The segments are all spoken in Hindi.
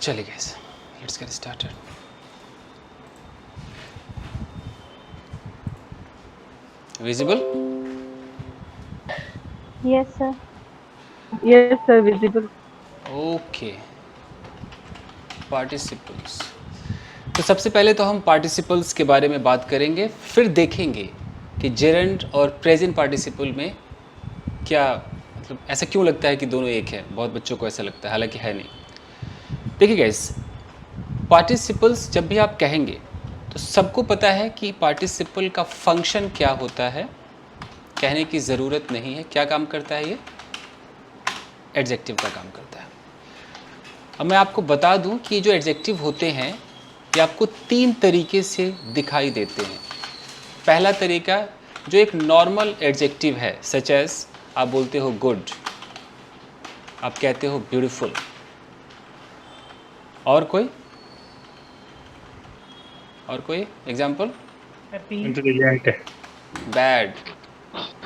चलिए guys, let's get started. Visible? Yes, sir. Yes, sir. Visible. Okay. Participles. तो सबसे पहले तो हम पार्टिसिपल्स के बारे में बात करेंगे, फिर देखेंगे कि जेरेंड और प्रेजेंट पार्टिसिपल में क्या मतलब ऐसा क्यों लगता है कि दोनों एक है। बहुत बच्चों को ऐसा लगता है, हालांकि है नहीं। देखिए गाइस, पार्टिसिपल्स जब भी आप कहेंगे तो सबको पता है कि पार्टिसिपल का फंक्शन क्या होता है। कहने की ज़रूरत नहीं है। क्या काम करता है ये? एडजेक्टिव का काम करता है। अब मैं आपको बता दूं कि जो एडजेक्टिव होते हैं ये आपको 3 तरीके से दिखाई देते हैं। पहला तरीका, जो एक नॉर्मल एडजेक्टिव है, सच एज आप बोलते हो गुड, आप कहते हो ब्यूटीफुल, और कोई example? Intelligent, bad,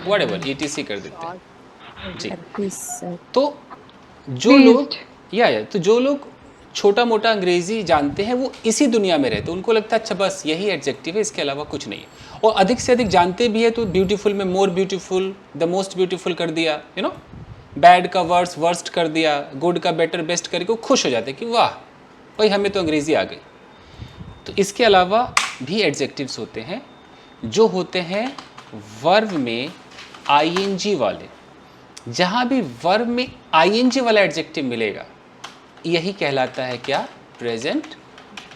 whatever, etc कर देते हैं जी। तो जो लोग तो जो लोग छोटा मोटा अंग्रेजी जानते हैं वो इसी दुनिया में रहते हैं। उनको लगता है अच्छा बस यही एडजेक्टिव है, इसके अलावा कुछ नहीं है। और अधिक से अधिक जानते भी है तो ब्यूटीफुल में more beautiful, the most beautiful कर दिया, यू नो, बैड का वर्स वर्स्ट कर दिया, गुड का बेटर बेस्ट करके वो खुश हो जाते हैं कि वाह भाई हमें तो अंग्रेजी आ गई। तो इसके अलावा भी एडजेक्टिव्स होते हैं जो होते हैं वर्ब में आईएनजी वाले। जहाँ भी वर्ब में आईएनजी वाला एडजेक्टिव मिलेगा यही कहलाता है क्या? Present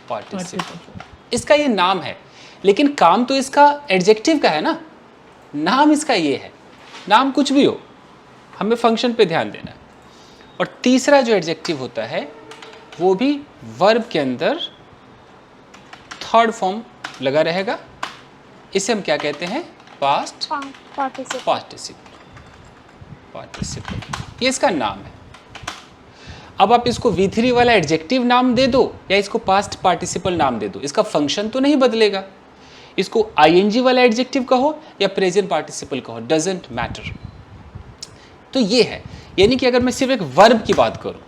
participle. इसका ये नाम है, लेकिन काम तो इसका एडजेक्टिव का है ना, नाम इसका ये है। नाम कुछ भी हो, हमें फंक्शन पे ध्यान देना है। और तीसरा जो एडजेक्टिव होता है वो भी वर्ब के अंदर थर्ड फॉर्म लगा रहेगा। इसे हम क्या कहते हैं? Past participle. ये इसका नाम है। अब आप इसको V3 वाला एडजेक्टिव नाम दे दो या इसको पास्ट पार्टिसिपल नाम दे दो, इसका फंक्शन तो नहीं बदलेगा। इसको आईएनजी वाला एडजेक्टिव कहो या प्रेजेंट पार्टिसिपल कहो, डजेंट मैटर। तो ये है, यानी कि अगर मैं सिर्फ एक वर्ब की बात करूं,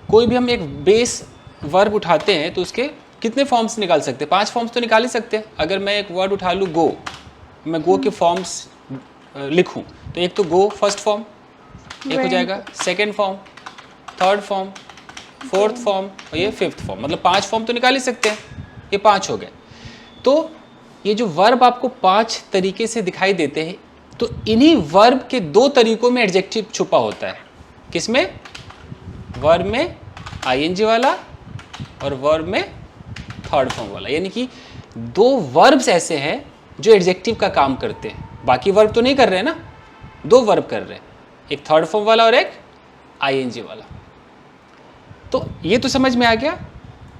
कोई भी हम एक बेस वर्ब उठाते हैं तो उसके कितने फॉर्म्स निकाल सकते हैं? 5 फॉर्म्स तो निकाल ही सकते हैं। अगर मैं एक वर्ड उठा लूँ गो, मैं गो के फॉर्म्स लिखूं तो एक तो गो फर्स्ट फॉर्म एक हो जाएगा, second form, third form, fourth form और ये फिफ्थ फॉर्म, मतलब 5 फॉर्म तो निकाल ही सकते हैं। ये 5 हो गए। तो ये जो वर्ब आपको 5 तरीके से दिखाई देते हैं, तो इन्हीं वर्ब के 2 तरीकों में एडजेक्टिव छुपा होता है। किसमें? वर्ब में आईएनजी वाला और वर्ब में थर्ड फॉर्म वाला। यानी कि 2 वर्ब्स ऐसे हैं जो एडजेक्टिव का काम करते हैं। बाकी वर्ब तो नहीं कर रहे हैं ना, 2 वर्ब कर रहे हैं, एक थर्ड फॉर्म वाला और एक आईएनजी वाला। तो ये तो समझ में आ गया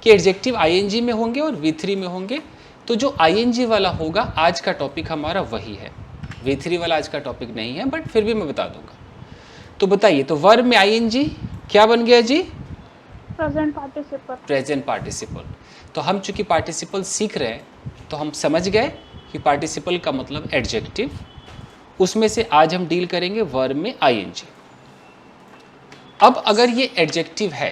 कि एडजेक्टिव आईएनजी में होंगे और V3 में होंगे। तो जो आईएनजी वाला होगा, आज का टॉपिक हमारा वही है। V3 वाला आज का टॉपिक नहीं है, बट फिर भी मैं बता दूंगा। तो बताइए, तो वर्ब में आईएनजी क्या बन गया जी? Present participle. तो हम चूंकि पार्टिसिपल सीख रहे हैं तो हम समझ गए कि पार्टिसिपल का मतलब एडजेक्टिव। उसमें से आज हम डील करेंगे वर्ब में आईएनजी। अब अगर ये एडजेक्टिव है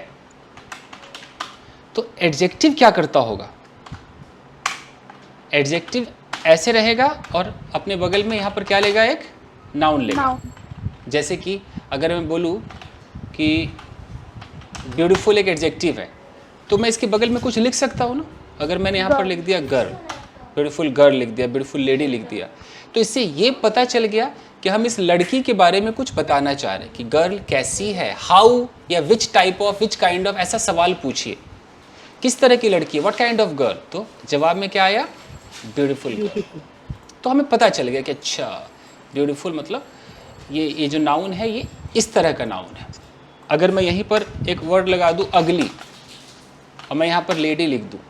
तो एडजेक्टिव क्या करता होगा? एडजेक्टिव ऐसे रहेगा और अपने बगल में यहाँ पर क्या लेगा? एक नाउन लेगा। जैसे कि अगर मैं बोलूँ कि ब्यूटीफुल एक एडजेक्टिव है तो मैं इसके बगल में कुछ लिख सकता हूँ ना। अगर मैंने यहाँ पर लिख दिया गर्ल, ब्यूटीफुल गर्ल लिख दिया, ब्यूटीफुल लेडी लिख दिया, तो इससे ये पता चल गया कि हम इस लड़की के बारे में कुछ बताना चाह रहे हैं कि गर्ल कैसी है, हाउ या which type of, which kind of, ऐसा सवाल पूछिए, किस तरह की लड़की है, व्हाट काइंड ऑफ गर्ल। तो जवाब में क्या आया? Beautiful girl. तो हमें पता चल गया कि अच्छा ब्यूटीफुल मतलब ये जो नाउन है ये इस तरह का नाउन है। अगर मैं यहीं पर एक वर्ड लगा दूँ अगली और मैं यहाँ पर लेडी लिख दूँ,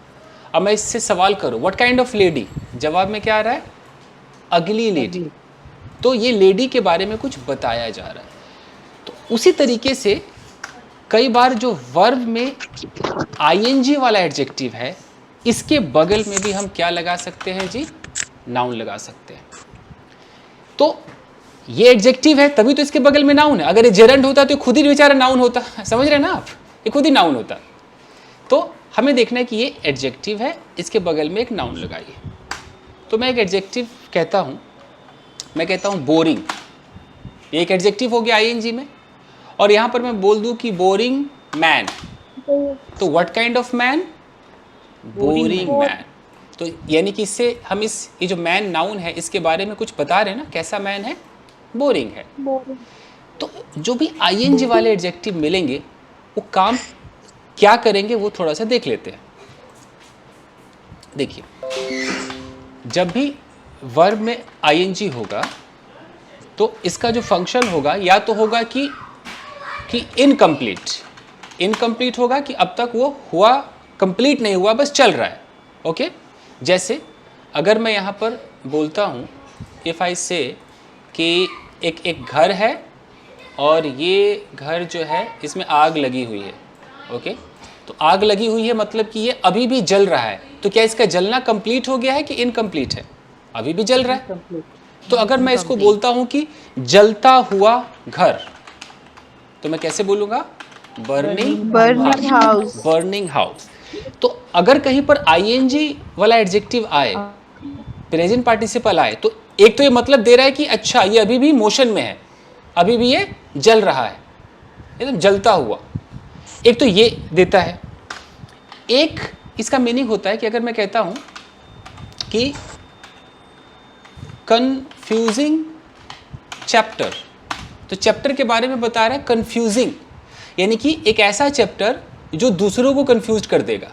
अब मैं इससे सवाल करूँ व्हाट काइंड ऑफ लेडी, जवाब में क्या आ रहा है? अगली लेडी। तो ये लेडी के बारे में कुछ बताया जा रहा है। तो उसी तरीके से कई बार जो वर्ब में आईएनजी वाला एडजेक्टिव है, इसके बगल में भी हम क्या लगा सकते हैं जी? नाउन लगा सकते हैं। तो ये एडजेक्टिव है तभी तो इसके बगल में नाउन है। अगर ये जेरंड होता तो खुद ही बेचारा नाउन होता। समझ रहे हैं ना आप? ये खुद ही नाउन होता है। तो हमें देखना है कि ये एडजेक्टिव है, इसके बगल में एक नाउन लगाइए। तो मैं एक एडजेक्टिव कहता हूँ, मैं कहता हूँ बोरिंग, ये एक एडजेक्टिव हो गया आईएनजी में। और यहाँ पर मैं बोल दूँ कि बोरिंग मैन, तो what kind of man? Boring man. तो यानी कि इससे हम ये जो मैन नाउन है इसके बारे में कुछ बता रहे हैं ना, कैसा मैन है? बोरिंग है। तो जो भी आईएनजी वाले एडजेक्टिव मिलेंगे वो काम क्या करेंगे वो थोड़ा सा देख लेते हैं। देखिए, जब भी वर्ब में आईएनजी होगा तो इसका जो फंक्शन होगा या तो होगा कि इनकम्प्लीट होगा, कि अब तक वो हुआ, कंप्लीट नहीं हुआ, बस चल रहा है। ओके, जैसे अगर मैं यहाँ पर बोलता हूँ, इफ़ आई से कि एक घर है और ये घर जो है इसमें आग लगी हुई है। ओके, तो आग लगी हुई है मतलब कि ये अभी भी जल रहा है। तो क्या इसका जलना कंप्लीट हो गया है कि इनकम्प्लीट है? अभी भी जल रहा है। तो अगर मैं इसको बोलता हूँ कि जलता हुआ घर, तो मैं कैसे बोलूँगा? Burning house. Burning house. तो अगर कहीं पर आईएनजी वाला एडजेक्टिव आए, प्रेजेंट पार्टिसिपल आए, तो एक तो ये मतलब दे रहा है कि अच्छा ये अभी भी मोशन में है, अभी भी ये जल रहा है, एकदम जलता हुआ। एक तो ये देता है। एक इसका मीनिंग होता है कि अगर मैं कहता हूँ कि कन्फ्यूजिंग चैप्टर, तो चैप्टर के बारे में बता रहा है कन्फ्यूजिंग, यानी कि एक ऐसा चैप्टर जो दूसरों को कन्फ्यूज कर देगा।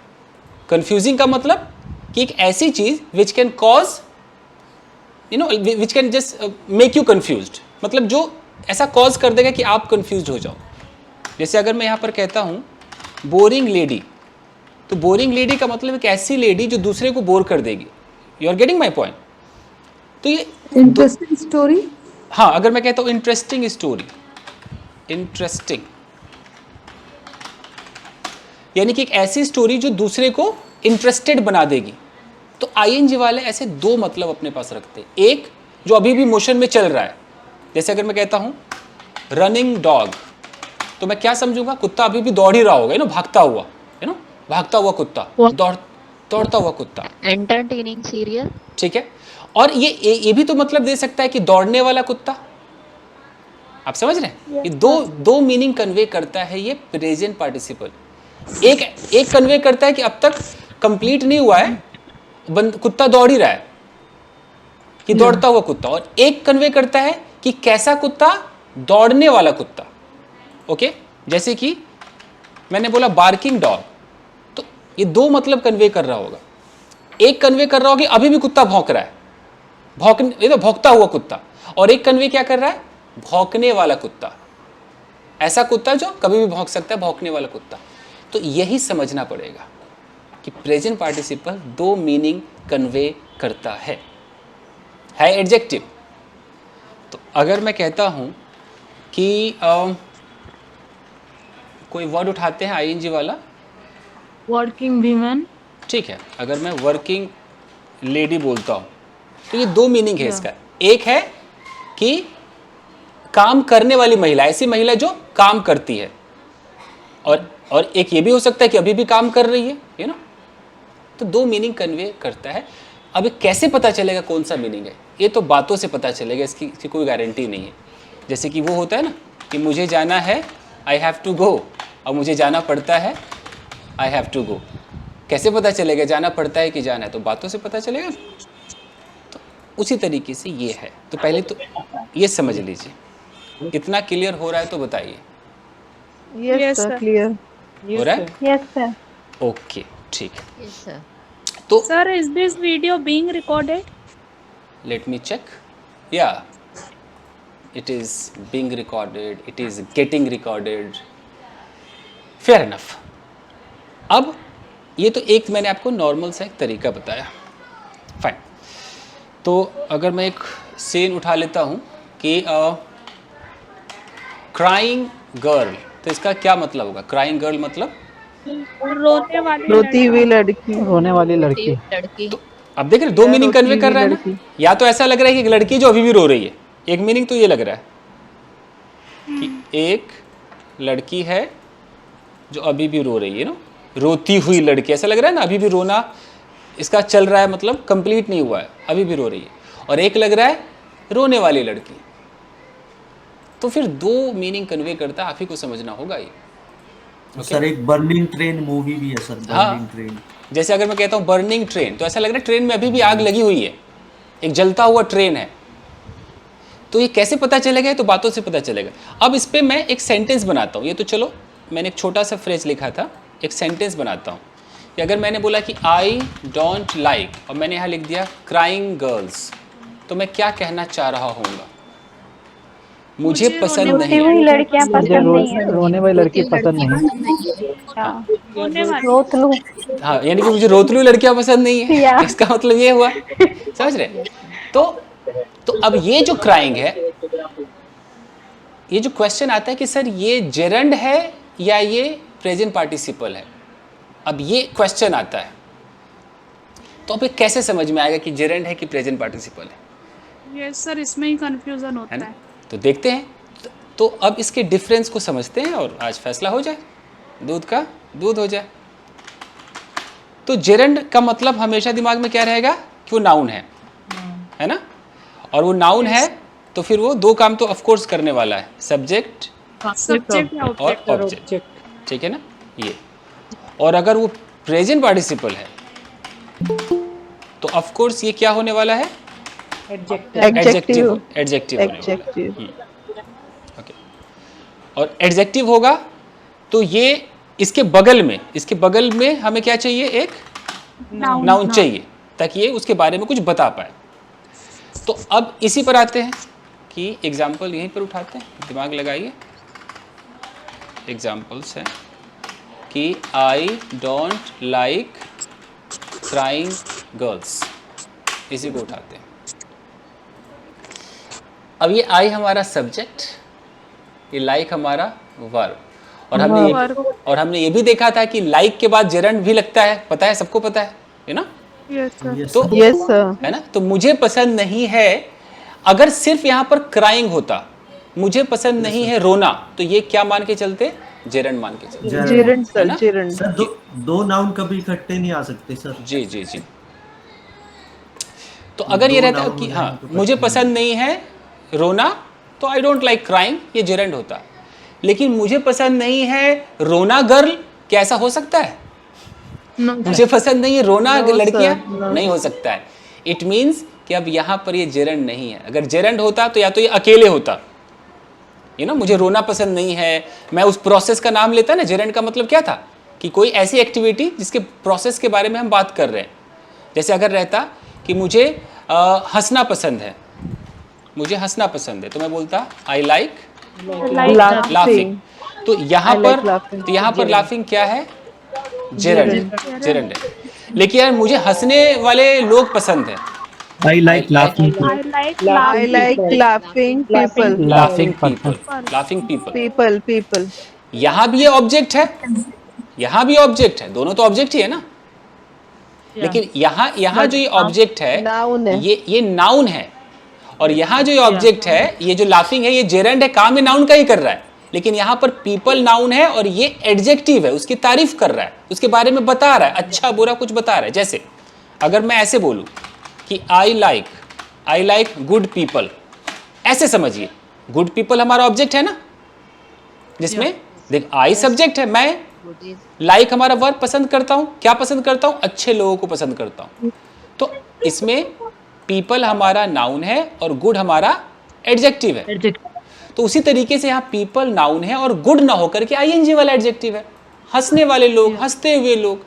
कन्फ्यूजिंग का मतलब कि एक ऐसी चीज which can cause which can just make you confused, मतलब जो ऐसा कॉज कर देगा कि आप कन्फ्यूज हो जाओ। जैसे अगर मैं यहाँ पर कहता हूँ बोरिंग लेडी, तो बोरिंग लेडी का मतलब एक ऐसी लेडी जो दूसरे को बोर कर देगी। You are getting my point? तो ये इंटरेस्टिंग स्टोरी। हाँ, अगर मैं कहता हूँ इंटरेस्टिंग स्टोरी, इंटरेस्टिंग यानी कि एक ऐसी स्टोरी जो दूसरे को इंटरेस्टेड बना देगी। तो आईएनजी वाले ऐसे दो मतलब अपने पास रखते हैं। एक जो अभी भी मोशन में चल रहा है, जैसे अगर मैं कहता हूँ रनिंग डॉग, तो मैं क्या समझूंगा? कुत्ता अभी भी दौड़ ही रहा होगा, भागता हुआ, भागता हुआ कुत्ता, दौड़ता हुआ कुत्ता। Entertaining serial. ठीक है। और ये भी तो मतलब दे सकता है कि दौड़ने वाला कुत्ता। आप समझ रहे हैं? ये दो मीनिंग कन्वे करता है ये प्रेजेंट पार्टिसिपल। एक कन्वे करता है कि अब तक कंप्लीट नहीं हुआ है, कुत्ता दौड़ ही रहा है, कि दौड़ता हुआ कुत्ता। और एक कन्वे करता है कि कैसा कुत्ता? दौड़ने वाला कुत्ता। ओके, जैसे कि मैंने बोला बार्किंग डॉग, तो ये दो मतलब कन्वे कर रहा होगा। एक कन्वे कर रहा होगा कि अभी भी कुत्ता भौंक रहा है, भौंकता हुआ कुत्ता। और एक कन्वे क्या कर रहा है? भौंकने वाला कुत्ता, ऐसा कुत्ता जो कभी भी भौंक सकता है, भौंकने वाला कुत्ता। तो यही समझना पड़ेगा कि प्रेजेंट पार्टिसिपल दो मीनिंग कन्वे करता है एडजेक्टिव। तो अगर मैं कहता हूं कि कोई वर्ड उठाते हैं आईएनजी वाला, वर्किंग वीमेन। ठीक है, अगर मैं वर्किंग लेडी बोलता हूं तो ये दो मीनिंग है इसका। एक है कि काम करने वाली महिला, ऐसी महिला जो काम करती है, और एक ये भी हो सकता है कि अभी भी काम कर रही है, तो दो मीनिंग कन्वे करता है। अब कैसे पता चलेगा कौन सा मीनिंग है? ये तो बातों से पता चलेगा, इसकी कोई गारंटी नहीं है। जैसे कि वो होता है ना कि मुझे जाना है, आई हैव टू गो, और मुझे जाना पड़ता है, आई हैव टू गो। कैसे पता चलेगा जाना पड़ता है कि जाना है? तो बातों से पता चलेगा। तो उसी तरीके से ये है। तो पहले तो ये समझ लीजिए। इतना क्लियर हो रहा है तो बताइए। यस सर, क्लियर हो रहा है? Yes sir. ओके, ठीक है। Yes sir. तो Sir, is this video being recorded? let me check. Yeah, it is being recorded, it is getting recorded. Fair enough. अब ये तो एक मैंने आपको नॉर्मल सा एक तरीका बताया, फाइन। तो अगर मैं एक सीन उठा लेता हूँ कि क्राइंग गर्ल, तो इसका क्या मतलब होगा? क्राइंग गर्ल मतलब रोते वाली रोती हुई लड़की। रोने वाली लड़की। लड़की। तो अब देख रहे दो मीनिंग रोती कन्वे कर हुई रहा है ना। लड़की। या तो ऐसा लग रहा है कि एक लड़की जो अभी भी रो रही है, एक मीनिंग तो ये लग रहा है कि एक लड़की है जो अभी भी रो रही है ना, रोती हुई लड़की, ऐसा लग रहा है ना अभी भी रोना इसका चल रहा है, मतलब कंप्लीट नहीं हुआ है, अभी भी रो रही है। और एक लग रहा है रोने वाली लड़की। तो फिर दो मीनिंग कन्वे करता है, आप ही को समझना होगा ये। सर एक बर्निंग ट्रेन मूवी भी है सर, बर्निंग ट्रेन। जैसे अगर मैं कहता हूँ बर्निंग ट्रेन, तो ऐसा लग रहा है ट्रेन में अभी भी आग लगी हुई है, एक जलता हुआ ट्रेन है। तो ये कैसे पता चलेगा? तो बातों से पता चलेगा। अब इस पे मैं एक सेंटेंस बनाता हूँ। ये तो चलो मैंने एक छोटा सा फ्रेज लिखा था, एक सेंटेंस बनाता हूँ कि अगर मैंने बोला कि आई डोंट लाइक, और मैंने यहाँ लिख दिया क्राइंग गर्ल्स, तो मैं क्या कहना चाह रहा हूँगा? मुझे पसंद नहीं है। लड़कियां पसंद नहीं है। रोने वाली लड़की पसंद नहीं। रोने वाली। रोतलू। हाँ, यानी कि मुझे रोतलू लड़कियां पसंद नहीं है, या। इसका मतलब ये हुआ, समझ रहे? तो अब ये जो क्राइंग है, ये जो क्वेश्चन आता है कि सर ये जेरंड है या ये प्रेजेंट पार्टिसिपल है, अब ये क्वेश्चन आता है। तो अब ये कैसे समझ में आएगा कि जेरंड है कि प्रेजेंट पार्टिसिपल है? यस सर, इसमें ही कंफ्यूजन होता है ना? है। तो देखते हैं। तो अब इसके डिफरेंस को समझते हैं और आज फैसला हो जाए, दूध का दूध हो जाए। तो जेरंड का मतलब हमेशा दिमाग में क्या रहेगा कि वो नाउन है ना? और वो नाउन है तो फिर वो दो काम तो ऑफ कोर्स करने वाला है, सब्जेक्ट सब्जेक्ट या और ऑब्जेक्ट। ऑब्जेक्ट, ठीक है ना ये। और अगर वो प्रेजेंट पार्टिसिपल है तो ऑफ कोर्स ये क्या होने वाला है? एडजेक्टिव होने वाला है। ओके, और एडजेक्टिव होगा तो ये इसके बगल में हमें क्या चाहिए? एक नाउन चाहिए, ताकि ये उसके बारे में कुछ बता पाए। तो अब इसी पर आते हैं कि एग्जाम्पल यहीं पर उठाते हैं, दिमाग लगाइए। एग्जाम्पल्स हैं कि आई डोंट लाइक क्राइंग गर्ल्स, इसी को उठाते हैं। अब ये आई हमारा सब्जेक्ट, ये लाइक हमारा वर्ब। और हमने ये भी देखा था कि लाइक के बाद जेरंड भी लगता है, पता है, सबको पता है ना? Yes sir. तो यस सर। है ना? तो मुझे पसंद नहीं है, अगर सिर्फ यहाँ पर क्राइंग होता, मुझे पसंद नहीं है रोना, तो ये क्या मान के चलते? जेरंड मान के चलते। जेरंड है सर, ना? जेरंड। सर दो नाउन कभी इकट्ठे नहीं आ सकते सर। जी जी जी। तो अगर ये दो रहता noun कि हो हाँ जाएंगे तो मुझे इकट्ठे पसंद नहीं है रोना, तो आई डोंट लाइक क्राइंग, ये जेरंड होता। लेकिन मुझे पसंद नहीं है रोना गर्ल, क्या ऐसा हो सकता है? मुझे पसंद नहीं है रोना लड़कियां, नहीं हो सकता है। इट मीन्स कि अब यहाँ पर ये जेरंड नहीं है। अगर जेरंड होता तो या तो ये अकेले होता, ये ना, मुझे रोना पसंद नहीं है, मैं उस प्रोसेस का नाम लेता ना। जेरंड का मतलब क्या था कि कोई ऐसी एक्टिविटी जिसके प्रोसेस के बारे में हम बात कर रहे हैं। जैसे अगर रहता कि मुझे हंसना पसंद है, मुझे हंसना पसंद है, तो मैं बोलता आई लाइक लाफिंग। तो यहाँ पर लाफिंग क्या है? जेरंड है। लेकिन यार मुझे हंसने वाले लोग पसंद है, I like laughing. I like laughing people. Laughing people. यहाँ भी ये ऑब्जेक्ट है, यहाँ भी ऑब्जेक्ट है, दोनों तो ऑब्जेक्ट ही है ना। लेकिन यहाँ जो ये ऑब्जेक्ट है, Noun है। ये नाउन है। और यहाँ जो ये ऑब्जेक्ट है, ये जो लाफिंग है, ये जेरंड है, काम ये नाउन का ही कर रहा है। लेकिन यहाँ पर पीपल नाउन है और ये एडजेक्टिव है, उसकी तारीफ कर रहा है, उसके बारे में बता रहा है, अच्छा बुरा कुछ बता रहा है। जैसे अगर मैं ऐसे बोलूं कि आई लाइक गुड पीपल, ऐसे समझिए, गुड पीपल हमारा ऑब्जेक्ट है ना, जिसमें देख आई सब्जेक्ट है, मैं लाइक हमारा वर्ब पसंद करता हूं। क्या पसंद करता हूं? अच्छे लोगों को पसंद करता हूं। तो इसमें पीपल हमारा नाउन है और गुड हमारा एडजेक्टिव है। तो उसी तरीके से यहाँ पीपल नाउन है और गुड ना होकर के आईएनजी वाला एडजेक्टिव है, हंसने वाले लोग, हंसते हुए लोग।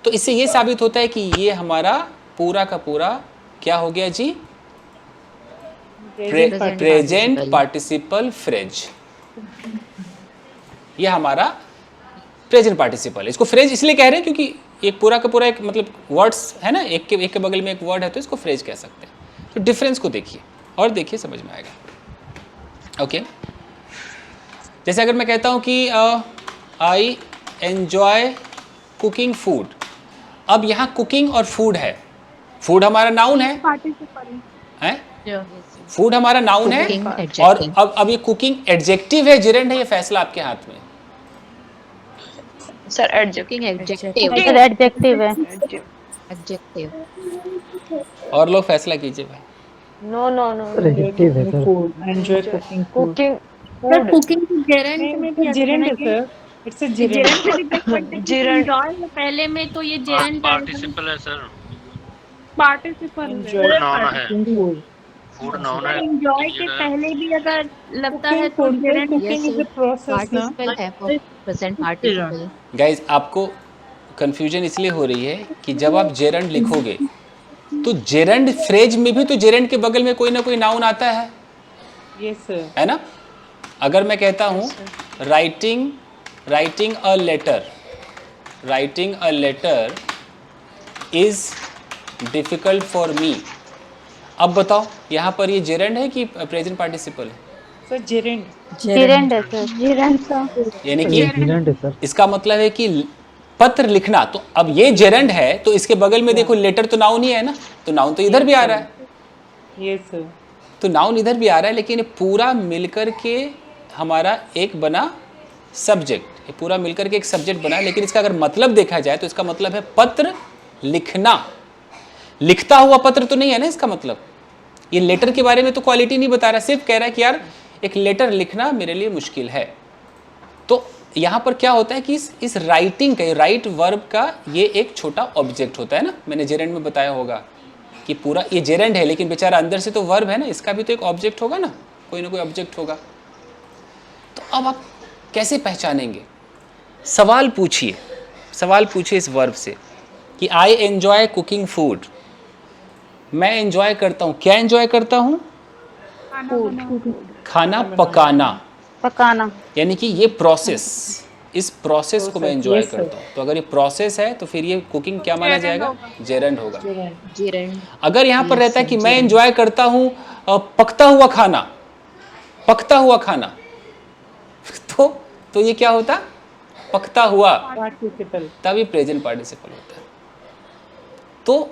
तो इससे ये साबित होता है कि ये हमारा पूरा का पूरा क्या हो गया जी? Present participle phrase. ये हमारा प्रेजेंट पार्टिसिपल है। इसको फ्रेज इसलिए कह रहे हैं क्योंकि एक पूरा का पूरा एक मतलब वर्ड्स है ना, एक के बगल में एक वर्ड है, तो इसको फ्रेज कह सकते हैं। तो डिफरेंस को देखिए और देखिए, समझ में आएगा। ओके, जैसे अगर मैं कहता हूँ कि आई एंजॉय कुकिंग फूड, अब यहाँ कुकिंग और फूड है, फूड हमारा नाउन है, फूड हमारा नाउन है, और अब ये कुकिंग एडजेक्टिव है, जेरंड है, ये फैसला आपके हाथ में। Sir adjective adjective sir adjective है। एडजेक्टिव और लोग फैसला कीजिए भाई। No no no sir adjective है sir. Enjoy cooking food. Cooking sir food cooking gerund नहीं में भी जिरेंड है है sir, it's a gerund gerund. में भी देख सकते हैं। जिरेंट एंजॉय पहले में तो ये जेरेंट पार्टिसिपल है सर। पार्टिसिपल एंजॉय नाउन है। Cooking food. फूड नाउन है। एंजॉय के जगह पहले भी अगर लगता है कुकिंग तो food, Geraint cooking is a process ना। पार्टिसिपल है फॉर प्रेजेंट पार्टिसिपल। गाइज आपको कंफ्यूजन इसलिए हो रही है कि जब आप जेरंड लिखोगे तो जेरंड फ्रेज में भी तो जेरंड के बगल में कोई ना कोई नाउन आता है, यस सर। है ना। अगर मैं कहता हूँ writing a letter is difficult for me. अब बताओ यहाँ पर ये जेरंड है कि प्रेजेंट पार्टिसिपल है? Sir gerund. जेरेंड है सर। Gerund sir. यानी सर कि ये जिरेंड है सर। इसका मतलब है कि पत्र लिखना। तो अब ये जेरंड है तो इसके बगल में देखो लेटर तो नाउन ही है ना, तो नाउन तो इधर भी आ रहा है, यस सर। तो नाउन इधर भी आ रहा है, लेकिन ये पूरा मिलकर के हमारा एक बना सब्जेक्ट। ये पूरा मिलकर के एक सब्जेक्ट बना, लेकिन इसका अगर मतलब देखा जाए तो इसका मतलब है पत्र लिखना। लिखता हुआ पत्र तो नहीं है ना इसका मतलब। ये लेटर के बारे में तो क्वालिटी नहीं बता रहा, सिर्फ कह रहा है कि यार एक लेटर लिखना मेरे लिए मुश्किल है। तो यहाँ पर क्या होता है कि इस राइटिंग का, राइट वर्ब का ये एक छोटा ऑब्जेक्ट होता है ना। मैंने जेरेंड में बताया होगा कि पूरा ये जेरेंड है, लेकिन बेचारा अंदर से तो वर्ब है ना, इसका भी तो एक ऑब्जेक्ट होगा ना कोई ऑब्जेक्ट होगा। तो अब आप कैसे पहचानेंगे? सवाल पूछिए इस वर्ब से कि आई एंजॉय कुकिंग फूड। मैं एंजॉय करता हूँ, क्या एंजॉय करता हूँ? खाना पकाना। यानी कि ये प्रोसेस, इस प्रोसेस को मैं एंजॉय yes, sir. करता हूँ। तो अगर ये प्रोसेस है तो फिर ये कुकिंग क्या माना जाएगा? जेरंड होगा। जिरेंड अगर यहाँ पर रहता है कि मैं एंजॉय करता हूँ पकता हुआ खाना, तो ये क्या होता? पकता हुआ, पार्टिसिपल। तब ये प्रेजेंट पार्टिसिपल होता है। तो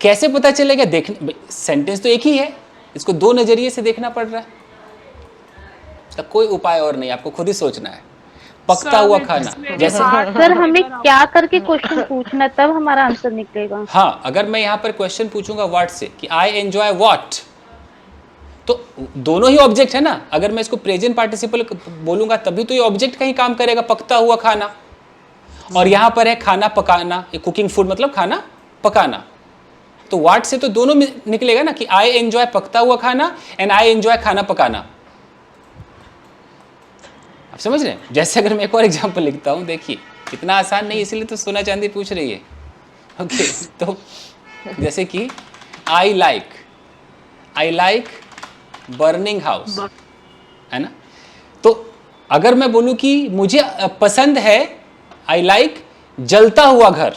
कैसे पता चलेगा? देखने, सेंटेंस तो एक ही है, इसको दो नजरिए से देखना पड़ रहा है। तो कोई उपाय और नहीं, आपको खुद ही सोचना है। पकता हुआ खाना, जैसे सर हमें क्या करके क्वेश्चन पूछना है तब हमारा आंसर निकलेगा? हाँ, अगर मैं यहाँ पर क्वेश्चन पूछूंगा व्हाट से कि आई एंजॉय व्हाट, तो दोनों ही ऑब्जेक्ट है ना। अगर मैं इसको प्रेजेंट पार्टिसिपल बोलूंगा तभी तो ये ऑब्जेक्ट कहीं काम करेगा, पकता हुआ खाना। और यहाँ पर है खाना पकाना, कुकिंग फूड मतलब खाना पकाना। तो व्हाट से तो दोनों निकलेगा ना कि आई एंजॉय पकता हुआ खाना एंड आई एंजॉय खाना पकाना। आप समझ रहे हैं? जैसे अगर मैं एक और एग्जांपल लिखता हूँ, देखिए इतना आसान नहीं, इसलिए तो सोना चांदी पूछ रही है। ओके, तो जैसे कि आई लाइक बर्निंग हाउस, है ना। तो अगर मैं बोलूं कि मुझे पसंद है, आई लाइक जलता हुआ घर,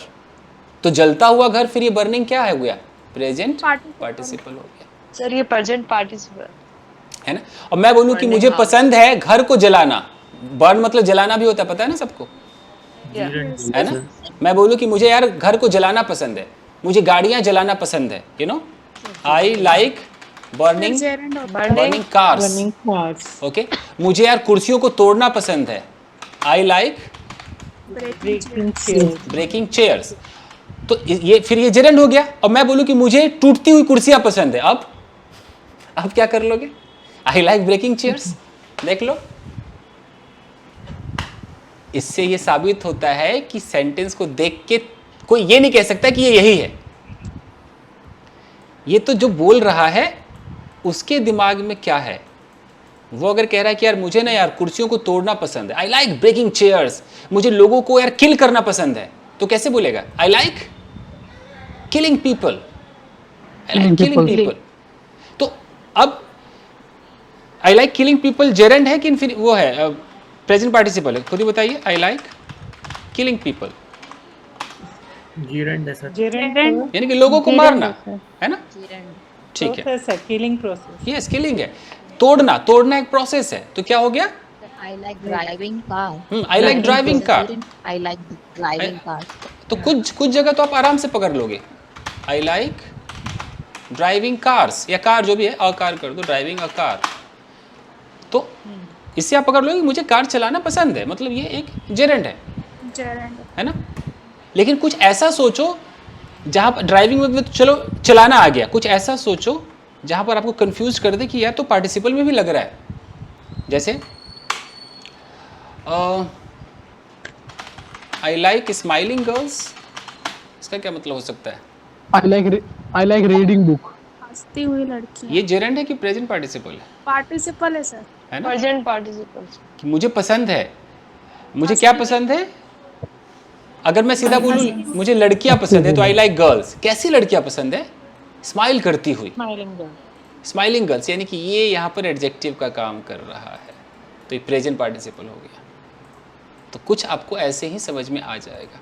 तो जलता हुआ घर फिर ये बर्निंग क्या है गया? प्रेजेंट पार्टिसिपल हो गया, सर ये प्रेजेंट पार्टिसिपल है ना। और मैं बोलूं कि मुझे पसंद है घर को जलाना, बर्न मतलब जलाना भी होता है, पता है ना सबको, है ना। मैं बोलूं कि मुझे यार घर को जलाना पसंद है, मुझे गाड़ियां जलाना पसंद है, you know, I like burning cars. Okay, मुझे यार कुर्सियों को तोड़ना पसंद है, आई लाइक ब्रेकिंग चेयर्स। तो ये फिर ये जेरेंड हो गया। और मैं बोलूं कि मुझे टूटती हुई कुर्सियां पसंद है, अब क्या कर लोगे? I like breaking chairs. देख लो, इससे ये साबित होता है कि सेंटेंस को देख के कोई ये नहीं कह सकता कि ये यही है। ये तो जो बोल रहा है उसके दिमाग में क्या है। वो अगर कह रहा है कि यार मुझे ना यार कुर्सियों को तोड़ना पसंद है, आई लाइक ब्रेकिंग चेयर्स, मुझे लोगों को यार किल करना पसंद है, तो कैसे बोलेगा? I like killing people, I like killing people. तो अब I like killing people gerund है कि फिर वो है प्रेजेंट पार्टिसिपल है? खुद ही बताइए। आई लाइक किलिंग पीपल जिरेंड है सर। जिरेंड यानी कि लोगों को मारना, है ना। ठीक है, प्रोसेस है, किलिंग प्रोसेस। यस, किलिंग है। तोड़ना एक प्रोसेस है। तो क्या हो गया? I like driving car. I like driving car. I like driving car. तो कुछ जगह तो आप आराम से पकड़ लोगे। आई लाइक ड्राइविंग कार्स, या कार जो भी है, कार कर दो, ड्राइविंग अ कार। तो इससे आप पकड़ लोगे मुझे कार चलाना पसंद है, मतलब ये एक जेरेंड है। जेरेंट है ना। लेकिन कुछ ऐसा सोचो जहाँ पर ड्राइविंग में तो चलो चलाना आ गया, कुछ ऐसा सोचो जहाँ पर आपको कंफ्यूज कर दे कि यार तो पार्टिसिपल में भी लग रहा है। जैसे आई लाइक स्माइलिंग गर्ल्स, इसका क्या मतलब हो सकता है? I like reading book. हंसती हुई लड़की ये जेरेंड है कि प्रेजेंट पार्टिसिपल है? पार्टिसिपल है सर। है ना, Present participle. कि मुझे पसंद है, मुझे क्या पसंद है। अगर मैं सीधा बोलूँ मुझे लड़कियां पसंद है तो आई लाइक गर्ल्स। कैसी लड़कियां पसंद है? स्माइल करती हुई, Smiling girl. स्माइलिंग गर्ल्स, यानी कि ये यहाँ पर एडजेक्टिव का काम कर रहा है, तो ये प्रेजेंट पार्टिसिपल हो गया। तो कुछ आपको ऐसे ही समझ में आ जाएगा।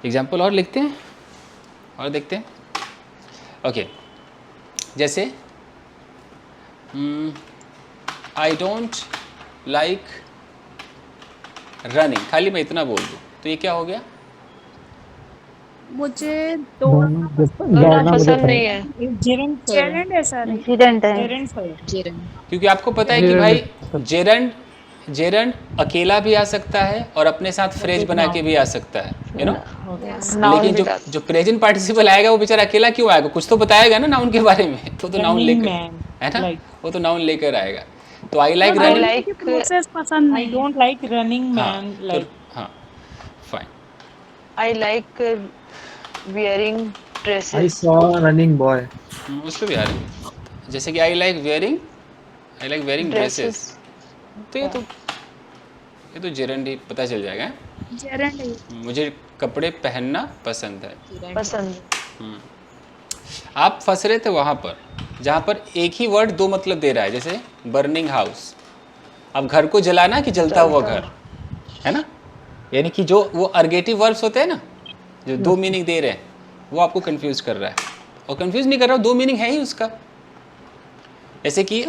एग्जाम्पल और लिखते हैं और देखते हैं। ओके, जैसे आई डोंट लाइक रनिंग, खाली मैं इतना बोल दूँ तो ये क्या हो गया? मुझे दौड़ना दौड़ना पसंद नहीं है. Gerund sir. जेरेंट है सर। इंसिडेंट है। Gerund sir. Gerund. क्योंकि आपको पता है कि भाई जेरंड अकेला भी आ सकता है और अपने साथ फ्रेज बना के भी आ सकता है, यू नो। Noun लेकिन with us. जो प्रेजेंट पार्टिसिपल आएगा वो बेचारा अकेला क्यों आएगा? कुछ तो बताएगा ना नाउन के बारे में, तो नाउन Running लेकर, man. है ना, Like. वो तो नाउन लेकर आएगा। तो I like I running, like process पसंद I नहीं है। don't like running man. Like. हाँ fine. I like wearing dresses. I saw running boy. उस पर भी आ रही है। जैसे कि आई लाइक वेयरिंग ड्रेसेस, तो ये तो जेरंड ही पता चल जाएगा। जेरेंट है। मुझे कपड़े पहनना पसंद है। पसंद. आप फंस रहे थे वहाँ पर जहाँ पर एक ही वर्ड दो मतलब दे रहा है, जैसे बर्निंग हाउस। अब घर को जलाना कि जलता हुआ घर, है ना, यानी कि जो वो अर्गेटिव वर्ब्स होते हैं ना जो दो मीनिंग दे रहे हैं, वो आपको कंफ्यूज कर रहा है। और कंफ्यूज नहीं कर रहा, दो मीनिंग है ही उसका। जैसे कि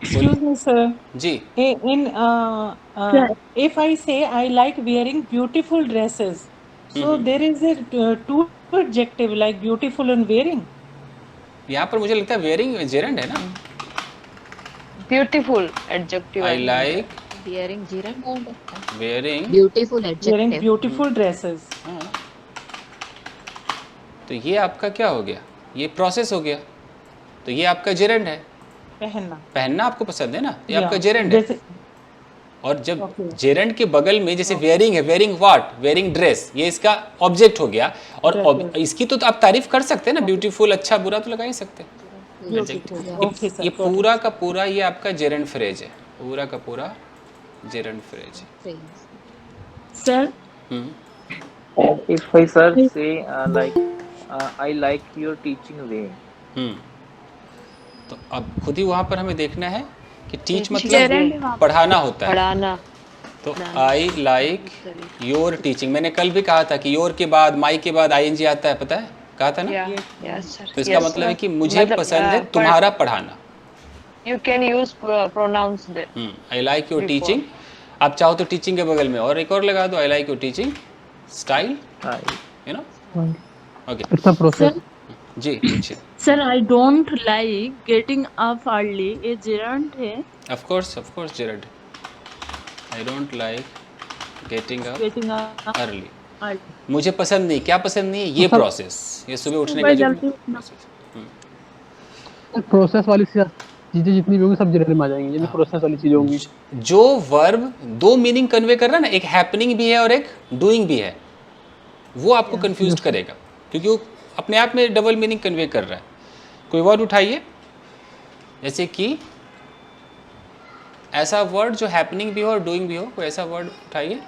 Excuse me, sir. Ji, If I say I like wearing beautiful dresses, so there is a two adjective like beautiful and wearing. यहाँ पर मुझे लगता है वेयरिंग जेरंड है ना। Beautiful adjective. I like Wearing gerund. Wearing, Beautiful Wearing adjective. beautiful dresses. हाँ, तो ये आपका क्या हो गया? ये प्रोसेस हो गया। तो ये आपका जेरंड है। पहनना. पहनना आपको पसंद है ना, ये Yeah. आपका जेरंड है। जैसे और जब Okay. जेरंड के बगल में जैसे वेयरिंग है, वेयरिंग व्हाट, वेयरिंग ड्रेस, ये इसका ऑब्जेक्ट हो गया। और Dress. इसकी तो आप तारीफ कर सकते हैं ना, ब्यूटीफुल, अच्छा बुरा तो लगा ही सकते हैं। beautiful. Okay, sir. ये got it. पूरा का पूरा ये आपका जेरंड फ्रेज है, पूरा का पूरा जेरंड फ्रेज है। Phrase. Sir If I sir say I like your teaching way. तो अब खुद ही वहाँ पर हमें देखना है कि टीच मतलब जेरेंट है वहाँ पर। पढ़ाना होता है। पढ़ाना. तो आई लाइक योर टीचिंग, मैंने कल भी कहा था कि योर के बाद माई के बाद आईएनजी आता है, पता है, कहा था ना। Yeah. Yes, sir. तो इसका Yes, मतलब है sir. कि मुझे मतलब, पसंद है पर- तुम्हारा पढ़ाना। You can use pronouns there. I like your Before. Teaching. आप चाहो तो टीचिंग के बगल में और एक और लगा दो, I like your teaching style, you know. Okay it's a process. जी पूछिए। Sir I don't like getting up early, ये जेरेंट है। Of course gerund. I don't like getting up getting up early, early. मुझे पसंद नहीं, क्या पसंद नहीं है? ये प्रोसेस, ये सुबह उठने का सुबह जो जल्दी उठना। प्रोसेस वाली चीजें जितनी भी होंगी सब जेरंड में आ जाएंगी, जितनी प्रोसेस वाली चीजें होंगी। जो वर्ब दो मीनिंग कन्वे कर रहा है ना, एक हैपनिंग भी है और एक डूइंग भी है, वो आपको कंफ्यूज करेगा क्योंकि वो अपने आप में डबल मीनिंग कन्वे कर रहा है। कोई वर्ड उठाइए, जैसे कि ऐसा वर्ड जो हैपनिंग भी हो और डूइंग भी हो, कोई ऐसा वर्ड उठाइए।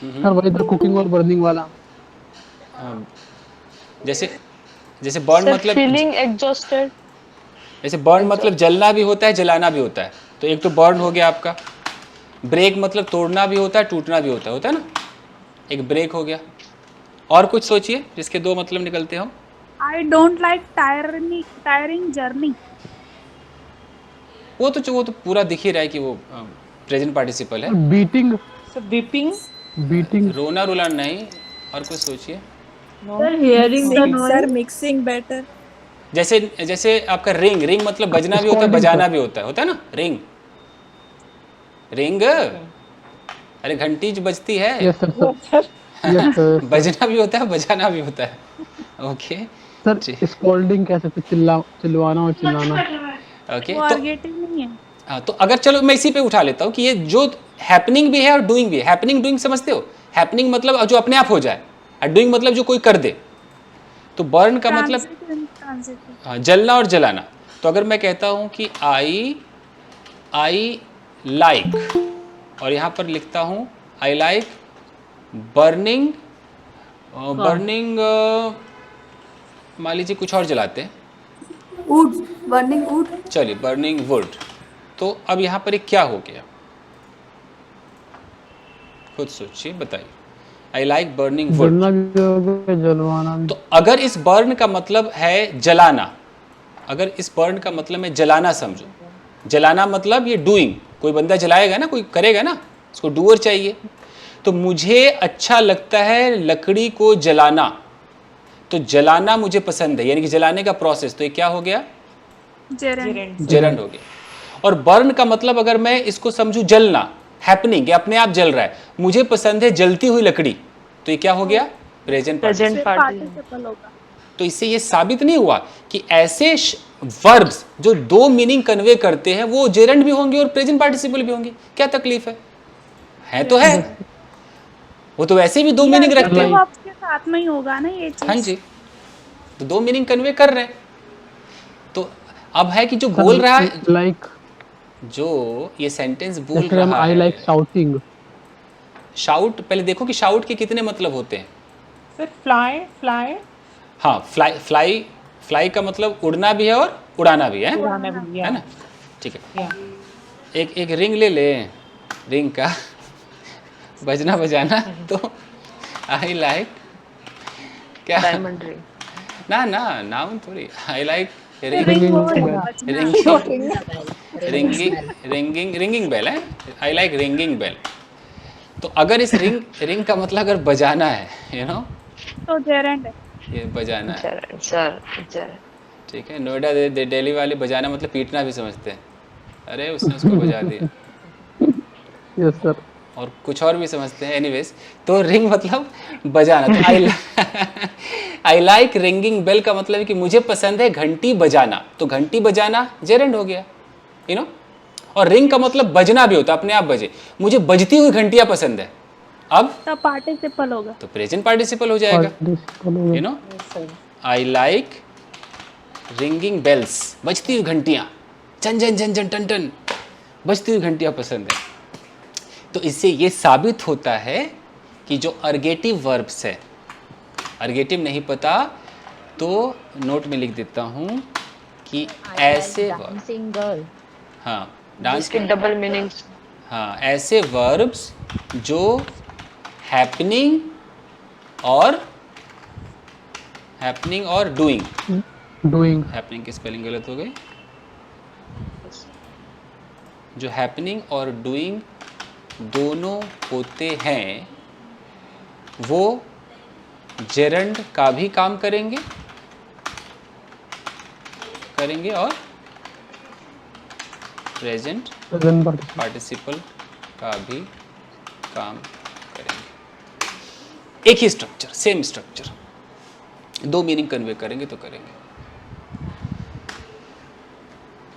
सर वही तो कुकिंग और बर्निंग वाला। जैसे बर्न Sir, मतलब, feeling exhausted. जैसे बर्न मतलब जलना भी होता है, जलाना भी होता है। तो एक तो बर्न हो गया आपका। ब्रेक मतलब तोड़ना भी होता है, टूटना भी होता है ना, एक ब्रेक हो गया। और कुछ सोचिए जिसके दो मतलब निकलते हो। आई डोंट लाइक टायरिंग जर्नी। वो तो पूरा दिख ही रहा है कि वो प्रेजेंट पार्टिसिपल है। Beating, So weeping. बीटिंग रोना रुलाना नहीं। और कुछ सोचिए। No. Sir hearing the Sir, noise. mixing better. जैसे जैसे आपका रिंग, रिंग मतलब बजना भी होता है, बजाना भी होता है ना, रिंग, रिंग, अरे घंटी जो बजती है, yes sir sir yes sir बजना भी होता है, बजाना भी होता है। ओके सर स्कॉल्डिंग कह सकते, चिल्लाना और चिल्लाना। ओके वो तो अर्गेटिव नहीं है। हाँ, तो अगर चलो मैं इसी पे उठा लेता हूँ कि ये जो हैपनिंग भी है और डूइंग भी है। हैपनिंग डूइंग समझते हो? हैपनिंग मतलब जो अपने आप हो जाए, और डूइंग मतलब जो कोई कर दे। तो बर्न का मतलब ट्रांजिटिव। हाँ, जलना और जलाना। तो अगर मैं कहता हूँ कि आई लाइक, और यहाँ पर लिखता हूँ आई लाइक बर्निंग, बर्निंग, मान लीजिए कुछ और जलाते हैं, वुड, बर्निंग वुड। चलिए बर्निंग वुड। तो अब यहाँ पर एक क्या हो गया, खुद सोचिए, बताइए। आई लाइक बर्निंग वुड, जलना भी होगा, जलवाना भी। तो अगर इस बर्न का मतलब है जलाना, अगर इस बर्न का मतलब मैं जलाना समझो, जलाना मतलब ये डूइंग, कोई बंदा जलाएगा ना, कोई करेगा ना, उसको डूअर चाहिए। तो मुझे अच्छा लगता है लकड़ी को जलाना, तो जलाना मुझे पसंद है, यानी कि जलाने का प्रोसेस। तो ये क्या हो गया? जेरंड हो गया। और बर्न का मतलब अगर मैं इसको समझूं जलना, हैपनिंग, अपने आप जल रहा है, मुझे पसंद है जलती हुई लकड़ी, तो ये क्या हो गया? Present Present participle. पार्टिसिपल होगा। तो इससे ये साबित नहीं हुआ कि ऐसे वर्ब्स जो दो मीनिंग कन्वे करते हैं वो जेरंड भी होंगे और प्रेजेंट पार्टिसिपल भी होंगे। क्या तकलीफ है तो है, वो तो वैसे भी दो मीनिंग रखते हैं। वर्ब्स के साथ में ही होगा ना ये चीज। हाँ जी, तो दो मीनिंग कन्वे कर रहे हैं। तो अब है कि जो बोल रहा है, लाइक जो ये सेंटेंस बोल जैसे हम रहा आई है, लाइक शाउटिंग। शाउट, पहले देखो कि शाउट के कितने मतलब होते हैं। Sir, fly. हाँ, फ्लाई का मतलब उड़ना भी है और उड़ाना भी है, उड़ाना भी, है yeah. ना? ठीक है, Yeah. एक रिंग ले ले, रिंग का बजना बजाना। तो आई लाइक क्या, Diamond ring. ना नाम थोड़ी, आई लाइक रिंगिंग बेल है, आई लाइक रिंगिंग बेल। तो अगर इस रिंग का मतलब अगर बजाना है, यू नो, तो जेरेंट है। ये बजाना है, Sir. ठीक है। नोएडा दिल्ली वाले बजाना मतलब पीटना भी समझते हैं, अरे उसने उसको बजा दिया, यस सर। और कुछ और भी समझते हैं। एनीवेज, तो रिंग मतलब बजाना। तो आई लाइक रिंगिंग बेल का मतलब है कि मुझे पसंद है घंटी बजाना, तो घंटी बजाना जेरेंड हो गया, यू नो। और रिंग का मतलब बजना भी होता है, अपने आप बजे, मुझे बजती हुई घंटियां पसंद है, अब तब पार्टिसिपल होगा। तो प्रेजेंट पार्टिसिपल हो जाएगा, you know. I like ringing bells, बजती हुई घंटियां, झन झन झन झन टन टन बजती हुई घंटियां पसंद है। तो इससे ये साबित होता है कि जो अर्गेटिव वर्ब्स है, अर्गेटिव नहीं पता तो नोट में लिख देता हूँ कि ऐसे वर्ब, हाँ डांस इसके डबल मीनिंग्स। हाँ, ऐसे वर्ब्स जो हैपनिंग और डूइंग, हैपनिंग की स्पेलिंग गलत हो गई, जो हैपनिंग और डूइंग दोनों होते हैं वो जेरंड का भी काम करेंगे और प्रेजेंट पार्टिसिपल का भी काम करेंगे। एक ही स्ट्रक्चर, सेम स्ट्रक्चर, दो मीनिंग कन्वे करेंगे तो करेंगे।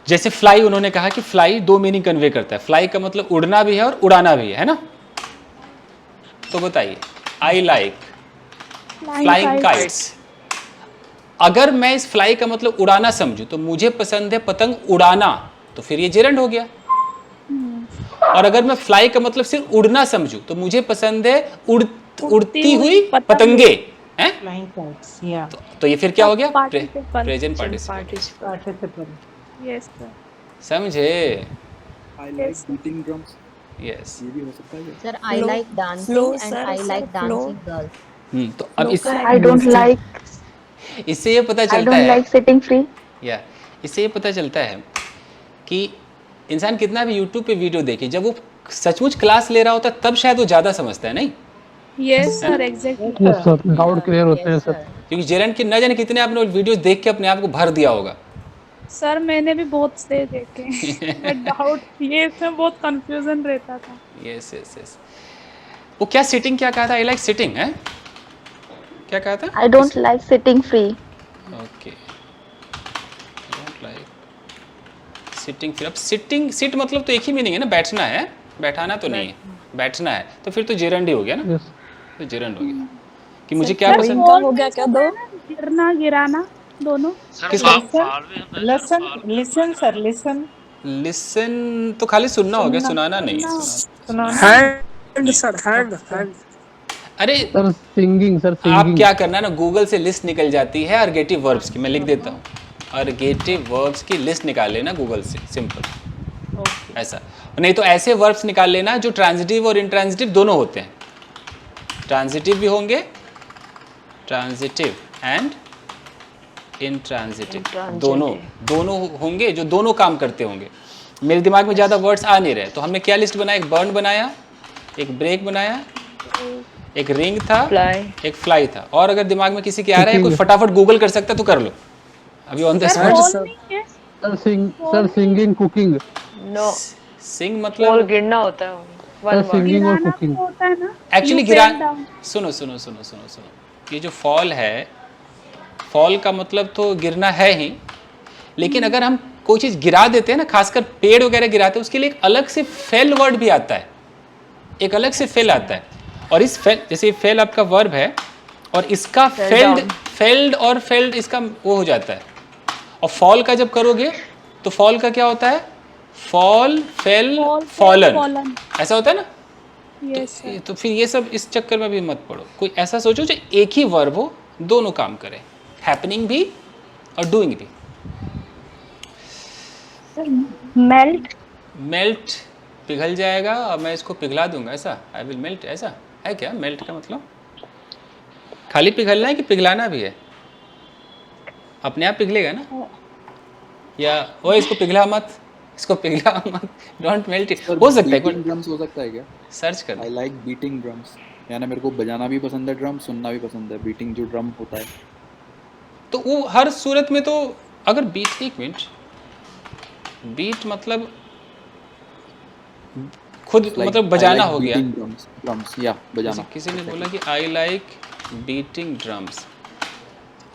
जैसे फ्लाई, उन्होंने कहा कि फ्लाई दो मीनिंग कन्वे करता है, फ्लाई का मतलब उड़ना भी है और उड़ाना भी है ना। तो बताइए, आई लाइक फ्लाइंग काइट्स। अगर मैं इस फ्लाई का मतलब उड़ाना समझूं तो मुझे पसंद है पतंग उड़ाना, तो फिर ये जेरंड हो गया। और अगर मैं फ्लाई का मतलब सिर्फ उड़ना समझूं तो मुझे पसंद है उड़ती हुई पतंगे, हैं? Flying kites, yeah. तो ये फिर क्या हो गया? Participle. Present participle. Participle. Yes sir. समझे? I like beating drums, yes. ये भी हो सकता है। Sir, I like dancing and I like dancing girls. तो अब इस I don't like. इससे ये पता I चलता don't है, like sitting free. या इससे ये पता चलता है कि इंसान कितना भी यूट्यूब पे वीडियो देखे, जब वो सचमुच क्लास ले रहा होता है तब शायद वो ज़्यादा समझता है, नहीं? Yes sir, exactly. Yes sir, doubt clear होते हैं सर। क्योंकि जेरंड की न जाने कितने आपने वीडियोस देख के अपने आप को भर दिया होगा। सर मैंने भी बहुत से देखे बट डाउट ये इसमें बहुत कंफ्यूजन रहता था। Yes yes yes. वो क्या सिटिंग क्या कहा था? आई लाइक सिटिंग है, क्या कहा था? I don't like sitting free. Okay, don't like sitting. फिर अब सिटिंग, सिट मतलब तो एक ही मीनिंग है ना, बैठना है, बैठाना तो नहीं है, बैठना है, तो फिर तो जेरंड ही हो गया ना, यस तो जेरंड हो गया कि मुझे क्या पसंद। फॉल हो गया क्या दो? गिरना गिराना दोनों। सर किसका? फाल भी होता है Listen, listen, sir, listen. Listen तो खाली सुनना हो गया, सुनाना नहीं है। सुनाना। सुनाना. सर हैंड अरे सर सिंगिंग, सर आप सिंगिंग। क्या करना ना, गूगल से लिस्ट निकल जाती है अर्गेटिव वर्ब्स की, मैं लिख देता हूँ, अर्गेटिव वर्ब्स की लिस्ट निकाल लेना गूगल से, सिंपल ऐसा। नहीं तो ऐसे वर्ब्स निकाल लेना जो ट्रांजिटिव और इंट्रांजिटिव दोनों होते हैं, ट्रांजिटिव भी होंगे, ट्रांजिटिव एंड इंट्रांजिटिव, दोनों होंगे, जो दोनों काम करते होंगे। मेरे दिमाग में ज़्यादा वर्ड्स आ नहीं रहे, तो हमने क्या लिस्ट बनाया? एक बर्न बनाया, एक ब्रेक बनाया, एक रिंग था, एक फ्लाई था। और अगर दिमाग में किसी के आ रहा है, कोई फटाफट गूगल कर सकता है तो कर लो अभी on the spot. Sir singing, cooking. No, sing fall मतलब गिरना होता है सर वन वर्ड। सिंगिंग और गिराना कुकिंग। तो होता है ना। एक्चुअली You गिरा, fell down. सुनो सुनो सुनो सुनो सुनो, ये जो फॉल है, फॉल का मतलब तो गिरना है ही, लेकिन अगर हम कोई चीज़ गिरा देते हैं ना, खासकर पेड़ वगैरह गिराते हैं, उसके लिए एक अलग से फेल वर्ड भी आता है, एक अलग से फेल आता है। और इस फेल, जैसे फेल आपका वर्ब है और इसका फेल्ड और फेल्ड इसका वो हो जाता है। और फॉल का जब करोगे तो फॉल का क्या होता है? फॉल, फेल, फॉलन, ऐसा होता है ना। यस तो फिर ये सब इस चक्कर में भी मत पड़ो, कोई ऐसा सोचो जो एक ही वर्ब हो, दोनों काम करे, हैपनिंग भी और डूइंग भी। Melt. मेल्ट पिघल जाएगा और मैं इसको पिघला दूंगा, ऐसा? आई विल मेल्ट, ऐसा है क्या? मेल्ट का मतलब खाली पिघलना है कि पिघलाना भी है? अपने आप पिघलेगा ना, या वो इसको पिघला मत, इसको पिघला मत, डोंट मेल्ट इट। हो सकता है बीटिंग ड्रम्स हो सकता है क्या? सर्च कर। आई लाइक बीटिंग ड्रम्स, यानी मेरे को बजाना भी पसंद है, ड्रम सुनना भी पसंद है। बीटिंग जो ड्रम होता है तो वो हर सूरत में, तो अगर बीट, एक मिनट, बीट मतलब खुद मतलब बजाना हो गया। ड्रम्स या बजाना। किसी ने बोला कि आई लाइक बीटिंग ड्रम्स,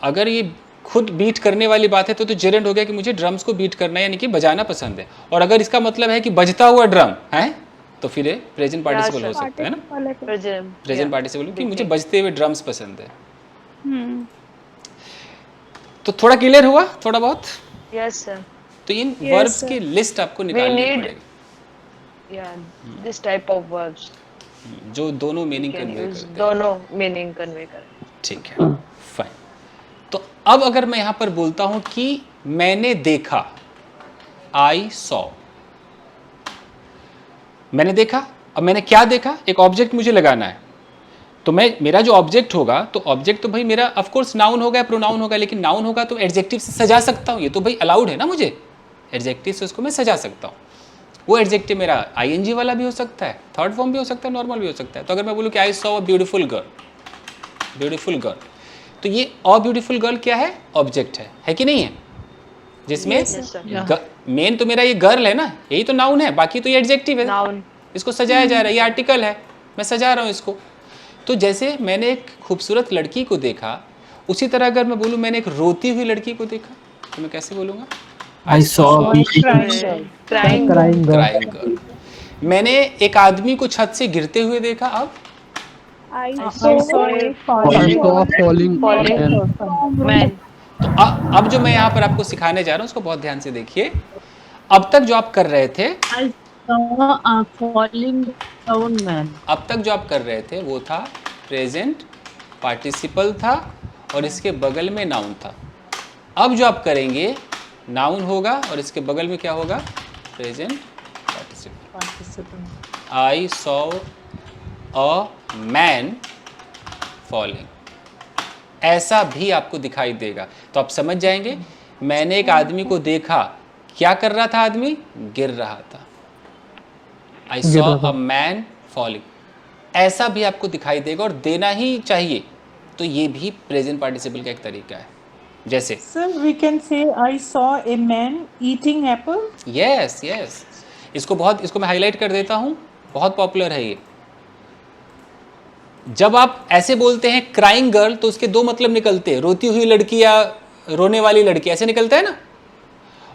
अगर ये खुद बीट करने वाली बात है तो जेरेंड हो गया कि मुझे ड्रम्स को बीट करना है, यानी कि बजाना पसंद है। और अगर इसका मतलब है कि बजता हुआ ड्रम है, तो फिर प्रेजेंट पार्टिसिपल हो सकता है ना, प्रेजेंट पार्टिसिपल कि मुझे बजते हुए ड्रम्स पसंद है। तो थोड़ा क्लियर हुआ, थोड़ा बहुत? Yes sir. तो इन वर्ब्स की लिस्ट आपको निकालनी पड़ेगी, दिस टाइप ऑफ वर्ब्स जो दोनों मीनिंग कन्वे करते हैं। दोनों मीनिंग कन्वे करें। ठीक है, फाइन। तो अब अगर मैं यहाँ पर बोलता हूँ कि मैंने देखा, आई सॉ, मैंने देखा, अब मैंने क्या देखा? एक ऑब्जेक्ट मुझे लगाना है, तो मेरा जो ऑब्जेक्ट होगा, तो ऑब्जेक्ट तो भाई मेरा ऑफ कोर्स नाउन होगा, प्रोनाउन होगा, लेकिन नाउन होगा तो एडजेक्टिव से सजा सकता हूँ, ये तो भाई अलाउड है ना मुझे, एडजेक्टिव से उसको मैं सजा सकता हूँ। वो एडजेक्टिव मेरा आईएनजी वाला भी हो सकता है, थर्ड फॉर्म भी हो सकता है, नॉर्मल भी हो सकता है। तो अगर मैं बोलूँ कि I saw a beautiful girl, beautiful girl, तो ये अ ब्यूटीफुल गर्ल क्या है? ऑब्जेक्ट है कि नहीं है? जिसमें मेन तो मेरा ये गर्ल है ना, यही तो नाउन है, बाकी तो ये एडजेक्टिव है, नाउन, इसको सजाया जा रहा है, ये आर्टिकल है, मैं सजा रहा हूँ इसको। तो जैसे मैंने एक खूबसूरत लड़की को देखा, उसी तरह अगर मैं बोलूँ मैंने एक रोती हुई लड़की को देखा, तो मैं कैसे बोलूँगा? I saw crying girl. मैंने एक आदमी को छत से गिरते हुए देखा, अब I फॉलिंग मैन। तो अब जो मैं यहाँ पर आपको सिखाने जा रहा हूँ उसको बहुत ध्यान से देखिए। अब तक जो आप कर रहे थे, I saw a falling down man. अब तक जो आप कर रहे थे वो था प्रेजेंट पार्टिसिपल था और इसके बगल में नाउन था। अब जो आप करेंगे नाउन होगा और इसके बगल में क्या होगा? Present participle. I saw a man falling, ऐसा भी आपको दिखाई देगा। तो आप समझ जाएंगे मैंने एक आदमी को देखा, क्या कर रहा था आदमी? गिर रहा था। I saw a man falling, ऐसा भी आपको दिखाई देगा और देना ही चाहिए। तो ये भी प्रेजेंट पार्टिसिपल का एक तरीका है। जैसे Sir, we can say I saw a man eating apple. Yes yes, इसको मैं हाईलाइट कर देता हूँ, बहुत पॉपुलर है ये। जब आप ऐसे बोलते हैं क्राइंग गर्ल तो उसके दो मतलब निकलते हैं, रोती हुई लड़की या रोने वाली लड़की, ऐसे निकलता है ना।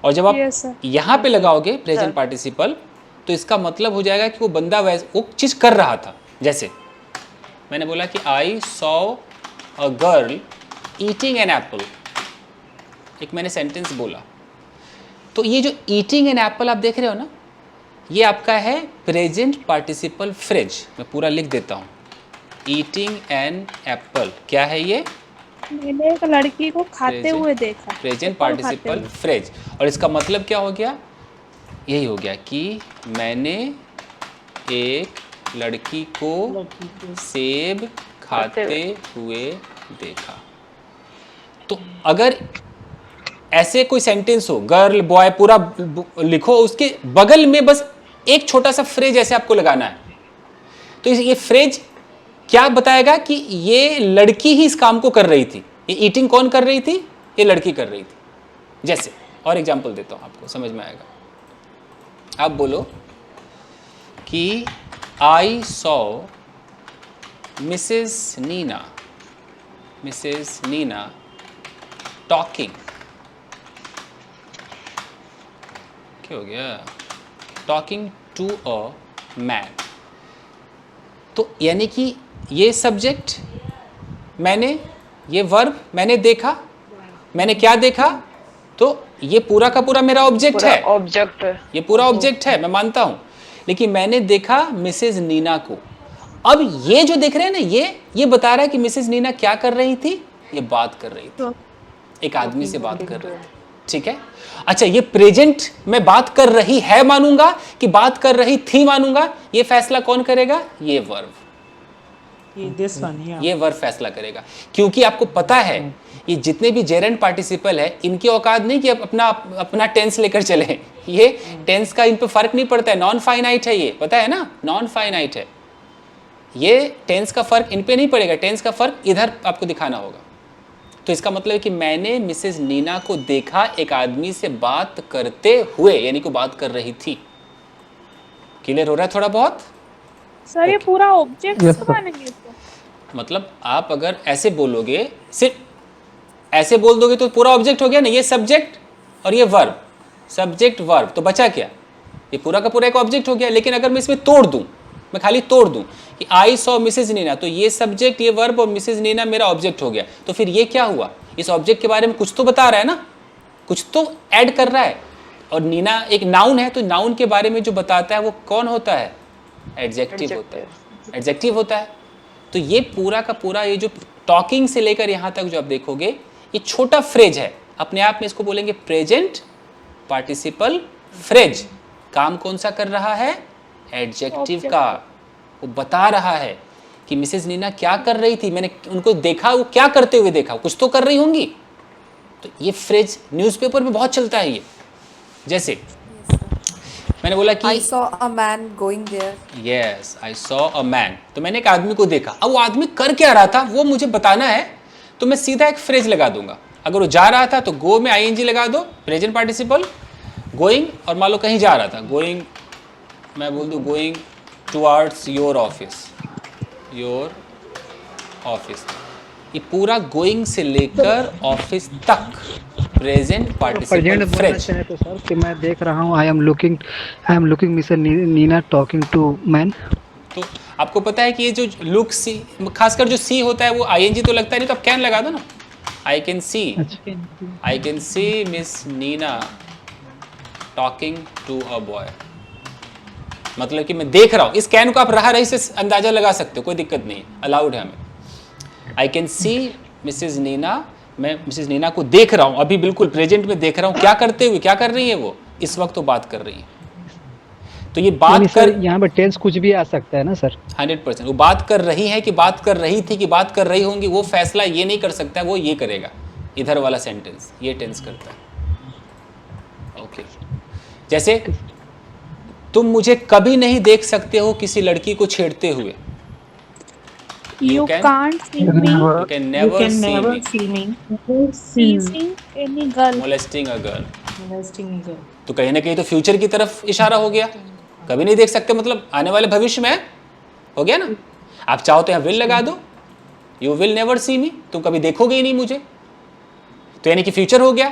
और जब आप Yes, sir. यहाँ पे लगाओगे प्रेजेंट पार्टिसिपल तो इसका मतलब हो जाएगा कि वो बंदा वो चीज़ कर रहा था। जैसे मैंने बोला कि I saw a girl eating an apple, एक मैंने सेंटेंस बोला, तो ये जो ईटिंग एन एप्पल आप देख रहे हो ना, ये आपका है प्रेजेंट पार्टिसिपल फ्रेज। मैं पूरा लिख देता हूँ, ईटिंग एन एप्पल क्या है ये? मैंने एक लड़की को खाते हुए देखा। प्रेजेंट एप्पल खाते पार्टिसिपल हुए। फ्रेज। और इसका मतलब क्या हो गया? यही हो गया कि मैंने एक लड़की को सेब खाते हुए देखा। तो अगर ऐसे कोई सेंटेंस हो, गर्ल बॉय पूरा लिखो, उसके बगल में बस एक छोटा सा फ्रेज ऐसे आपको लगाना है। तो ये फ्रेज क्या बताएगा कि ये लड़की ही इस काम को कर रही थी। ये ईटिंग कौन कर रही थी? ये लड़की कर रही थी। जैसे और एग्जांपल देता हूं, आपको समझ में आएगा। आप बोलो कि I saw Mrs Neena talking, क्या हो गया? Talking to a man. तो यानी कि ये सब्जेक्ट, मैंने, ये वर्ब मैंने देखा, मैंने क्या देखा? तो ये पूरा का पूरा मेरा ऑब्जेक्ट है, ऑब्जेक्ट है, ये पूरा ऑब्जेक्ट है, मैं मानता हूं। लेकिन मैंने देखा मिसेज नीना को। अब ये जो देख रहे हैं ना, ये बता रहा है कि मिसेज नीना क्या कर रही थी? ये बात कर रही थी, एक आदमी से बात कर रही थी। ठीक है, अच्छा ये प्रेजेंट में बात कर रही है मानूंगा कि बात कर रही थी मानूंगा? ये फैसला कौन करेगा? ये वर्ब, ये वर्ब फैसला करेगा। क्योंकि आपको पता है ये जितने भी जेरेंट पार्टिसिपल है, इनकी औकात नहीं कि अपना टेंस लेकर चले। ये टेंस का इन पे फर्क नहीं पड़ता है, नॉन फाइनाइट है, ये पता है ना, नॉन फाइनाइट है। ये टेंस का फर्क इन पे नहीं पड़ेगा, टेंस का फर्क इधर आपको दिखाना होगा। तो इसका मतलब है कि मैंने मिसेज नीना को देखा एक आदमी से बात करते हुए, यानी कि बात कर रही थी। क्लियर हो रहा है थोड़ा बहुत? सर ये पूरा ऑब्जेक्ट मानेंगे इसको? मतलब आप अगर ऐसे बोलोगे, सिर्फ ऐसे बोल दोगे तो पूरा ऑब्जेक्ट हो गया ना। ये सब्जेक्ट और ये वर्ब, सब्जेक्ट वर्ब, तो बचा क्या? ये पूरा का पूरा एक ऑब्जेक्ट हो गया। लेकिन अगर मैं इसमें तोड़ दूं, मैं खाली तोड़ दूं कि आई सॉ मिसेज नीना, तो ये सब्जेक्ट, ये वर्ब और मिसेज नीना मेरा ऑब्जेक्ट हो गया। तो फिर ये क्या हुआ? इस ऑब्जेक्ट के बारे में कुछ तो बता रहा है ना, कुछ तो ऐड कर रहा है। और नीना एक नाउन है, तो नाउन के बारे में जो बताता है वो कौन होता है? एडजेक्टिव होता है, एडजेक्टिव होता है। तो ये पूरा का पूरा, ये जो टॉकिंग से लेकर यहाँ तक जो आप देखोगे, ये छोटा फ्रेज है, अपने आप में इसको बोलेंगे प्रेजेंट पार्टिसिपल फ्रेज। काम कौन सा कर रहा है? एडजेक्टिव का। वो बता रहा है कि मिसेज नीना क्या कर रही थी, मैंने उनको देखा, वो क्या करते हुए देखा, कुछ तो कर रही होंगी। तो ये फ्रेज न्यूज़पेपर में बहुत चलता है। ये जैसे मैंने बोला कि I saw a man going there. Yes, I saw a man, तो मैंने एक आदमी को देखा। अब वो आदमी कर क्या रहा था वो मुझे बताना है, तो मैं सीधा एक फ्रेज लगा दूंगा। अगर वो जा रहा था तो गो में आईएनजी लगा दो, प्रेजेंट पार्टिसिपल गोइंग, और मान लो कहीं जा रहा था, गोइंग, मैं बोल दूं going towards your office, your office. ये पूरा गोइंग से लेकर ऑफिस तक प्रेजेंट पार्टिसिपल फ्रेज। तो सर कि मैं देख रहा हूँ, I am looking Mrs Neena talking to man. तो आपको पता है कि ये जो लुक सी, खासकर जो सी होता है वो आईएनजी तो लगता नहीं, तो आप कैन लगा दो ना। I can see Miss Neena talking to a boy, मतलब कि मैं देख रहा हूँ। इस कैन को आप रहा रही से अंदाजा लगा सकते हो, कोई दिक्कत नहीं, अलाउड है हमें। I can see Mrs Neena, मैं मिसेज नीना को देख रहा हूँ, अभी बिल्कुल प्रेजेंट में देख रहा हूँ। क्या करते हुए, क्या कर रही है वो? इस वक्त तो बात कर रही है। तो ये बात कर, यहाँ पर टेंस कुछ भी आ सकता है ना सर? 100%। वो बात कर रही है कि बात कर रही थी कि बात कर रही होंगी, वो फैसला ये नहीं कर सकता, वो ये करेगा। इधर वाला सेंटेंस ये टेंस करता है। ओके, जैसे तुम मुझे कभी नहीं देख सकते हो किसी लड़की को छेड़ते हुए। You can't see me You can never see me see me teasing any girl. molesting a girl. molesting a girl. तो कहीं ना कहीं तो फ्यूचर की तरफ इशारा हो गया, कभी नहीं देख सकते मतलब आने वाले भविष्य में है, हो गया ना। आप चाहो तो यहाँ विल लगा दो, यू विल नेवर सी मी, तुम कभी देखोगे ही नहीं मुझे, तो यानी कि फ्यूचर हो गया।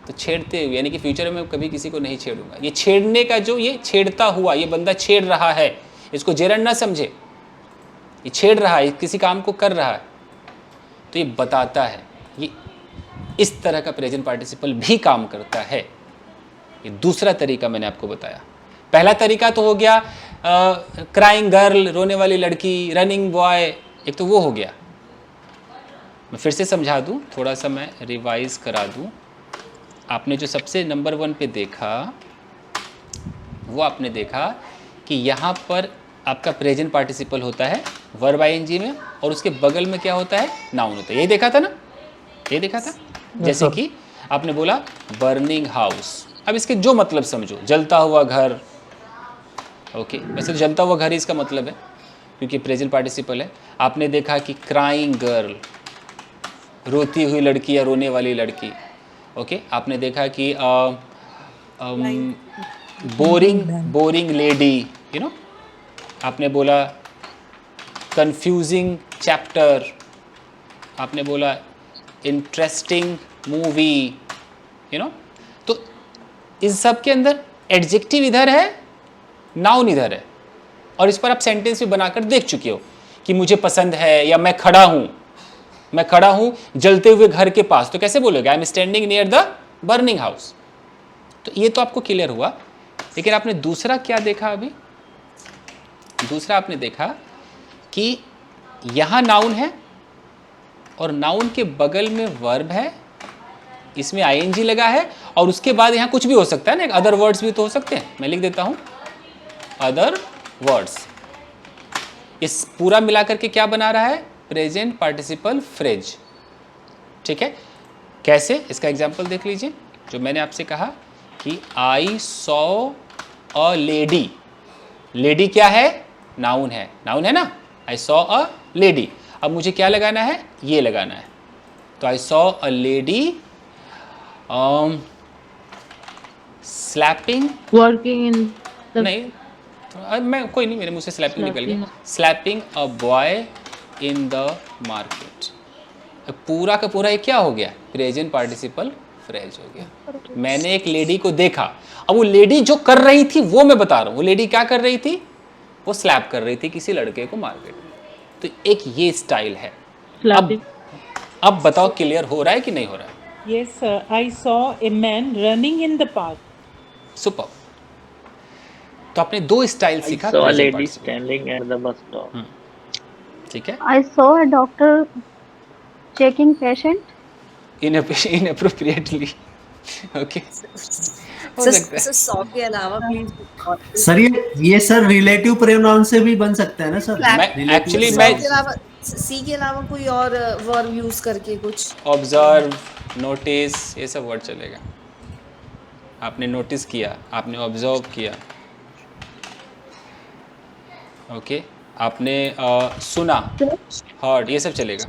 तो छेड़ते हुए यानी कि फ्यूचर में कभी किसी को नहीं छेड़ूंगा। ये छेड़ने का जो ये छेड़ता हुआ, ये बंदा छेड़ रहा है, इसको जेरन ना समझे, ये छेड़ रहा है, किसी काम को कर रहा है, तो ये बताता है। ये इस तरह का प्रेजेंट पार्टिसिपल भी काम करता है। ये दूसरा तरीका मैंने आपको बताया। पहला तरीका तो हो गया क्राइंग गर्ल, रोने वाली लड़की, रनिंग बॉय, एक तो वो हो गया। मैं फिर से समझा दूं, थोड़ा सा मैं रिवाइज करा दूं। आपने जो सबसे नंबर 1 पे देखा, वो आपने देखा कि यहाँ पर आपका प्रेजेंट पार्टिसिपल होता है वर्ब आईएनजी में, और उसके बगल में क्या होता है, नाउन होता है। यही देखा था ना, ये देखा था। जैसे कि आपने बोला बर्निंग हाउस, अब इसके जो मतलब समझो, जलता हुआ घर, ओके। वैसे तो जलता हुआ घर ही इसका मतलब है क्योंकि प्रेजेंट पार्टिसिपल है। आपने देखा कि क्राइंग गर्ल, रोती हुई लड़की या रोने वाली लड़की, ओके। आपने देखा कि बोरिंग लेडी, यू नो। आपने बोला कंफ्यूजिंग चैप्टर, आपने बोला इंटरेस्टिंग मूवी, यू नो। तो इस सब के अंदर एडजेक्टिव इधर है, नाउन इधर है, और इस पर आप सेंटेंस भी बनाकर देख चुके हो कि मुझे पसंद है, या मैं खड़ा हूँ जलते हुए घर के पास, तो कैसे बोलोगे, I am standing near the burning house. तो ये तो आपको क्लियर हुआ। लेकिन आपने दूसरा क्या देखा अभी, दूसरा आपने देखा कि यहाँ नाउन है और नाउन के बगल में वर्ब है, इसमें आईएनजी लगा है, और उसके बाद यहाँ कुछ भी हो सकता है ना, अदर वर्ड्स भी तो हो सकते हैं। मैं लिख देता हूँ अदर वर्ड्स। इस पूरा मिलाकर के क्या बना रहा है, प्रेजेंट पार्टिसिपल फ्रेज। ठीक है, कैसे, इसका एग्जाम्पल देख लीजिए। जो मैंने आपसे कहा कि I saw a lady, lady क्या है, नाउन है, नाउन है ना, आई सॉ अ लेडी। अब मुझे क्या लगाना है, ये लगाना है। तो I saw a lady slapping, Working in the नहीं मैं कोई नहीं, मेरे मुंह से स्लैपिंग निकल गया। Slapping a boy in the market. पूरा का पूरा ये क्या हो गया, प्रेजेंट पार्टिसिपल फ्रेज हो गया। मैंने एक लेडी को देखा, अब वो लेडी जो कर रही थी वो मैं बता रहा हूँ। वो लेडी क्या कर रही थी, वो स्लैप कर रही थी किसी लड़के को मार्केट में। तो एक ये स्टाइल है। अब बताओ क्लियर हो रहा है कि नहीं हो रहा है? Yes, I saw a man running in the park. Super. तो आपने दो स्टाइल सीखा। I saw a lady standing at the bus stop. ठीक है। I saw a doctor checking patient. Inappropriately. Okay. हो सकता है। सौ के अलावा प्लीज सर ये सर रिलेटिव प्रोनाउन से भी बन सकता है ना सर? मैं एक्चुअली मैं सी के अलावा कोई और वर्ब यूज करके कुछ ऑब्जर्व, नोटिस, ये सब वर्ड चलेगा। आपने नोटिस किया, आपने ऑब्जर्व किया, ओके, आपने सुना, हर्ड, ये सब चलेगा।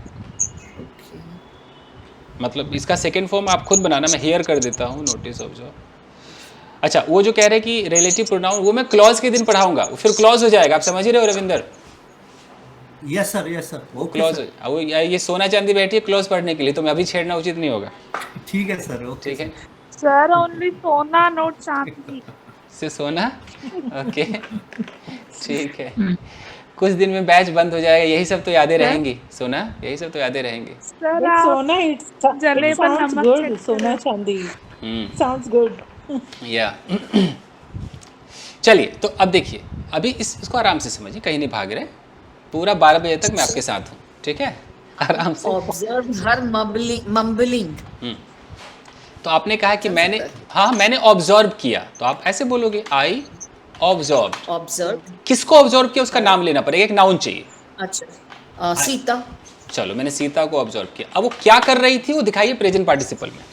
मतलब इसका सेकेंड फॉर्म आप खुद बनाना, मैं हियर कर देता हूँ, नोटिस, ऑब्जर्व। अच्छा, वो जो कह रहे हैं कि रिलेटिव प्रोनाउन, वो मैं क्लॉज के दिन पढ़ाऊंगा, फिर क्लॉज हो जाएगा। आप समझ ही रहे हो रविंदर? यस सर वो क्लॉज हो, ये सोना चांदी बैठी है क्लॉज पढ़ने के लिए, तो मैं अभी छेड़ना उचित नहीं होगा। ठीक है सर, ओके। ठीक है सर, ओनली सोना नोट चांदी से सोना, ओके ठीक है। कुछ दिन में बैच बंद हो जाएगा, यही सब तो यादें रहेंगी सोना, यही सब तो यादें रहेंगी। सर। सोना, it sounds good. सोना चांदी sounds good. या चलिए, तो अब देखिए, अभी इसको आराम से समझिए, कहीं नहीं भाग रहे। पूरा 12 बजे तक मैं आपके साथ हूँ, ठीक है, आराम से। ऑब्जर्व हर मम्बलिंग। तो आपने कहा कि मैंने, हाँ मैंने ऑब्जर्व किया, तो आप ऐसे बोलोगे आई ऑब्जर्व। किसको ऑब्जर्व किया, उसका नाम लेना पड़ेगा, एक नाउन चाहिए। अच्छा, सीता। चलो, मैंने सीता को ऑब्जर्व किया। अब वो क्या कर रही थी, वो दिखाइए प्रेजेंट पार्टिसिपल में।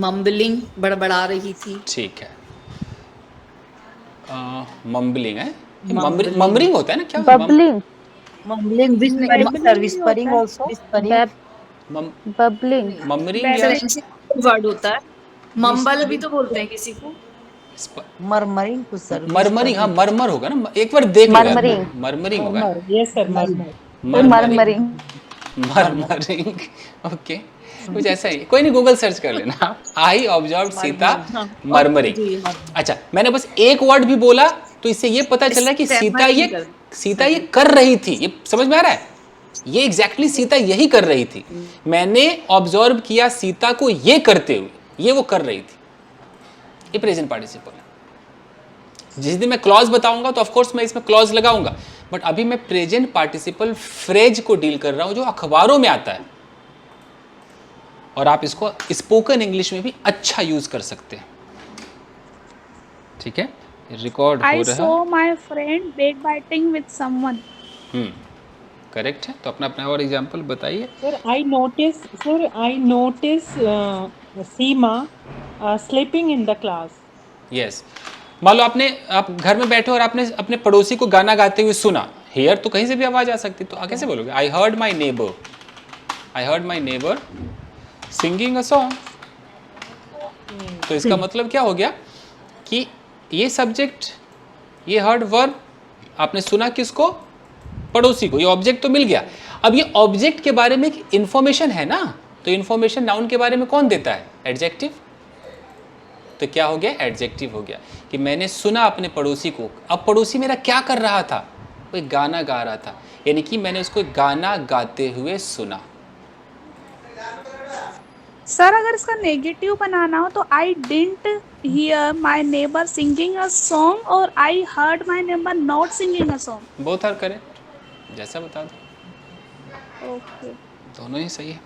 मम्बलिंग, बड़बड़ा रही थी। ठीक है, मम्बलिंग है, मम्बरिंग होता है ना, क्या? Bubbling, Mumbling, whispering also. Whispering. Bubbling. ममरिंग या वर्ड होता है, मम्बल भी तो बोलते हैं किसी को। Murmuring to sir. मरमरिंग, हाँ मरमर होगा ना, एक बार देख लेगा। Murmuring. मरमरिंग होगा। Yes sir, murmur. Murmuring. Murmuring, okay, कुछ ऐसा ही, कोई नहीं, गूगल सर्च कर लेना। I observe Sita murmuring. अच्छा, मैंने बस एक वर्ड भी बोला तो इससे ये पता चला कि सीता ये कर रही थी। ये समझ में आ रहा है? ये एग्जैक्टली सीता यही कर रही थी। मैंने ऑब्जर्व किया सीता को ये करते हुए, ये वो कर रही थी। ये प्रेजेंट पार्टिसिपल है। जिस दिन मैं क्लॉज बताऊंगा तो ऑफ कोर्स मैं इसमें क्लॉज लगाऊंगा, बट अभी मैं प्रेजेंट पार्टिसिपल फ्रेज को डील कर रहा हूं जो अखबारों में आता है, और आप इसको स्पोकन इंग्लिश में भी अच्छा यूज कर सकते हैं। ठीक है, रिकॉर्ड हो I रहा saw my friend backbiting with someone. है। करेक्ट है। तो अपना अपना और एग्जांपल बताइए। Sir, I notice Seema sleeping in the class. Yes, मान लो आप घर में बैठे और आपने अपने पड़ोसी को गाना गाते हुए सुना। हेयर तो कहीं से भी आवाज आ सकती, तो कैसे बोलोगे? I heard my neighbour singing a song. तो इसका मतलब क्या हो गया कि ये सब्जेक्ट, ये हर्ड वर्ब, आपने सुना किसको? पड़ोसी को। ये ऑब्जेक्ट तो मिल गया। अब ये ऑब्जेक्ट के बारे में एक इंफॉर्मेशन है ना, तो इंफॉर्मेशन नाउन के बारे में कौन देता है? एडजेक्टिव। तो क्या हो गया? एडजेक्टिव हो गया कि मैंने सुना अपने पड़ोसी को। अब पड़ोसी मेरा क्या कर रहा था? वो एक गाना गा रहा था, यानी कि मैंने उसको गाना गाते हुए सुना। सर अगर इसका नेगेटिव बनाना हो तो I didn't hear my neighbour singing a song और I heard my neighbour not singing a song. Both are correct, जैसा बता दो। ओके, दोनों ही सही है।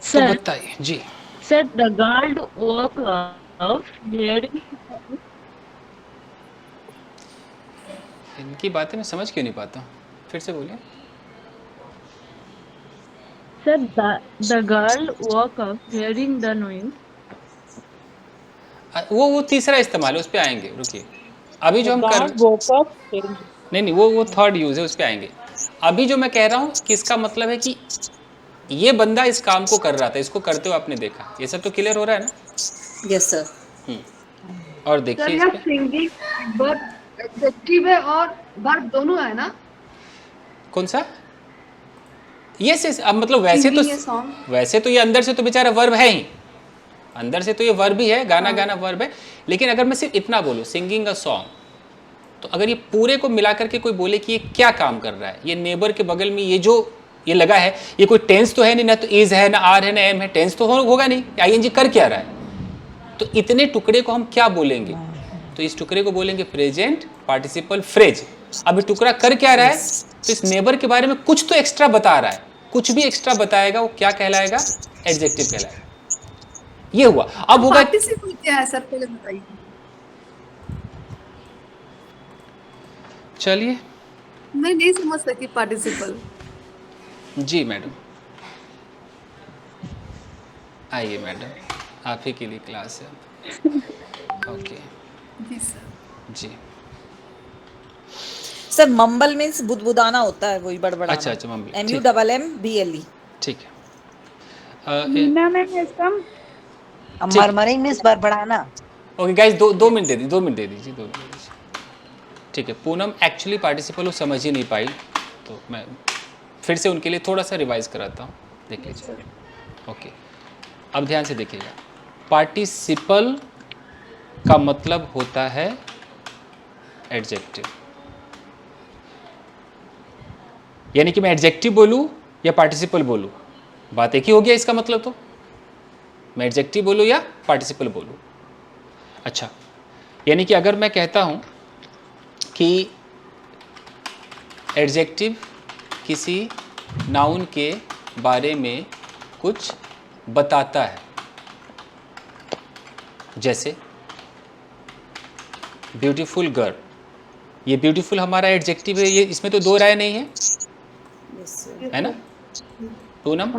Sir, तो बताइए जी। sir, the girl woke up hearing. इनकी बातें मैं समझ क्यों नहीं पाता? फिर से बोलिए। Sir, the girl woke up hearing the noise. वो तीसरा इस्तेमाल है, उस पे आएंगे, रुकिए। अभी जो हम कर God woke up hearing. नहीं, वो थर्ड यूज है, उस पे आएंगे। अभी जो मैं कह रहा हूँ कि इसका मतलब है कि ये बंदा इस काम को कर रहा था, इसको करते हुए आपने देखा। ये सब तो क्लियर हो रहा है ना? Yes sir. और देखिए इस पे सिंगिंग वर्ब एडजेक्टिव है और वर्ब दोनों है ना? कौन सा? यस, अब मतलब वैसे तो ये अंदर से तो बेचारा वर्ब है ही, अंदर से तो ये वर्ब ही है, गाना गाना वर्ब है। लेकिन अगर मैं सिर्फ इतना बोलूँ सिंगिंग अ सॉन्ग, तो अगर ये पूरे को मिला करके कोई बोले कि ये क्या काम कर रहा है, ये नेबर के बगल में ये जो ये लगा है, ये कोई टेंस तो है नहीं, ना तो इज है, ना आर है, ना एम है, टेंस तो होगा नहीं, आईएनजी कर क्या रहा है? तो इतने टुकड़े को हम क्या बोलेंगे? तो इस टुकड़े को बोलेंगे प्रेजेंट पार्टिसिपल फ्रेज। अब ये टुकड़ा कर क्या रहा है? तो इस नेबर के बारे में कुछ तो एक्स्ट्रा बता रहा है, कुछ भी एक्स्ट्रा बताएगा, वो क्या कहलाएगा? एडजेक्टिव कहलाएगा। ये हुआ। अब होगा पार्टिसिपल क्या है सर, पहले बताइए। चलिए मैं नहीं समझ सकी पार्टिसिपल। जी मैडम, आइए मैडम, आप ही के लिए क्लास है। ओके जी सर। जी। सर मम्बल मींस बुदबुदाना होता है, वही बड़बड़ाना। अच्छा मम्बल, MUMMBLE। ठीक है। मीना मैम इसका मरमरिंग मींस बड़बड़ाना। ओके गाइस, दो मिनट दे दीजिए, 2 मिनट दे दीजिए, 2 मिनट दे दीजिए। ठीक है, पूनम एक्चुअली पार्टिसिपल वो समझ ही नहीं पाई, तो मैं फिर से उनके लिए थोड़ा सा रिवाइज कराता हूँ, देख लीजिए। ओके, अब ध्यान से देखिएगा। पार्टिसिपल का मतलब होता है एडजेक्टिव, यानी कि मैं एडजेक्टिव बोलूँ या पार्टिसिपल बोलूँ, बात एक ही हो गया। इसका मतलब तो मैं एडजेक्टिव बोलूँ या पार्टिसिपल बोलूँ। अच्छा, यानी कि अगर मैं कहता हूँ कि एडजेक्टिव किसी नाउन के बारे में कुछ बताता है, जैसे ब्यूटीफुल गर्ल, ये ब्यूटीफुल हमारा एडजेक्टिव है, ये इसमें तो दो राय नहीं है, है ना पूनम?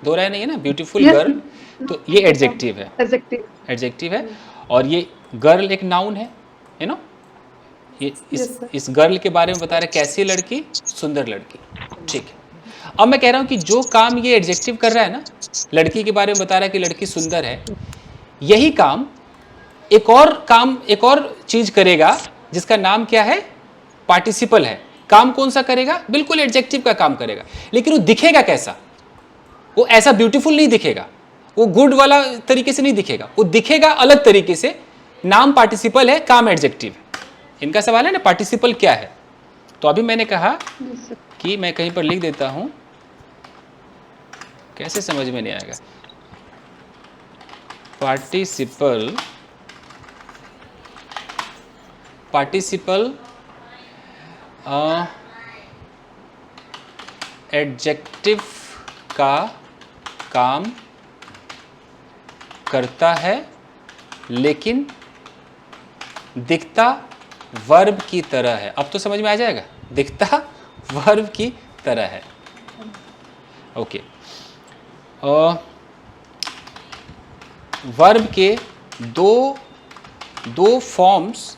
दो राय नहीं है ना, ब्यूटीफुल गर्ल, तो ये एडजेक्टिव है, एडजेक्टिव है। और ये गर्ल एक नाउन है, यू नो, ये इस गर्ल के बारे में बता रहे कैसी लड़की, सुंदर लड़की। ठीक है, अब मैं कह रहा हूं कि जो काम ये एडजेक्टिव कर रहा है ना, लड़की के बारे में बता रहा है कि लड़की सुंदर है, यही काम एक और चीज करेगा जिसका नाम क्या है, पार्टिसिपल है। काम कौन सा करेगा? बिल्कुल एडजेक्टिव का काम करेगा, लेकिन वो दिखेगा कैसा? वो ऐसा ब्यूटीफुल नहीं दिखेगा, वो गुड वाला तरीके से नहीं दिखेगा, वो दिखेगा अलग तरीके से। नाम पार्टिसिपल है, काम एडजेक्टिव है। इनका सवाल है ना पार्टिसिपल क्या है, तो अभी मैंने कहा कि मैं कहीं पर लिख देता हूं, कैसे समझ में नहीं आएगा। पार्टिसिपल एडजेक्टिव का काम करता है, लेकिन दिखता वर्ब की तरह है। अब तो समझ में आ जाएगा, दिखता वर्ब की तरह है। ओके, वर्ब के दो फॉर्म्स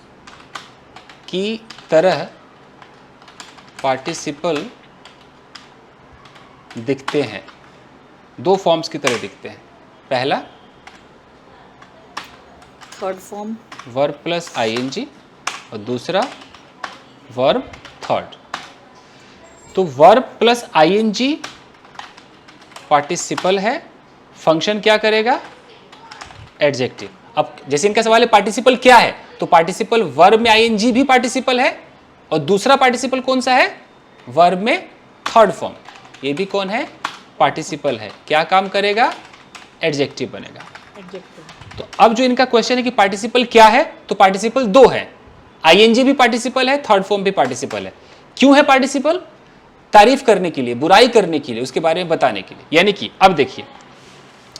की तरह पार्टिसिपल दिखते हैं, दो फॉर्म्स की तरह दिखते हैं। पहला third form verb plus ING और दूसरा वर्ब थर्ड। तो वर्ब प्लस आईएनजी पार्टिसिपल है, फंक्शन क्या करेगा? एडजेक्टिव। अब जैसे इनका सवाल है पार्टिसिपल क्या है, तो पार्टिसिपल वर्ब में आईएनजी भी पार्टिसिपल है, और दूसरा पार्टिसिपल कौन सा है? वर्ब में थर्ड फॉर्म, ये भी कौन है? पार्टिसिपल है। क्या काम करेगा? एडजेक्टिव बनेगा। तो अब जो इनका क्वेश्चन है कि पार्टिसिपल क्या है, तो पार्टिसिपल दो है, आईएनजी भी पार्टिसिपल है, थर्ड फॉर्म भी पार्टिसिपल है। क्यों है पार्टिसिपल? तारीफ करने के लिए, बुराई करने के लिए, उसके बारे में बताने के लिए। यानी कि अब देखिए,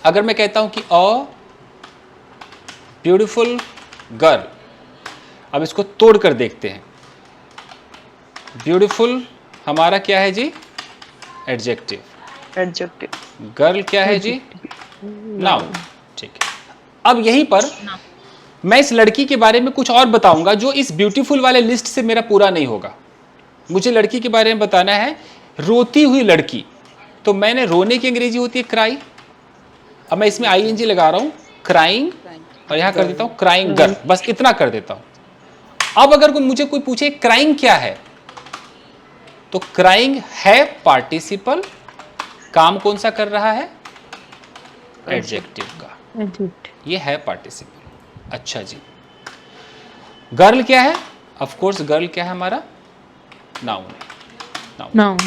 अगर मैं कहता हूं कि अ ब्यूटीफुल गर्ल, अब इसको तोड़ कर देखते हैं। ब्यूटीफुल हमारा क्या है जी? एडजेक्टिव। गर्ल क्या है जी? नाउन। ठीक है, अब यहीं पर मैं इस लड़की के बारे में कुछ और बताऊंगा जो इस ब्यूटीफुल वाले लिस्ट से मेरा पूरा नहीं होगा। मुझे लड़की के बारे में बताना है, रोती हुई लड़की। तो मैंने रोने की अंग्रेजी होती है क्राई, अब मैं इसमें आईएनजी लगा रहा हूं, क्राइंग, और यहां कर देता हूं क्राइंग गर्ल, बस इतना कर देता हूं। अब अगर मुझे कोई पूछे क्राइंग क्या है, तो क्राइंग है पार्टिसिपल, काम कौन सा कर रहा है? एडजेक्टिव का, ये है पार्टिसिपल। अच्छा जी, गर्ल क्या है? ऑफ कोर्स गर्ल क्या है हमारा? नाउन।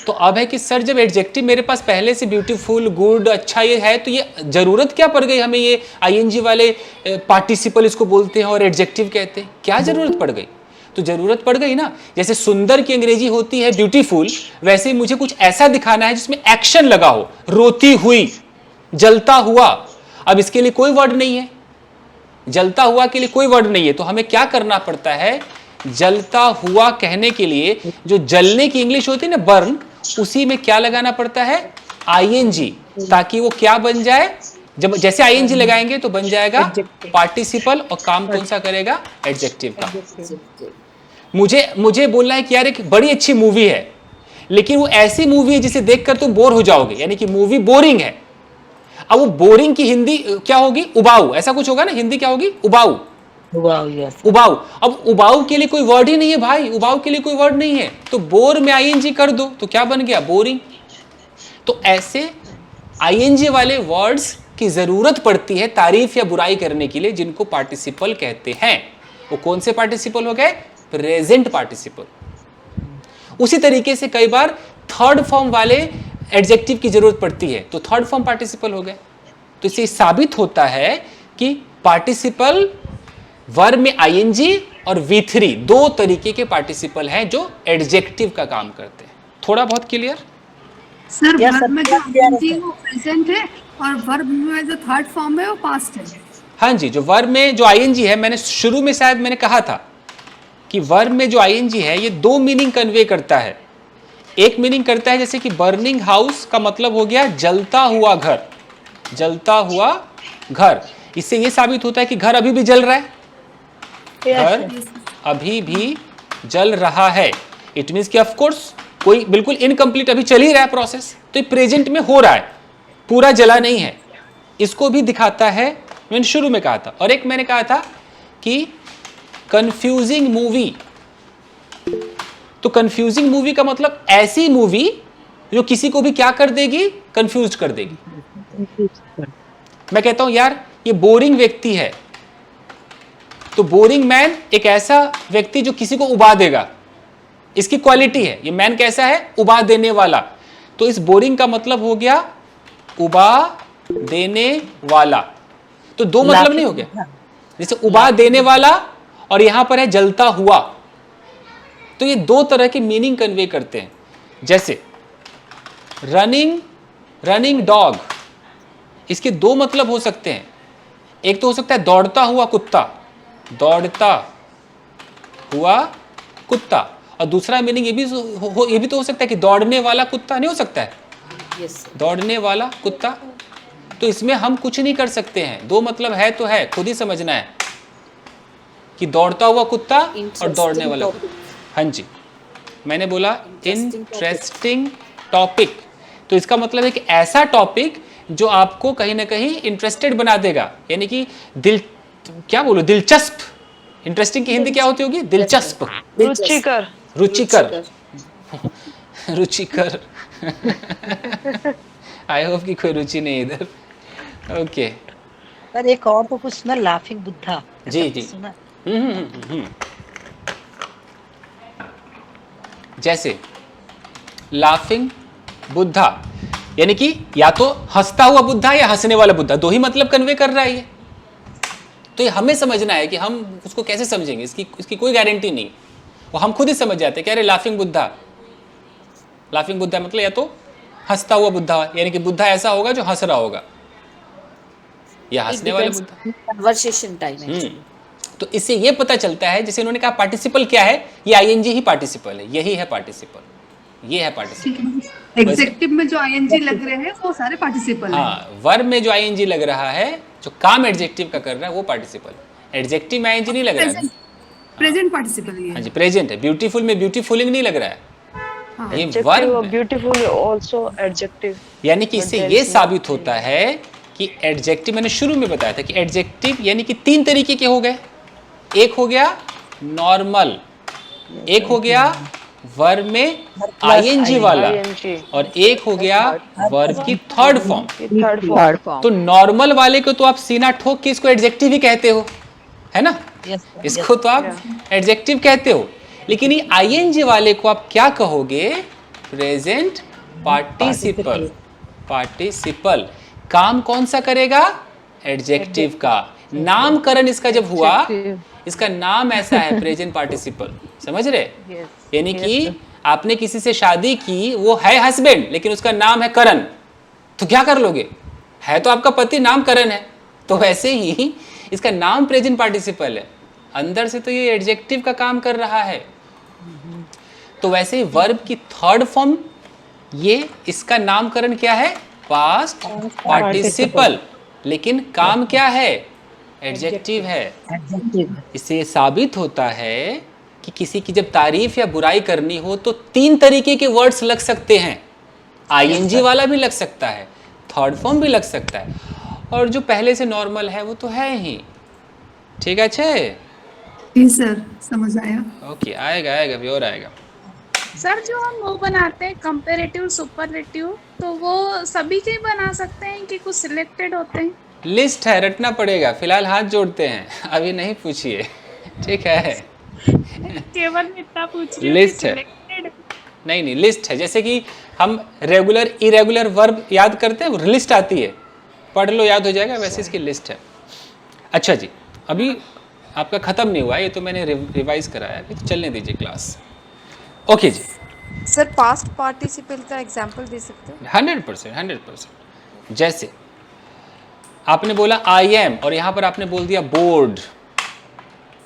तो अब है कि सर जब एडजेक्टिव मेरे पास पहले से ब्यूटीफुल, गुड, अच्छा ये है, तो ये जरूरत क्या पड़ गई हमें ये आईएनजी वाले पार्टिसिपल इसको बोलते हैं और एडजेक्टिव कहते हैं? क्या जरूरत पड़ गई? तो जरूरत पड़ गई ना, जैसे सुंदर की अंग्रेजी होती है ब्यूटीफुल, वैसे ही मुझे कुछ ऐसा दिखाना है जिसमें एक्शन लगा हो, रोती हुई, जलता हुआ। अब इसके लिए कोई वर्ड नहीं है, जलता हुआ के लिए कोई वर्ड नहीं है, तो हमें क्या करना पड़ता है? जलता हुआ कहने के लिए जो जलने की इंग्लिश होती है ना, बर्न, उसी में क्या लगाना पड़ता है? आईएनजी, ताकि वो क्या बन जाए? जब जैसे आईएनजी लगाएंगे तो बन जाएगा पार्टिसिपल, और काम कौन सा करेगा? एडजेक्टिव का। मुझे बोलना है कि यार एक बड़ी अच्छी मूवी है, लेकिन वो ऐसी मूवी है जिसे देखकर तुम बोर हो जाओगे, यानी कि मूवी बोरिंग है। अब वो बोरिंग की हिंदी क्या होगी? उबाऊ, ऐसा कुछ होगा ना, हिंदी क्या होगी? उबाऊ। उबाऊ। अब उबाऊ के लिए कोई वर्ड ही नहीं है भाई, उबाऊ के लिए कोई वर्ड नहीं है, तो बोर में आईएनजी कर दो तो क्या बन गया? बोरिंग। तो ऐसे आईएनजी वाले वर्ड्स की जरूरत पड़ती है तारीफ या बुराई करने के लिए, जिनको पार्टिसिपल कहते हैं। वो कौन से पार्टिसिपल हो गए? Present participle. उसी तरीके से कई बार थर्ड फॉर्म वाले एडजेक्टिव की जरूरत पड़ती है, तो थर्ड फॉर्म पार्टिसिपल हो गए। तो इससे साबित होता है कि पार्टिसिपल वर्ब में आईएनजी और V3 दो तरीके के पार्टिसिपल हैं जो एडजेक्टिव का काम करते हैं। थोड़ा बहुत क्लियर? सर वर्ब में जो आईएनजी वो प्रेजेंट है और वर्ब में जो थर्ड फॉर्म है वो पास्ट है। हाँ जी, जो वर्ब में जो आईएनजी है, मैंने शुरू में शायद मैंने कहा था कि वर्ब में जो आईएनजी है ये दो मीनिंग कन्वे करता है। एक मीनिंग करता है जैसे कि बर्निंग हाउस का मतलब हो गया जलता हुआ घर, जलता हुआ घर। इससे ये साबित होता है कि घर अभी भी जल रहा है, घर अभी भी जल रहा है। इट मीन्स कि ऑफ कोर्स कोई बिल्कुल इनकम्प्लीट अभी चल ही रहा है प्रोसेस, तो ये प्रेजेंट में हो रहा है, पूरा जला नहीं है। इसको भी दिखाता है, मैंने शुरू में कहा था। और एक मैंने कहा था कि कंफ्यूजिंग मूवी, तो कंफ्यूजिंग मूवी का मतलब ऐसी मूवी जो किसी को भी क्या कर देगी, कंफ्यूज कर देगी। मैं कहता हूं यार ये बोरिंग व्यक्ति है, तो बोरिंग मैन एक ऐसा व्यक्ति जो किसी को उबा देगा, इसकी क्वालिटी है। ये मैन कैसा है, उबा देने वाला। तो इस बोरिंग का मतलब हो गया उबा देने वाला। तो दो मतलब नहीं हो गया, जैसे उबा देने वाला और यहां पर है जलता हुआ, तो ये दो तरह की मीनिंग कन्वे करते हैं। जैसे रनिंग डॉग, इसके दो मतलब हो सकते हैं। एक तो हो सकता है दौड़ता हुआ कुत्ता, दौड़ता हुआ कुत्ता, और दूसरा मीनिंग ये भी तो हो सकता है कि दौड़ने वाला कुत्ता, नहीं हो सकता है? दौड़ने वाला कुत्ता। तो इसमें हम कुछ नहीं कर सकते हैं, दो मतलब है तो है, खुद ही समझना है कि दौड़ता हुआ कुत्ता और दौड़ने वाला कुत्ता। हाँ जी, मैंने बोला इंटरेस्टिंग टॉपिक, तो इसका मतलब है कि ऐसा टॉपिक जो आपको कहीं ना कहीं इंटरेस्टेड बना देगा, यानी कि क्या बोलो, दिलचस्प। इंटरेस्टिंग की हिंदी क्या होती होगी? दिलचस्प, रुचिकर, रुचिकर रुचिकर। आई होप कि कोई रुचि नहीं इधर। ओके सर एक और तो कुछ ना, लाफिंग बुद्धा। जी जी। सुना? जैसे लाफिंग बुद्धा, यानी कि या तो हंसता हुआ बुद्धा या हंसने वाला बुद्धा, दो ही मतलब कन्वे कर रहा है ये। तो ये हमें समझना है कि हम उसको कैसे समझेंगे, इसकी कोई गारंटी नहीं, वो हम खुद ही समझ जाते हैं। कह रहे लाफिंग बुद्धा, लाफिंग बुद्धा मतलब या तो हंसता हुआ बुद्धा, यानी कि बुद्धा ऐसा होगा जो हंस रहा होगा, या हंसने वाले बुद्धा, कन्वर्सेशन टाइम। तो इससे ये पता चलता है, जैसे इन्होंने कहा पार्टिसिपल क्या है, ये आईएनजी ही पार्टिसिपल है, यही है पार्टिसिपल, ये है पार्टिसिपल। एग्जेक्टिव में जो आईएनजी लग रहे हैं वो सारे पार्टिसिपल हैं। हाँ, वर्ब में जो आईएनजी लग रहा है, जो काम एडजेक्टिव का कर रहा है वो पार्टिसिपल। एडजेक्टिव में आईएनजी नहीं लग रहा है, प्रेजेंट पार्टिसिपल ये। हाँ जी, प्रेजेंट है। ब्यूटीफुल में ब्यूटीफुलिंग नहीं लग रहा है, ये वर्ब है। ब्यूटीफुल आल्सो एडजेक्टिव, यानी कि इससे ये साबित होता है कि एडजेक्टिव, मैंने शुरू में बताया था कि एडजेक्टिव यानी कि तीन तरीके के हो गए। एक हो गया नॉर्मल, एक हो गया वर्ब में आईएनजी वाला, और एक हो गया वर्ब की थर्ड फॉर्म। तो नॉर्मल वाले को तो आप सीना ठोक के इसको एडजेक्टिव ही कहते हो, है ना? इसको तो आप एडजेक्टिव कहते हो, लेकिन ये आईएनजी वाले को आप क्या कहोगे? Present participle. पार्टिसिपल काम कौन सा करेगा? एडजेक्टिव का। नामकरण इसका जब हुआ, इसका नाम ऐसा है प्रेजेंट पार्टिसिपल, समझ रहे? यानी कि आपने किसी से शादी की, वो है हस्बैंड लेकिन उसका नाम है करण, तो क्या कर लोगे? है तो आपका पति, नाम करण है, तो वैसे ही इसका नाम प्रेजेंट पार्टिसिपल है, अंदर से तो ये एडजेक्टिव का काम कर रहा है। तो वैसे ही वर्ब की थर्ड फॉर्म, ये इसका नामकरण क्या है? पास्ट पार्टिसिपल, लेकिन काम क्या है? एडजेक्टिव है। इससे साबित होता है कि किसी की जब तारीफ या बुराई करनी हो तो तीन तरीके के वर्ड्स लग सकते हैं। आईएनजी वाला भी लग सकता है, थर्ड फॉर्म भी लग सकता है, और जो पहले से नॉर्मल है वो तो है ही। ठीक है, अच्छे? जी सर, समझ आया। ओके, आएगा आएगा भी और आएगा। सर जो हम वो बनाते हैं कंपैरेटिव सुपरलेटिव, तो वो सभी के बना सकते हैं कि कुछ सिलेक्टेड होते हैं? लिस्ट है, रटना पड़ेगा, फिलहाल हाथ जोड़ते हैं, अभी नहीं पूछिए। ठीक है, केवल इतना पूछ रही हूँ लिस्ट है। नहीं, लिस्ट है। जैसे कि हम रेगुलर इरेगुलर वर्ब याद करते हैं, लिस्ट आती है, पढ़ लो याद हो जाएगा, वैसे इसकी लिस्ट है। अच्छा जी, अभी आपका ख़त्म नहीं हुआ, ये तो मैंने रिवाइज कराया, अभी तो चलने दीजिए क्लास। ओके जी सर, पास्ट पार्टिसिपल का एग्जांपल दे सकते हो? 100%। जैसे आपने बोला आई एम, और यहां पर आपने बोल दिया बोर्ड,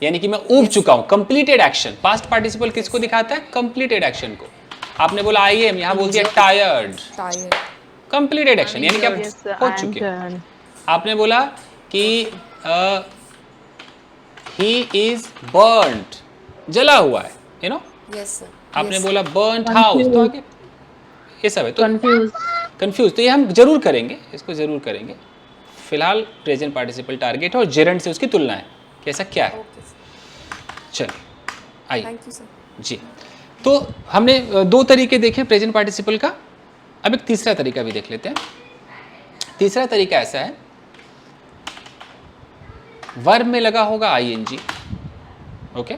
यानी कि मैं ऊब चुका हूं। कंप्लीटेड एक्शन, पास्ट पार्टिसिपल किसको दिखाता है? कंप्लीटेड एक्शन को। आपने बोला आई एम, यहां बोल दिया टायर्ड, कंप्लीटेड एक्शन, यानी कि आप हो चुके हो। आपने बोला कि ही इज बर्न्ड, जला हुआ है, यू नो, यस सर। आपने बोला बर्न्ड हाउस, तो आगे ये सब है, तो कंफ्यूज, तो ये हम जरूर करेंगे, इसको जरूर करेंगे। फिलहाल प्रेजेंट पार्टिसिपल टारगेट है और जेरेंट से उसकी तुलना है कि ऐसा क्या है। चलो आइए। Thank you sir. जी, तो हमने दो तरीके देखे प्रेजेंट पार्टिसिपल का, अब एक तीसरा तरीका भी देख लेते हैं। तीसरा तरीका ऐसा है, वर्ब में लगा होगा ING, ओके,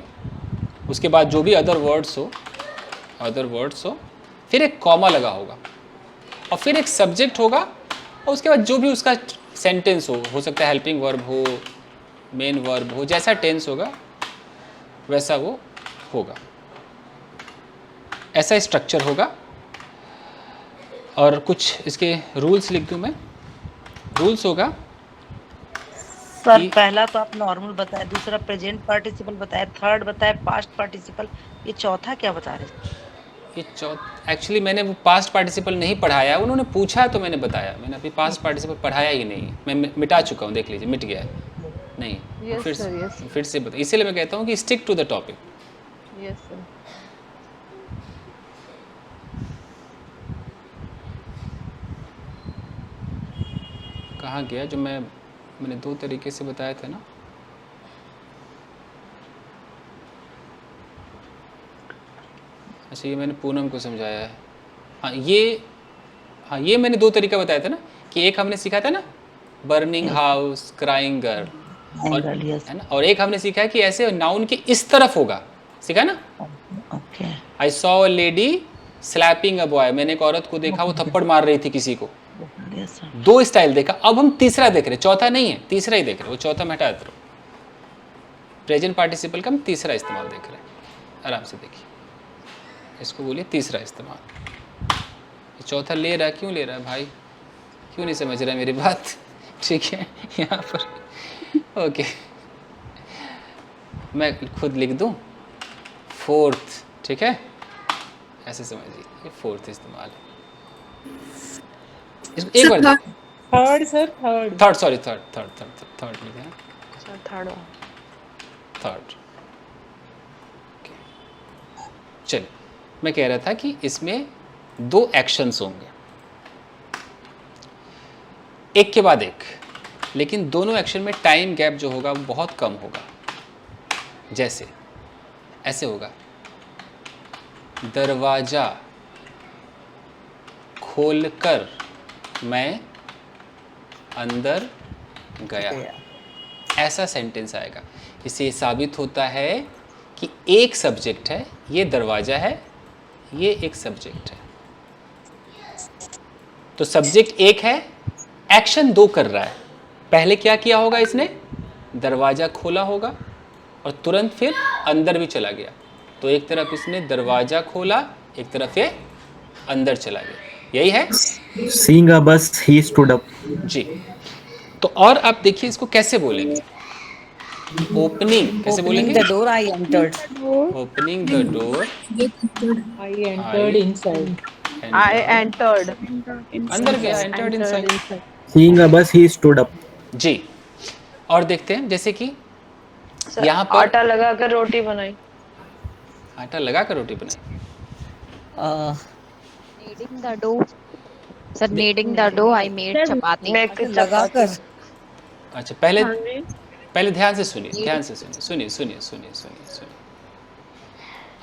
उसके बाद जो भी अदर वर्ड्स हो, फिर एक कॉमा लगा होगा और फिर एक सब्जेक्ट होगा और उसके बाद जो भी उसका सेंटेंस हो सकता है हेल्पिंग वर्ब हो, मेन वर्ब हो, जैसा टेंस होगा वैसा वो होगा, ऐसा स्ट्रक्चर होगा। और कुछ इसके रूल्स लिख दूं मैं। रूल्स होगा सर पहला तो आप नॉर्मल बताया, दूसरा प्रेजेंट पार्टिसिपल बताया, थर्ड बताया पास्ट पार्टिसिपल, ये चौथा क्या बता रहे थे? ये एक्चुअली मैंने वो पास्ट पार्टिसिपल नहीं पढ़ाया, उन्होंने पूछा तो मैंने बताया। मैंने अभी पास्ट पार्टिसिपल पढ़ाया ही नहीं है, मैं मिटा चुका हूँ, देख लीजिए मिट गया है। नहीं फिर से बता, इसीलिए मैं कहता हूँ कि stick to the topic. Yes sir. कहाँ गया जो मैंने दो तरीके से बताया था ना। अच्छा, ये मैंने पूनम को समझाया है। हाँ ये मैंने दो तरीका बताया था ना, कि एक हमने सीखा था ना बर्निंग हाउस, क्राइंग गर्ल, और है ना, और एक हमने सीखा है कि ऐसे नाउन के इस तरफ होगा, सीखा ना। I saw a lady slapping a boy, मैंने एक औरत को देखा वो थप्पड़ मार रही थी किसी को। दो स्टाइल देखा, अब हम तीसरा देख रहे, चौथा नहीं है, तीसरा ही देख रहे, वो चौथा मैं हटा देता हूँ। प्रेजेंट पार्टिसिपल का हम तीसरा इस्तेमाल देख रहे हैं, आराम से देखिए, इसको बोलिए तीसरा इस्तेमाल। चौथा ले रहा है, क्यों ले रहा है भाई, क्यों नहीं समझ रहा है मेरी बात? ठीक है, यहाँ पर ओके, मैं खुद लिख दूँ फोर्थ, ठीक है, ऐसे समझिए, ये फोर्थ इस्तेमाल है। इसको एक बार third sir, third sorry third लिखा है, थर्ड। चलिए, मैं कह रहा था कि इसमें दो एक्शंस होंगे, एक के बाद एक, लेकिन दोनों एक्शन में टाइम गैप जो होगा वो बहुत कम होगा। जैसे ऐसे होगा, दरवाजा खोलकर मैं अंदर गया, ऐसा सेंटेंस आएगा। इससे साबित होता है कि एक सब्जेक्ट है, ये दरवाजा है, ये एक सब्जेक्ट है। तो सब्जेक्ट एक है, एक्शन दो कर रहा है। पहले क्या किया होगा इसने, दरवाजा खोला होगा और तुरंत फिर अंदर भी चला गया। तो एक तरफ इसने दरवाजा खोला, एक तरफ ये अंदर चला गया, यही है। Seeing a bus, he stood up. जी, तो और आप देखिए इसको कैसे बोलेंगे। ओपनिंग कैसे बोलेंगे? The door I entered. Opening the door I entered inside. I entered. अंदर गया, entered inside. Seeing a bus, he stood up. जी, और देखते हैं जैसे कि यहाँ पर आटा लगाकर रोटी बनाई। आटा लगाकर रोटी बनाई। Kneading the dough. Sir, kneading the dough, I made chapati. लगाकर। अच्छा, पहले ध्यान से सुनिए।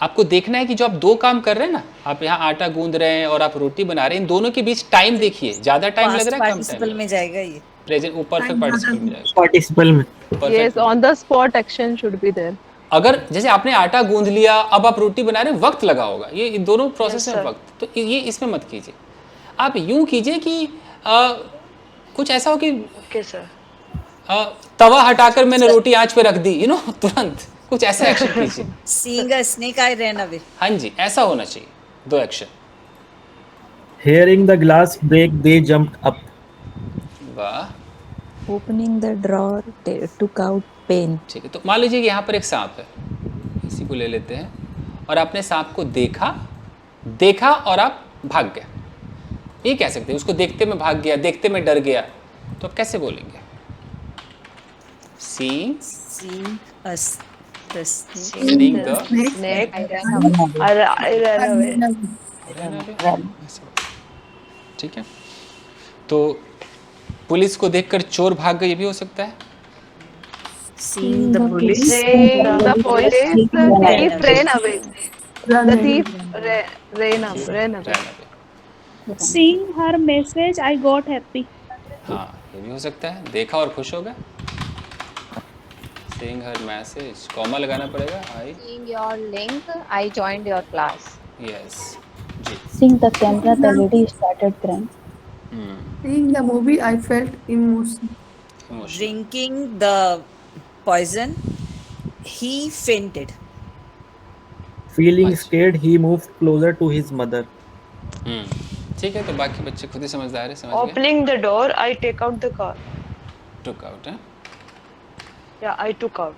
आपको देखना है कि जो आप दो काम कर रहे हैं ना, आप यहाँ आटा गूंद रहे हैं और आप रोटी बना रहे हैं, इन दोनों के बीच टाइम देखिए, ज्यादा टाइम लग रहा है, कम पार्टिसिपल में जाएगा ये। प्रेजेंट परफेक्ट पार्टिसिपल में जाएगा। Participle में। Yes, on the spot action should be there. अगर जैसे आपने आटा गूंद लिया, अब आप रोटी बना रहे हैं, वक्त लगा होगा, ये इन दोनों प्रोसेस में वक्त, तो ये इसमें मत कीजिए। आप यूं कीजिए कि कुछ ऐसा हो कि तवा हटाकर मैंने रोटी आंच पे रख दी, तुरंत कुछ ऐसा एक्शन कीजिए। Seeing a snake, I ran away. हाँ जी, ऐसा होना चाहिए, दो action. Hearing the glass break, they jumped up. वाह, Opening the drawer, took out pen. ठीक है। तो मान लीजिए कि यहाँ पर एक सांप है, इसी को ले लेते हैं, और आपने सांप को देखा और आप भाग गए, ये कह सकते हैं। उसको देखते में भाग गया, देखते में डर गया, तो आप कैसे बोलेंगे? Seeing us Seeing the snake. I ran away. I ran away. ठीक है, तो पुलिस को देखकर चोर भाग गए, ये भी हो सकता है। Seeing the police. Seeing the police, the thief ran away. The thief ran away. Seeing her message, I got happy. हाँ, ये भी हो सकता है, देखा और खुश हो गए। Seeing her message, कॉमा लगाना पड़ेगा। I Seeing your link, I joined your class. yes, ji. Seeing the camera, the lady started crying. Seeing the movie, I felt emotion. Emotion. Drinking the poison, he fainted. Feeling scared, he moved closer to his mother. ठीक है, तो बाकी बच्चे खुद ही समझदार है, समझ गए। Opening the door, I take out the car. Took out, है? Yeah, I took out.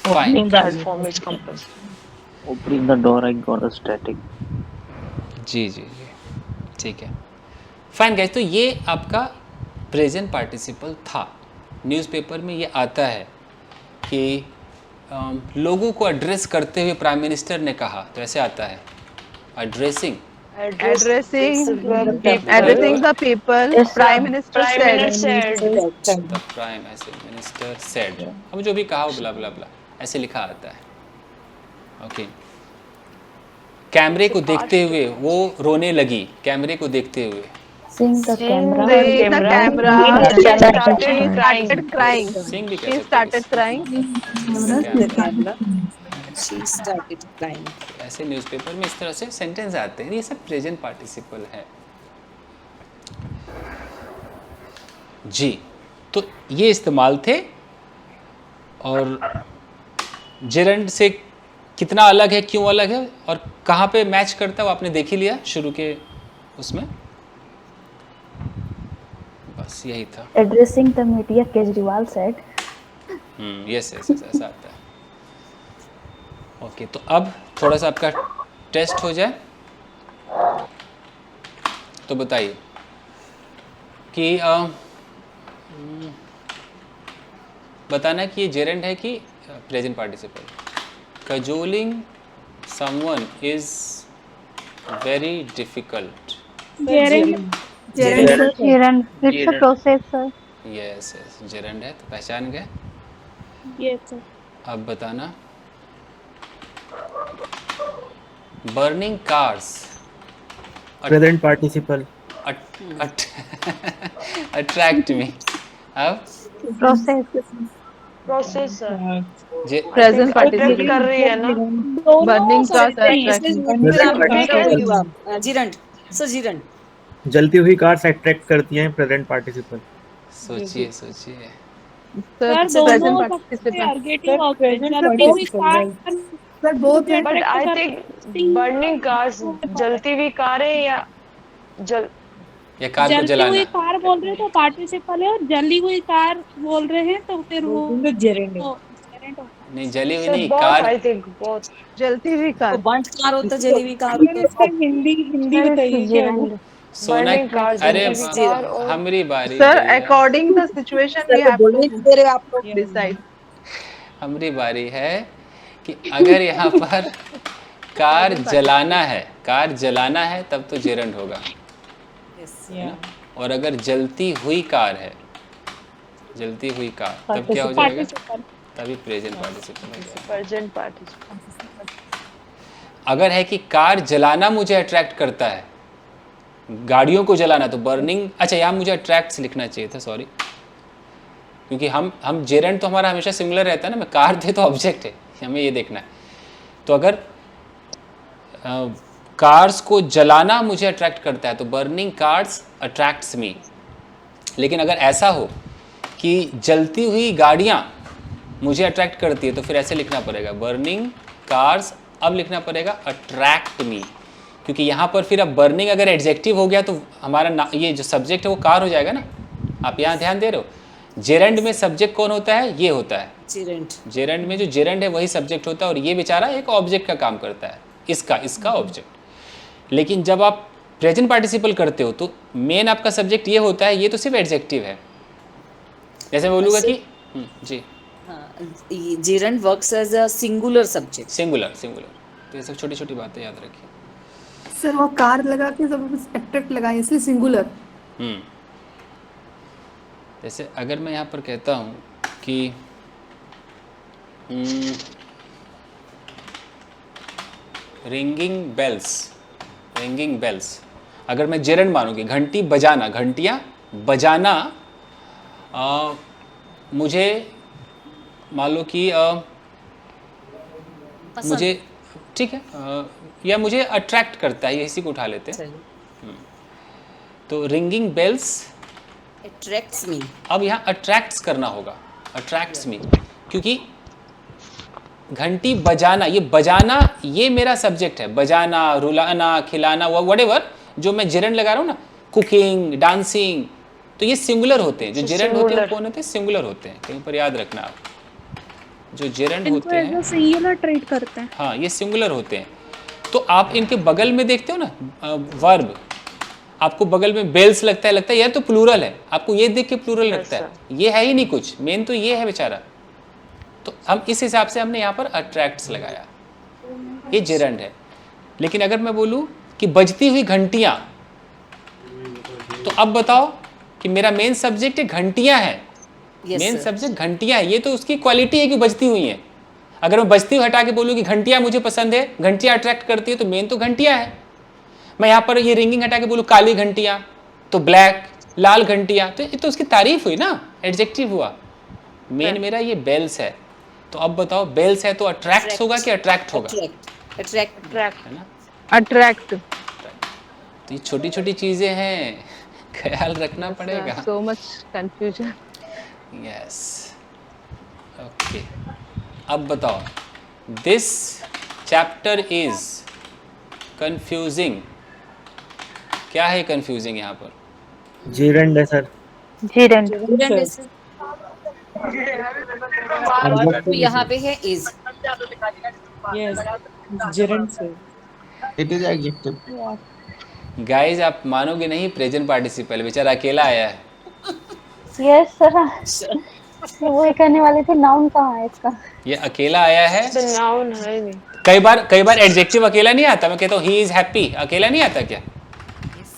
Fine. That form is compulsory. Opening the door, I got a static. जी जी जी, ठीक है। फाइन गाइस, तो ये आपका प्रेजेंट पार्टिसिपल था। न्यूज़पेपर में ये आता है कि लोगों को एड्रेस करते हुए प्राइम मिनिस्टर ने कहा, तो ऐसे आता है addressing Addressing the people, Prime Minister said. The prime minister said, अब जो भी कहा ब्ला ब्ला ब्ला ऐसे लिखा आता है। ओके, कैमरे को देखते हुए वो रोने लगी, कैमरे को देखते हुए। Seeing the camera. Started crying. सिंग भी She कैसे started crying. She started crying. ऐसे न्यूज़पेपर में इस तरह से सेंटेंस आते हैं, ये सब प्रेजेंट पार्टिसिपल है जी। तो ये इस्तेमाल थे, और जेरंड से कितना अलग है, क्यों अलग है और कहाँ पे मैच करता है वो आपने देख ही लिया शुरू के उसमें, बस यही था। Addressing the media, Kejriwal said. Yes yes ऐसा आता है। ओके, तो अब थोड़ा सा आपका टेस्ट हो जाए, तो बताइए कि बताना कि ये जेरेंड है कि present participle. Cajoling someone is very difficult. Gerund. It's a process, sir. Yes yes, gerund है, तो पहचान गए। Yes, sir. अब बताना, burning cars Present participle. Attract me. अब Process. प्रेजेंट Attract कर रही है ना? Burning Gerund. So gerund. जलती हुई कार्स अट्रैक्ट करती हैं प्रेजेंट पार्टिसिपल। सोचिए सोचिए। Sir, दोनों सबसे argative object, जलती हुई car, Sir, both are. But I think burning cars, जलती हुई कारें या जल या कार को जलती जलाना। हुई कार बोल रहे हैं तो पार्टिसिपल है, और जली हुई कार बोल रहे हैं तो फिर वो Gerund. नहीं, जली हुई Sir, नहीं, both, car I think both. जलती हुई कार. बंद कार होता, जली हुई कार होता। हिंदी बताइए क्या है? सोना। burning cars, अरे जलती हुई कार और हमारी बारी Sir, है, according the situation we have to decide. हमारी बारी है कि अगर यहाँ पर कार जलाना है, कार जलाना है तब तो जेरंड होगा, है ना? और अगर जलती हुई कार है, जलती हुई कार, तब क्या हो जाएगा? तभी प्रेजेंट पार्टिसिपल हो जाएगा। Present participle. अगर है कि कार जलाना मुझे अट्रैक्ट करता है, गाड़ियों को जलाना, तो बर्निंग, अच्छा यहाँ मुझे अट्रैक्ट लिखना चाहिए था, सॉरी, क्योंकि हम जेरंड तो हमारा हमेशा सिमिलर रहता है ना, मैं कार थे तो ऑब्जेक्ट है, हमें ये देखना है। तो अगर कार्स को जलाना मुझे अट्रैक्ट करता है तो बर्निंग कार्स अट्रैक्ट्स मी। लेकिन अगर ऐसा हो कि जलती हुई गाड़ियाँ मुझे अट्रैक्ट करती है तो फिर ऐसे लिखना पड़ेगा, बर्निंग कार्स, अब लिखना पड़ेगा अट्रैक्ट मी, क्योंकि यहाँ पर फिर अब बर्निंग अगर एडजेक्टिव हो गया तो हमारा ये जो सब्जेक्ट है वो कार हो जाएगा ना। आप यहाँ ध्यान दे रहे हो, जेरंड में सब्जेक्ट कौन होता है? ये होता है जेरंड में, जो जेरंड है वही सब्जेक्ट होता है, और ये बेचारा एक ऑब्जेक्ट का काम करता है, इसका ऑब्जेक्ट। लेकिन जब आप प्रेजेंट पार्टिसिपल करते हो तो मेन आपका सब्जेक्ट ये होता है, ये तो सिर्फ एडजेक्टिव है। जैसे मैं बोलूँगा कि जी हाँ, gerund works as a singular subject. Singular singular. तो ये सब छोटी छोटी बातें याद रखिए। सर वो कार लगा के सब एक्टेक्ट लगाए इसलिए सिंगुलर। जैसे अगर मैं यहाँ पर कहता हूँ कि रिंगिंग बेल्स, अगर मैं जेरंड मानूंगी, घंटी बजाना, घंटियाँ बजाना, मुझे मान लो कि मुझे ठीक है, या मुझे अट्रैक्ट करता है, ये इसी को उठा लेते हैं। तो रिंगिंग बेल्स Attracts me. अब यहाँ अट्रैक्ट्स करना होगा, अट्रैक्ट्स मी, क्योंकि घंटी बजाना, ये बजाना ये मेरा सब्जेक्ट है, बजाना, रुलाना, खिलाना, व्हाटएवर जो मैं जेरंड लगा रहा हूँ ना, कुकिंग, डांसिंग, तो ये सिंगुलर होते हैं। जो जेरंड होते हैं वो कौन होते हैं? सिंगुलर होते हैं। कहीं पर याद रखना आप, जो जेरंड होते हैं सिंगुलर ट्रीट करते हैं। हाँ, ये सिंगुलर होते हैं। तो आप इनके बगल में देखते हो ना वर्ब, आपको बगल में बेल्स लगता है यार तो प्लूरल है, आपको ये देख के प्लूरल लगता है, ये है ही नहीं कुछ, मेन तो ये है बेचारा। तो हम इस हिसाब से हमने यहाँ पर अट्रैक्ट्स लगाया, ये जेरंड है। लेकिन अगर मैं बोलूँ कि बजती हुई घंटियाँ, तो अब बताओ कि मेरा मेन सब्जेक्ट घंटियाँ हैं, मेन सब्जेक्ट घंटियाँ है, ये तो उसकी क्वालिटी है कि बजती हुई है। अगर मैं बजती हुई हटा के बोलूँ कि घंटियाँ मुझे पसंद है, घंटियाँ अट्रैक्ट करती है, तो मेन तो घंटियाँ है। मैं यहाँ पर ये रिंगिंग हटा के बोलूँ काली घंटियाँ, तो ब्लैक, लाल घंटियाँ, तो ये तो उसकी तारीफ हुई ना, एडजेक्टिव हुआ। मेन मेरा ये बेल्स है। तो अब बताओ बेल्स है तो अट्रैक्ट होगा कि अट्रैक्ट होगा? Attract. है ना, अट्रैक्ट। तो ये छोटी छोटी चीजें हैं, ख्याल रखना पड़ेगा। So much confusion. Yes, okay. अब बताओ, दिस चैप्टर इज कंफ्यूजिंग। क्या है कंफ्यूजिंग यहाँ पर? जीरंड है सर। जीरंड। तो यहाँ पे है is. Yes, gerund से। It is adjective. गाइस आप मानोगे नहीं, प्रेजेंट पार्टिसिपल बेचारा अकेला आया है। यस सर, वो करने वाले थे, नाउन कहाँ है इसका? ये अकेला आया है। नाउन है नहीं। कई बार एडजेक्टिव अकेला नहीं आता। मैं कहता हूँ ही इज हैप्पी, अकेला नहीं आता क्या?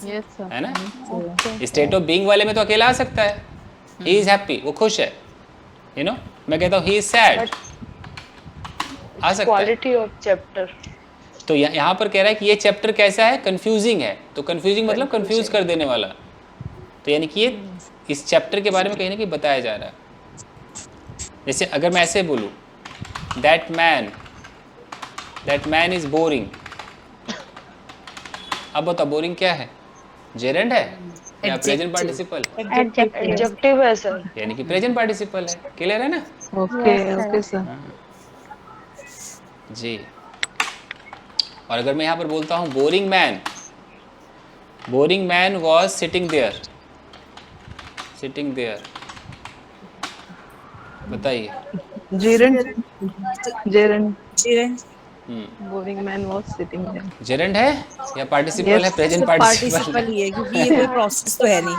Yes sir. है ना, स्टेट ऑफ बीइंग वाले में तो अकेला आ सकता है। ही इज हैप्पी, वो खुश है, यू नो। मैं कहता हूँ ही इज सैड, आ सकता है। Quality of chapter. तो यहाँ पर कह रहा है कि ये चैप्टर कैसा है? कंफ्यूजिंग है। तो कंफ्यूजिंग मतलब कंफ्यूज कर देने वाला। तो यानी कि ये इस चैप्टर के बारे में कहीं ना कहीं बताया जा रहा है। जैसे अगर मैं ऐसे बोलूँ, दैट मैन इज बोरिंग। अब बताओ बोरिंग क्या है? जेरंड है या प्रेजेंट पार्टिसिपल? एडजेक्टिव है सर। यानी कि प्रेजेंट पार्टिसिपल है। क्लियर है ना? Okay sir. जी। और अगर मैं यहाँ पर बोलता हूँ boring man was sitting there, बताइए। Gerund. Boring man was sitting there. Gerund है या पार्टिसिपल है? प्रेजेंट पार्टिसिपल ही है, क्योंकि ये कोई प्रोसेस तो है नहीं।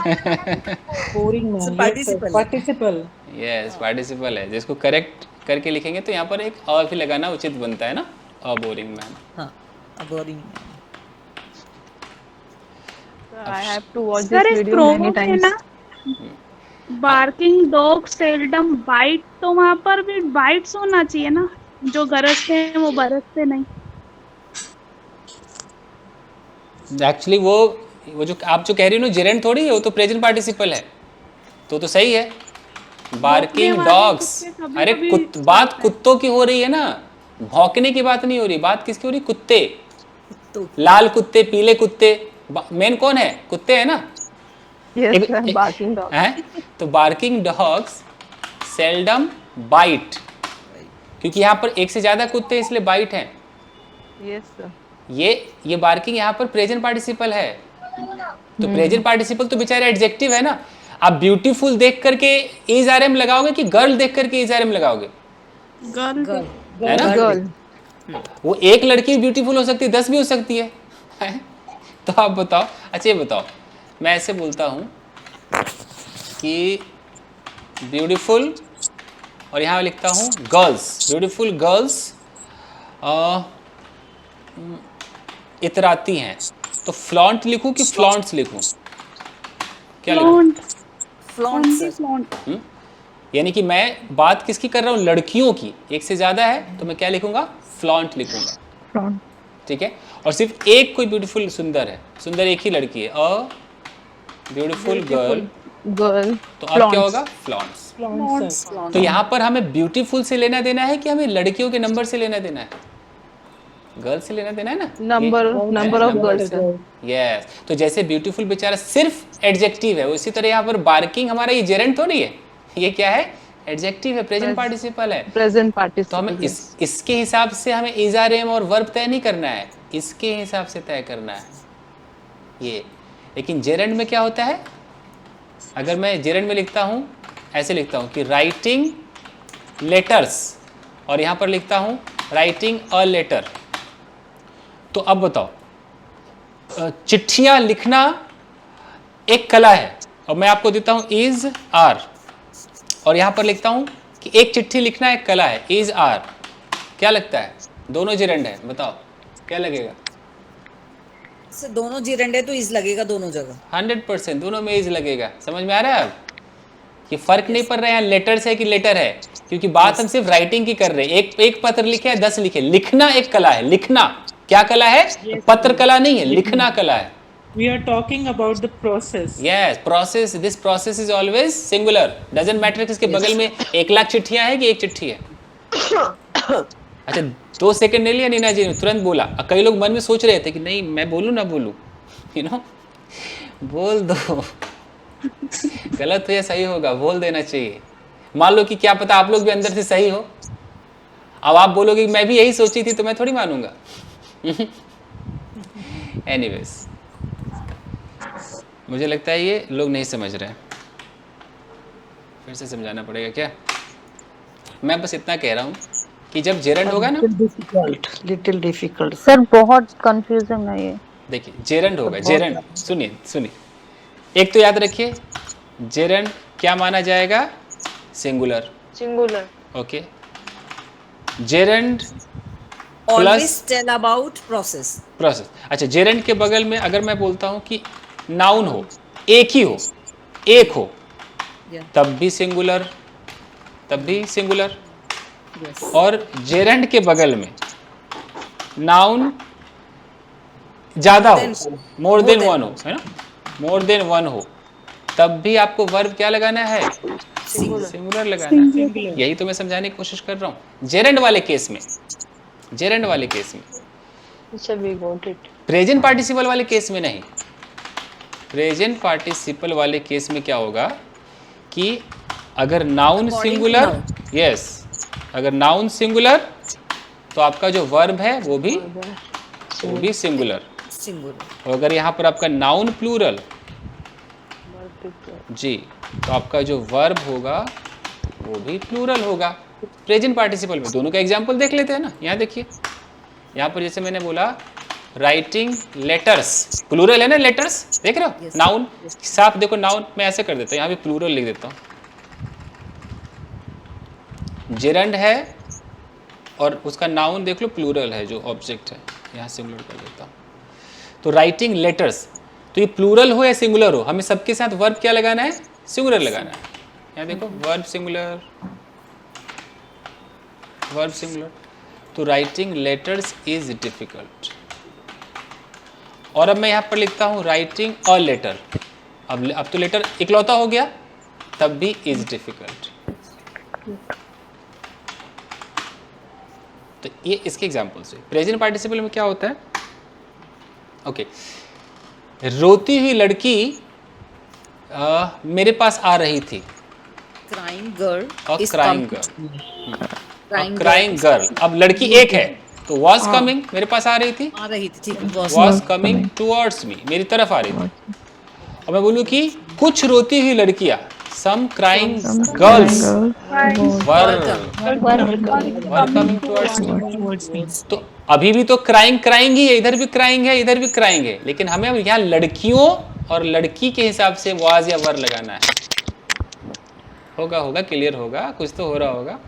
Boring man, participle. Yes, participle है, जिसको करेक्ट करके लिखेंगे तो यहाँ पर एक अ भी लगाना उचित बनता है ना, अ बोरिंग मैन। हाँ, a boring. I have to watch this video many times. Barking dog seldom bite, तो वहाँ पर भी बाइट्स होना चाहिए ना, जो गरजते हैं वो बरसते नहीं। एक्चुअली वो जो आप जो कह रही हो ना, जेरेंट थोड़ी है, वो तो प्रेजेंट पार्टिसिपल है। तो सही है। बार्किंग डॉग्स, अरे बात कुत्तों की हो रही है ना, भौंकने की बात नहीं हो रही। बात किसकी हो रही? कुत्ते, लाल कुत्ते, पीले कुत्ते। मेन कौन है? कुत्ते है ना। बार्किंग डॉग है। तो बार्किंग डॉग्स सेल्डम बाइट, क्योंकि यहाँ पर एक से ज्यादा कुत्ते इसलिए बाइट हैं। Yes sir. ये बार्किंग यहाँ पर प्रेजेंट पार्टिसिपल है। तो प्रेजेंट पार्टिसिपल तो बेचारा एडजेक्टिव है ना। आप ब्यूटीफुल देख करके इज आर एम लगाओगे कि गर्ल देख करके इज आर एम लगाओगे? गर्ल है ना। गर्ल। वो एक लड़की ब्यूटीफुल हो सकती है, 10 भी हो सकती है। तो आप बताओ। अच्छा ये बताओ, मैं ऐसे बोलता हूँ कि ब्यूटीफुल और यहाँ लिखता हूँ गर्ल्स, ब्यूटीफुल गर्ल्स इतराती हैं, तो फ्लॉन्ट लिखूं कि फ्लॉन्ट्स लिखूं? क्या लिखूं? फ्लॉन्ट। यानी कि मैं बात किसकी कर रहा हूँ? लड़कियों की। एक से ज्यादा है तो मैं क्या लिखूंगा? फ्लॉन्ट लिखूंगा। ठीक है। और सिर्फ एक कोई ब्यूटीफुल सुंदर है, सुंदर एक ही लड़की है, अ ब्यूटीफुल गर्ल, तो अब क्या होगा? फ्लॉन्ट्स। तो यहाँ पर हमें ब्यूटीफुल से लेना देना है कि हमें लड़कियों के नंबर से लेना देना है? गर्ल से लेना देना है ना, नंबर ऑफ गर्ल्स। यस। तो जैसे ब्यूटीफुल बेचारा सिर्फ एडजेक्टिव है, उसी तरह यहाँ पर बार्किंग हमारा ये जेरेंट थोड़ी है, ये क्या है? एडजेक्टिव है, प्रेजेंट पार्टिसिपल है। Present participle. तो हमें इसके हिसाब से हमें इज आर एम और वर्ब तय नहीं करना है, इसके हिसाब से तय करना है ये। लेकिन जेरेंट में क्या होता है? अगर मैं जेरेंट में लिखता हूँ, ऐसे लिखता हूँ कि राइटिंग लेटर्स, और यहाँ पर लिखता हूँ राइटिंग अ लेटर, तो अब बताओ, चिट्ठियां लिखना एक कला है, और मैं आपको देता हूं इज आर, और यहां पर लिखता हूं कि एक चिट्ठी लिखना एक कला है, इज आर। क्या लगता है? दोनों जेरेंड है, बताओ क्या लगेगा? दोनों जेरेंड है तो इज लगेगा दोनों जगह। 100% दोनों में इज लगेगा। समझ में आ रहा है अब? ये फर्क नहीं पड़ रहा है लेटर्स है कि लेटर है, क्योंकि बात हम सिर्फ राइटिंग की कर रहे हैं। एक पत्र लिखे या 10 लिखे, लिखना एक कला है। लिखना क्या कला है? पत्र कला नहीं है, लिखना कला है। We are talking about the process. Yes, process. This process is always singular. Doesn't matter कि इसके बगल में 1 लाख चिट्ठियां हैं कि एक चिट्ठी है। अच्छा 2 सेकंड नहीं लिया नीना जी ने, तुरंत बोला। कई लोग मन में सोच रहे थे कि नहीं मैं बोलूं ना बोलूं, बोल दो। गलत हो या सही होगा, बोल देना चाहिए। मान लो कि क्या पता आप लोग भी अंदर से सही हो, अब आप बोलोगे कि मैं भी यही सोची थी, तो मैं थोड़ी मानूंगा। एनीवेज, मुझे लगता है ये लोग नहीं समझ रहे हैं, फिर से समझाना पड़ेगा क्या? मैं बस इतना कह रहा हूँ कि जब जेरेंड होगा ना, लिटिल डिफिकल्ट सर, बहुत कंफ्यूजिंग है ये। देखिए जेरेंड होगा, जेरेंड सुनिए, एक तो याद रखिए, जेरेंड क्या माना जाएगा? Singular. Okay, gerund always tell about process. अच्छा, जेरेंड के बगल में अगर मैं बोलता हूं कि नाउन हो, एक ही हो, एक हो, तब भी सिंगुलर, और जेरेंड के बगल में नाउन ज्यादा हो, मोर देन वन हो, है ना, मोर देन वन हो, तब भी आपको वर्ब क्या लगाना है? सिंगुलर लगाना है। यही तो मैं समझाने की कोशिश कर रहा हूं। जेरेंड वाले केस में, प्रेजेंट पार्टिसिपल वाले केस में नहीं। प्रेजेंट पार्टिसिपल वाले केस में क्या होगा कि अगर नाउन सिंगुलर, अगर नाउन सिंगुलर तो आपका जो वर्ब है वो भी सिंगुलर। और अगर यहाँ पर आपका नाउन प्लूरल जी, तो आपका जो वर्ब होगा वो भी प्लूरल होगा। प्रेजेंट पार्टिसिपल में दोनों का एग्जांपल देख लेते हैं ना। यहाँ देखिए, यहाँ पर जैसे मैंने बोला राइटिंग लेटर्स, प्लूरल है ना लेटर्स, देख रहे हो? नाउन साफ देखो, नाउन मैं ऐसे कर देता हूँ, यहाँ पे प्लूरल लिख देता हूँ। जेरेंड है और उसका नाउन देख लो प्लूरल है, जो ऑब्जेक्ट है, यहाँ सिंगुलर कर देता हूँ। तो राइटिंग लेटर्स, तो ये प्लूरल हो या सिंगुलर हो, हमें सबके साथ वर्ब क्या लगाना है? सिंगुलर लगाना है। यहाँ देखो वर्ब सिंगुलर, तो राइटिंग लेटर्स इज डिफिकल्ट। और अब मैं यहाँ पर लिखता हूँ राइटिंग अ लेटर, अब तो लेटर इकलौता हो गया, तब भी इज डिफिकल्ट। तो ये इसके एग्जाम्पल्स है। प्रेजेंट पार्टिसिपल में क्या होता है? ओके, रोती हुई लड़की मेरे पास आ रही थी। Crying girl, crying girl. अब लड़की एक है तो वॉज कमिंग, मेरे पास आ रही थी, वॉज कमिंग टुवर्ड्स मी, मेरी तरफ आ रही थी। और मैं बोलूँ कि कुछ रोती हुई लड़कियां, some crying girls were coming towards me. तो अभी भी तो क्राइंग ही है, इधर भी क्राइंग है, इधर भी क्राइंग है, लेकिन हमें यहाँ लड़कियों और लड़की के हिसाब से वाज या वर लगाना है। होगा होगा, क्लियर होगा, कुछ तो हो रहा होगा।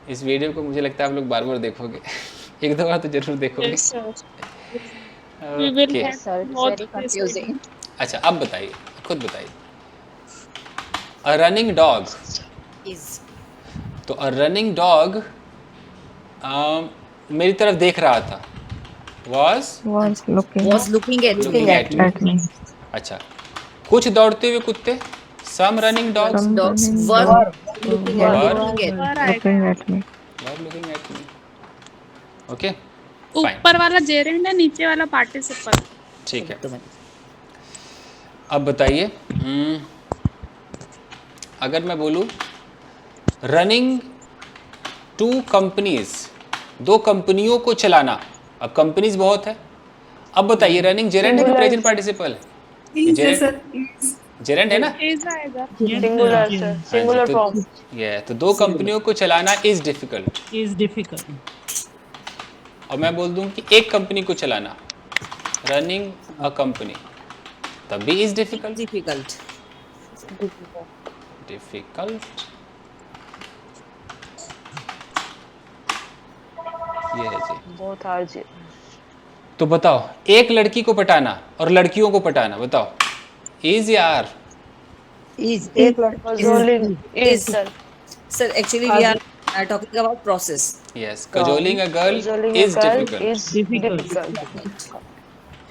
इस वीडियो को मुझे लगता है आप लोग बार बार देखोगे, एक दो बार तो जरूर देखोगे। ओके अच्छा, अब बताइए, खुद बताइए। अ रनिंग डॉग, तो अ रनिंग डॉग मेरी तरफ देख रहा था, was looking at me. अच्छा, कुछ दौड़ते हुए कुत्ते, some running dogs were looking at me. looking at me. Okay, ऊपर वाला जेरेंड है, नीचे वाला पार्टिसिपल। ठीक है। अब बताइए, अगर मैं बोलूं रनिंग 2 कंपनीज, 2 कंपनियों को चलाना, अब कंपनीज बहुत है, अब बताइए रनिंग जेरेंड है कि प्रेजेंट पार्टिसिपल है? जेरेंड है ना? Singular sir, singular form. ये तो 2 कंपनियों को चलाना इज डिफिकल्ट। और मैं बोल दूं कि एक कंपनी को चलाना, रनिंग अ कंपनी, तब भी इज डिफिकल्ट। ये है जी, बहुत हार्ड जी। तो बताओ, एक लड़की को पटाना और लड़कियों को पटाना, बताओ इज या आर? Is एक लड़का is sir actually we are talking about process. Yes, cajoling a girl is difficult.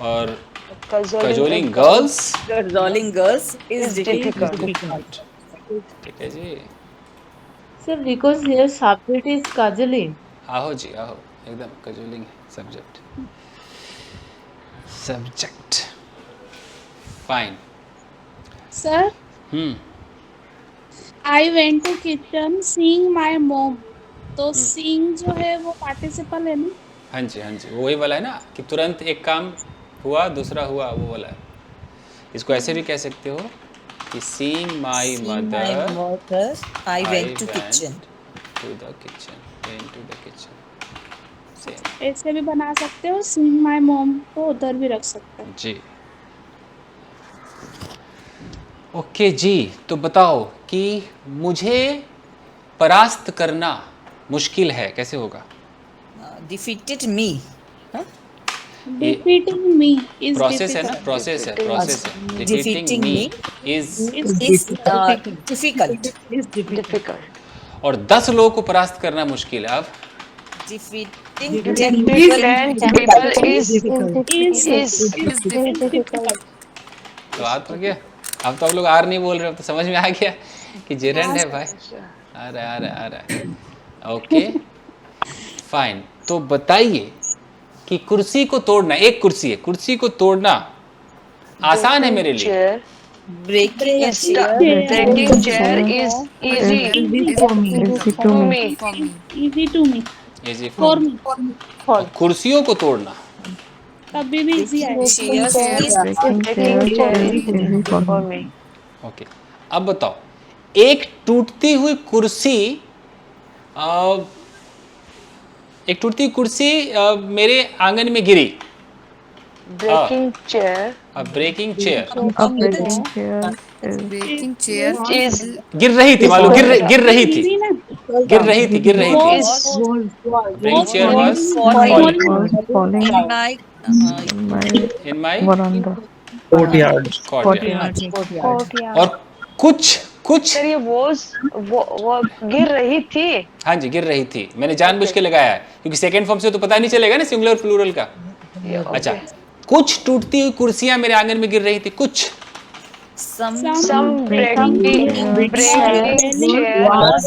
और cajoling girls is difficult. ठीक है जी। Sir, because here subject is cajoling. आहो जी आहो, एकदम cajoling subject. Fine sir, I went to kitchen seeing my mom, तो सीइंग जो है वो पार्टिसिपल है ना? हाँ जी हाँ जी, वही वाला है ना कि तुरंत एक काम हुआ दूसरा हुआ, वो वाला है। इसको ऐसे भी कह सकते हो कि seeing my mother I went to kitchen. ऐसे भी बना सकते हो, सीइंग माय मॉम को उधर भी रख सकते हो जी। ओके जी, तो बताओ कि मुझे परास्त करना मुश्किल है, कैसे होगा? Defeated me. Defeating me is process है ना, प्रोसेस है। Defeating me is difficult. और 10 लोगों को परास्त करना मुश्किल है। अब Defeating 10 people is difficult. तो बात हो गया। अब तो आप लोग आर नहीं बोल रहे हो, तो समझ में आ गया कि जेरेंड है भाई। आ रहा है। ओके फाइन, तो बताइए कि कुर्सी को तोड़ना, एक कुर्सी है, कुर्सी को तोड़ना आसान है मेरे लिए। breaking a chair. Breaking chair is easy for me. easy to me. Easy for me. कुर्सियों को तोड़ना तभी भी इजी आएगा। ओके, अब बताओ, एक टूटती हुई कुर्सी मेरे आंगन में गिरी। breaking chair. Breaking chair Breaking chair is गिर रही थी, मालूम गिर रही थी। Breaking chair was falling in my courtyard. और कुछ सर ये वो गिर रही थी। हाँ जी, गिर रही थी। मैंने जानबूझ के लगाया है क्योंकि सेकंड फॉर्म से तो पता नहीं चलेगा ना सिंगुलर प्लूरल का। अच्छा, कुछ टूटती हुई कुर्सियां मेरे आंगन में गिर रही थी। कुछ some breaking chair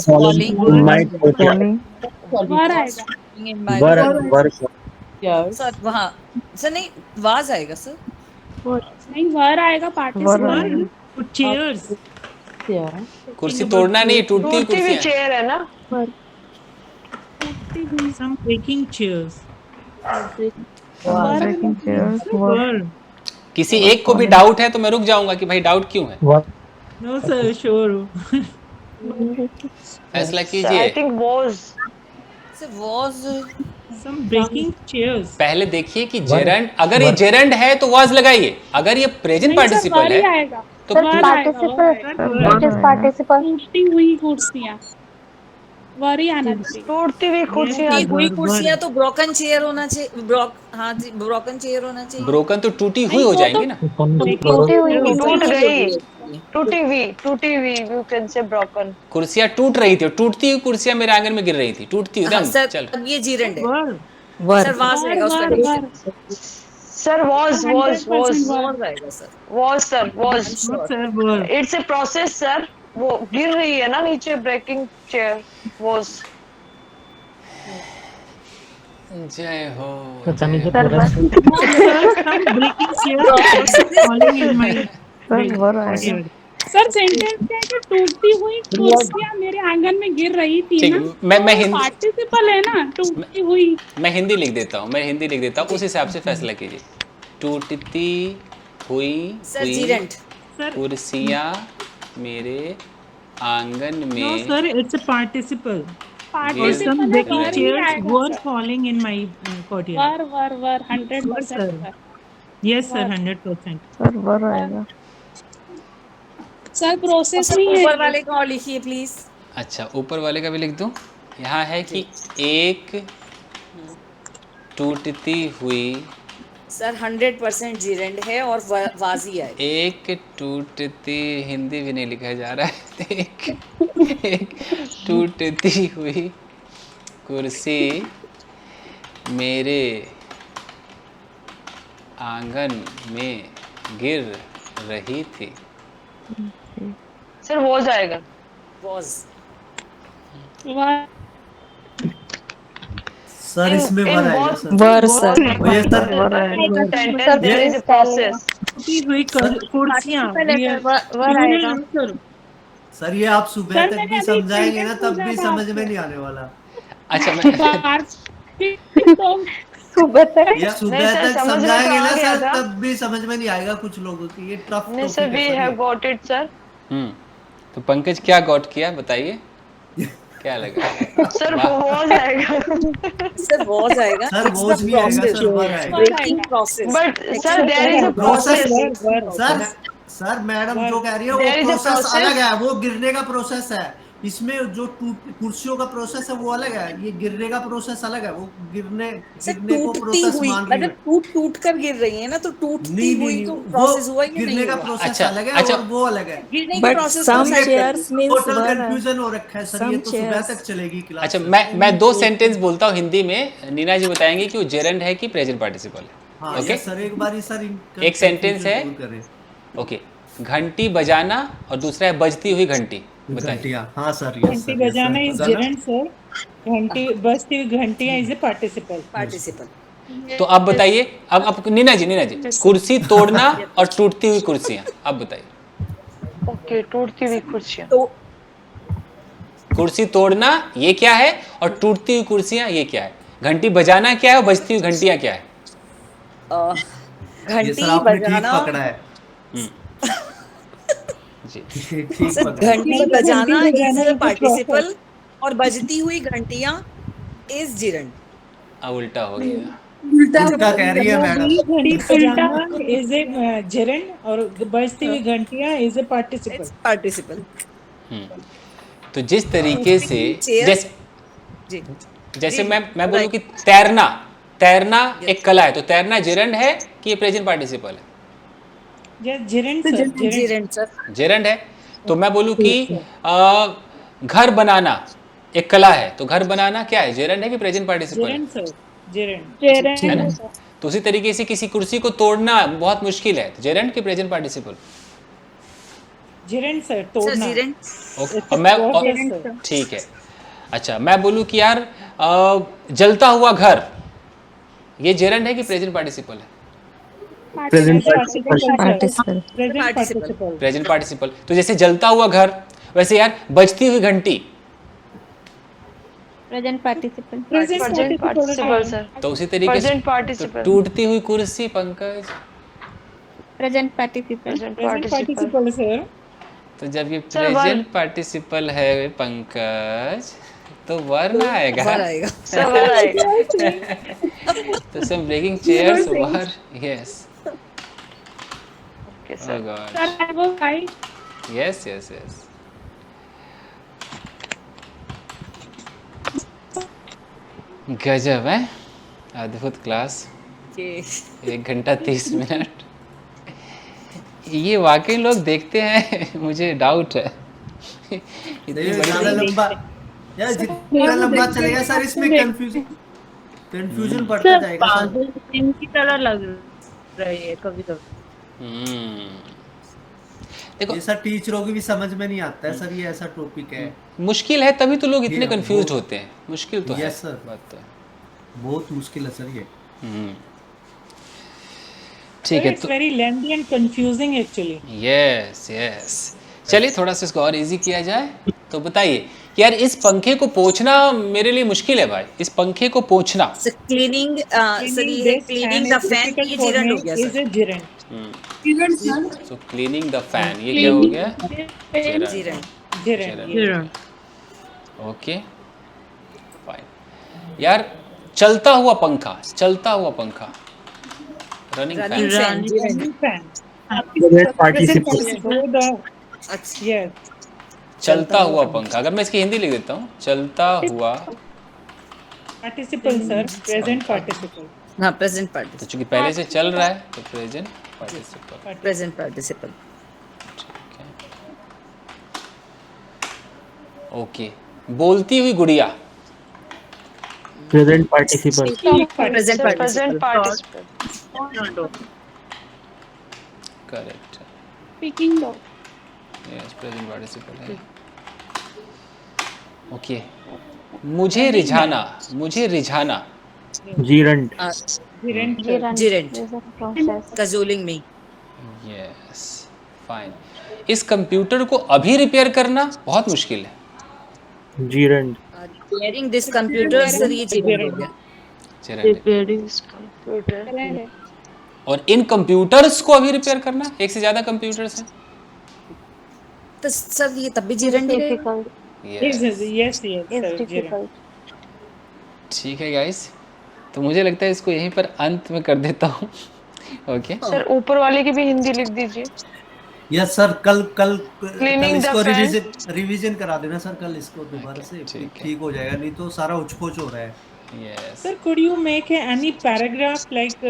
falling In my courtyard. वर आएगा। in my सर वहाँ सर नहीं वाज आएगा सर, नहीं वर आएगा पार्टिसिपल। चेयर्स कुर्सी तोड़ना नहीं, टूटती हुई कुर्सियां। चेयर है ना। some breaking chairs किसी एक को भी डाउट है तो मैं रुक जाऊंगा कि भाई डाउट क्यों है। no sir sure फैसला I कीजिए। think was some breaking chairs पहले देखिए कि जेरंड, अगर ये जेरंड है तो वाज लगाइए, अगर ये प्रेजेंट पार्टिसिपल है तो sir participle, it is participle. टूटती हुई कुर्सियाँ, वरी आना चाहिए। टूटती हुई कुर्सियाँ, टूटी हुई कुर्सियाँ तो ब्रोकन चेयर होना चाहिए। हाँ जी, ब्रोकन चेयर होना चाहिए। ब्रोकन तो टूटी हुई हो जाएंगी ना। टूटी हुई टूट गई, टूटी हुई, यू कैन से ब्रोकन। कुर्सियाँ टूट रही थी, टूटती हुई कुर्सियाँ मेरे आंगन में गिर रही थी, टूटती हुई हाँ, एकदम। सर चल अब ये जीरेंड है। वर सर वहां से रहेगा उसका condition। सर was आएगा sir. was it's a process sir. वो गिर रही है ना नीचे, ब्रेकिंग चेयर was। जय हो। सर सर सेंटेंस क्या है कि टूटती हुई कुर्सियाँ मेरे आंगन में गिर रही थी ठीक, ना। मैं हिंदी पार्टिसिपल है ना, टूटती हुई। मैं हिंदी लिख देता हूँ, उस हिसाब से फैसला कीजिए। टूटती हुई कुर्सियाँ मेरे आंगन No, में sir, it's a participle. Participle Some है, breaking वर ही chairs आएगा were sir. falling in my courtyard. Were 100% sir. Yes, sir, 100%. Sir were आएगा। सर प्रोसेस सर नहीं है। ऊपर वाले का और लिखिए प्लीज। अच्छा, ऊपर वाले का भी लिख दूं। यहाँ है कि एक टूटती हुई, सर 100% जीरेंड है और वाजी है। एक टूटती, हिंदी भी नहीं लिखा जा रहा है। एक टूटती हुई कुर्सी मेरे आंगन में गिर रही थी। सर was आएगा। was सर इसमें वर आएगा सर। वर सर ये सर वर आएगा। Sentence there is a process. टूटी हुई कुर्सियाँ वर आएगा। सर ये आप सुबह तक भी समझाएंगे ना तब भी समझ में नहीं आने वाला। अच्छा, मैं सुबह तक ये सुबह तक समझाएंगे ना सर तब भी समझ में नहीं आएगा कुछ लोगों की। ये टफ नहीं sir, we have got it sir. तो पंकज क्या गॉट किया बताइए, क्या लगा? सर was आएगा। सर was आएगा। सर वॉज नहीं आएगा सर, वर आएगा। Breaking process. But sir there is a process. Sir madam जो कह रही है वो प्रोसेस अलग है, वो गिरने का प्रोसेस है। इसमें जो कुर्सियों का प्रोसेस है वो अलग है, ये गिरने का प्रोसेस अलग है। वो गिरने को प्रोसेस मान रही है। मतलब टूट कर गिर रही है ना, तो टूटती हुई तो प्रोसेस हुआ ही नहीं। गिरने का प्रोसेस अलग है और वो अलग है। गिरने की प्रोसेस टोटल कंफ्यूजन हो रखा है सर। ये तो सुबह तक चलेगी क्लास। अच्छा, मैं दो सेंटेंस बोलता हूँ हिंदी में, नीना जी बताएंगे कि वो जेरेंड है कि प्रेजेंट पार्टिसिपल है। ओके सर, एक बार सर एक सेंटेंस है। ओके, घंटी बजाना और दूसरा है बजती हुई घंटी। बताइए। हाँ सर, घंटी बजाना इज जेरेंड सर, घंटी बजती हुई घंटियां इज ए पार्टिसिपल। तो अब बताइए, अब नीना जी कुर्सी तोड़ना और टूटती हुई कुर्सियां, अब बताइए। ओके, टूटती हुई कुर्सियां। कुर्सी तोड़ना ये क्या है और टूटती हुई कुर्सियां ये क्या है? घंटी बजाना क्या है और बजती हुई घंटियां क्या है? घंटी बजाना पकड़ा है घंटी बजाना इज अ पार्टिसिपल और बजती हुई घंटियां इज जीरेंड। उल्टा हो गया। उल्टा कह रही है मैडम। घंटी बजाना इज ए जेरेंड और बजती हुई घंटियां इज ए पार्टिसिपल। तो जिस तरीके से जैसे मैं बोलूं कि तैरना एक कला है, तो तैरना जेरेंड है कि ये प्रेजेंट पार्टिसिपल है? जेरेंड है। तो मैं बोलूं कि घर बनाना एक कला है, तो घर बनाना क्या है, जेरेंड है कि प्रेजेंट पार्टिसिपल है? जेरेंड। तो उसी तरीके से किसी कुर्सी को तोड़ना बहुत मुश्किल है, तो जेरेंड की प्रेजेंट पार्टिसिपल? जेरेंड सर, तोड़ना। ओके, ठीक है। अच्छा, मैं बोलूं कि यार जलता हुआ घर, ये जेरेंड है कि प्रेजेंट पार्टिसिपल है? Present participle. तो जैसे जलता हुआ घर, वैसे यार बजती हुई घंटी प्रेजेंट पार्टिसिपल सर। तो उसी तरीके से तो टूटती हुई कुर्सी पंकज प्रेजेंट पार्टिसिपल सर। तो जब ये प्रेजेंट पार्टिसिपल है पंकज, तो वर ना आएगा। तो सम breaking chairs were, yes. Okay, Oh sir. gosh. Sir, I was right. Yes, yes, yes. गजब है, अद्भुत क्लास। 1 घंटा 30 मिनट। ये वाकई लोग देखते हैं, मुझे डाउट है। इतनी ये बड़ी ज्यादा लंबा यार, जितना लंबा चलेगा सर इसमें कंफ्यूजन बढ़ता सर जाएगा सर। पागल सिंह की तरह लग रही है कभी कभी। देखो ये सर टीचरों की भी समझ में नहीं आता है सर, ये ऐसा टॉपिक है। मुश्किल है, तभी तो लोग इतने ये कंफ्यूज बहुत- होते हैं। मुश्किल तो है। यस सर, बात तो है। बहुत मुश्किल है सर ये। ठीक है इट्स तो very lengthy and confusing actually. Yes yes, चलिए थोड़ा सा इसको और इजी किया जाए। तो बताइए यार, इस पंखे को पोंछना मेरे लिए मुश्किल है भाई। इस पंखे को पोंछना, क्लीनिंग सर ये क्लीनिंग द फैन, ये जिरंड हो गया is sir. A gerund. So cleaning the fan, ये क्या हो गया? जिरंड। Okay fine. यार चलता हुआ पंखा, चलता हुआ पंखा, रनिंग फैन, चलता हुआ पंखा। अगर मैं इसकी हिंदी लिख देता हूँ, चलता हुआ पार्टिसिपल सर, प्रेजेंट पार्टिसिपल। हाँ प्रेजेंट पार्टिसिपल, तो चूंकि पहले से चल रहा है तो present participle. Present participle. Okay, बोलती हुई गुड़िया, present participle. Present participle. Correct. Speaking dog, yes present participle है। ओके, मुझे रिझाना, मुझे रिझाना, जीरंड। जिरंड, कजोलिंग में। Yes fine. इस कंप्यूटर को अभी रिपेयर करना बहुत मुश्किल है। Gerund. Repairing this computer sir, ये जिरंड हो गया। Repairing this computer. और इन कंप्यूटर्स को अभी रिपेयर करना, एक से ज्यादा कंप्यूटर्स हैं। तो सर ये तब भी जिरंड ही रहेगा। Yes. Yes sir, gerund. ठीक है गाइस, तो मुझे लगता है इसको यहीं पर अंत में कर देता हूँ। ओके सर ऊपर वाले की भी हिंदी लिख दीजिए। यस सर, कल Cleaning the इसको fan. रिवीजन करा देना सर, कल इसको दोबारा से ठीक हो जाएगा, नहीं तो सारा उचकोच हो रहा है। Yes Sir, could you make any paragraph like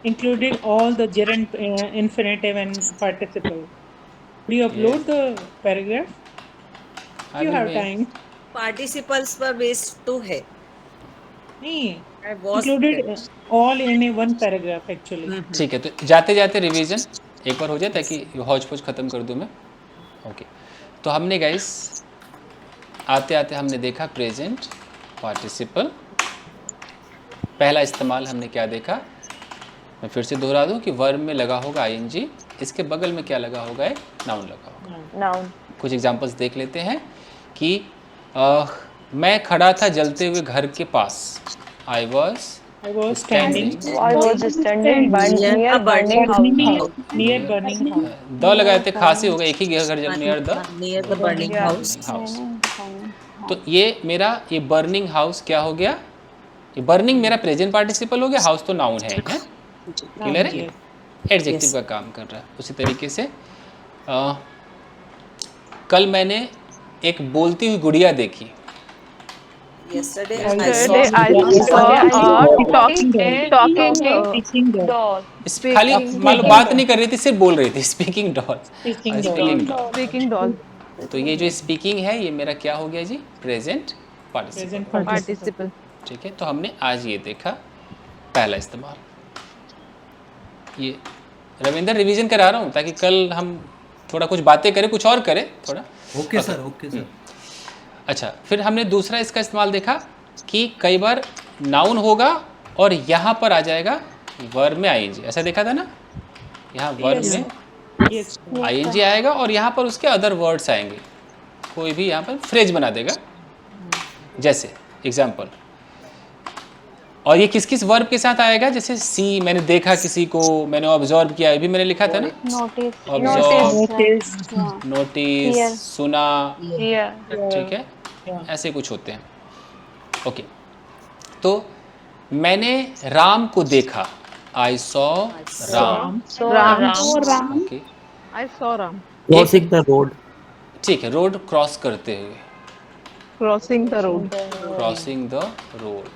including all the gerund, infinitive and participle? Could you upload the paragraph? You have time. Participles पर बेस्ड तो है। नहीं, I was included all in a one paragraph actually. ठीक है, तो जाते जाते रिवीजन एक बार हो जाए ताकि हौज पौज ख़त्म कर दूँ मैं। ओके, तो हमने गाइस आते आते हमने देखा प्रेजेंट पार्टिसिपल। पहला इस्तेमाल हमने क्या देखा, मैं फिर से दोहरा दूं कि वर्ब में लगा होगा आईएनजी, इसके बगल में क्या लगा होगा, एक नाउन लगा होगा। नाउन। कुछ एग्जांपल्स देख लेते हैं कि मैं खड़ा था जलते हुए घर के पास। I was standing. I was standing by near burning house. Near burning house. The लगाए थे, खांसी हो गई, एक ही घर जब near the burning house. House. तो ये मेरा ये बर्निंग हाउस क्या हो गया, ये बर्निंग मेरा प्रेजेंट पार्टिसिपल हो गया, हाउस तो नाउन है। क्लियर है, एडजेक्टिव का काम कर रहा है। उसी तरीके से कल मैंने एक बोलती हुई गुड़िया देखी। Yesterday I saw a talking doll. खाली मान लो बात नहीं कर रही थी, सिर्फ बोल रही थी। Speaking doll, Speaking doll. तो ये जो स्पीकिंग है ये मेरा क्या हो गया जी, प्रेजेंट पार्टिसिपल। Participle. ठीक है, तो हमने आज ये देखा पहला इस्तेमाल। ये रविंदर रिवीजन करा रहा हूँ ताकि कल हम थोड़ा कुछ बातें करें, कुछ और करें थोड़ा। Okay sir, okay sir. अच्छा, फिर हमने दूसरा इसका इस्तेमाल देखा कि कई बार नाउन होगा और यहाँ पर आ जाएगा वर्ब में आईएनजी। ऐसा देखा था ना, यहाँ वर्ब में आईएनजी आएगा और यहाँ पर उसके अदर वर्ड्स आएंगे। कोई भी यहाँ पर फ्रेज बना देगा, जैसे एग्जाम्पल। और ये किस किस वर्ब के साथ आएगा, जैसे सी, मैंने देखा किसी को, मैंने ऑब्जर्व किया, ये भी मैंने लिखा था ना। ऑब्जर्व, नोटिस, सुना, ठीक है, ऐसे कुछ होते हैं। ओके, तो मैंने राम को देखा, I saw Ram. Okay, I saw Ram crossing the road. ठीक है, रोड क्रॉस करते हुए, crossing the road. Crossing the road.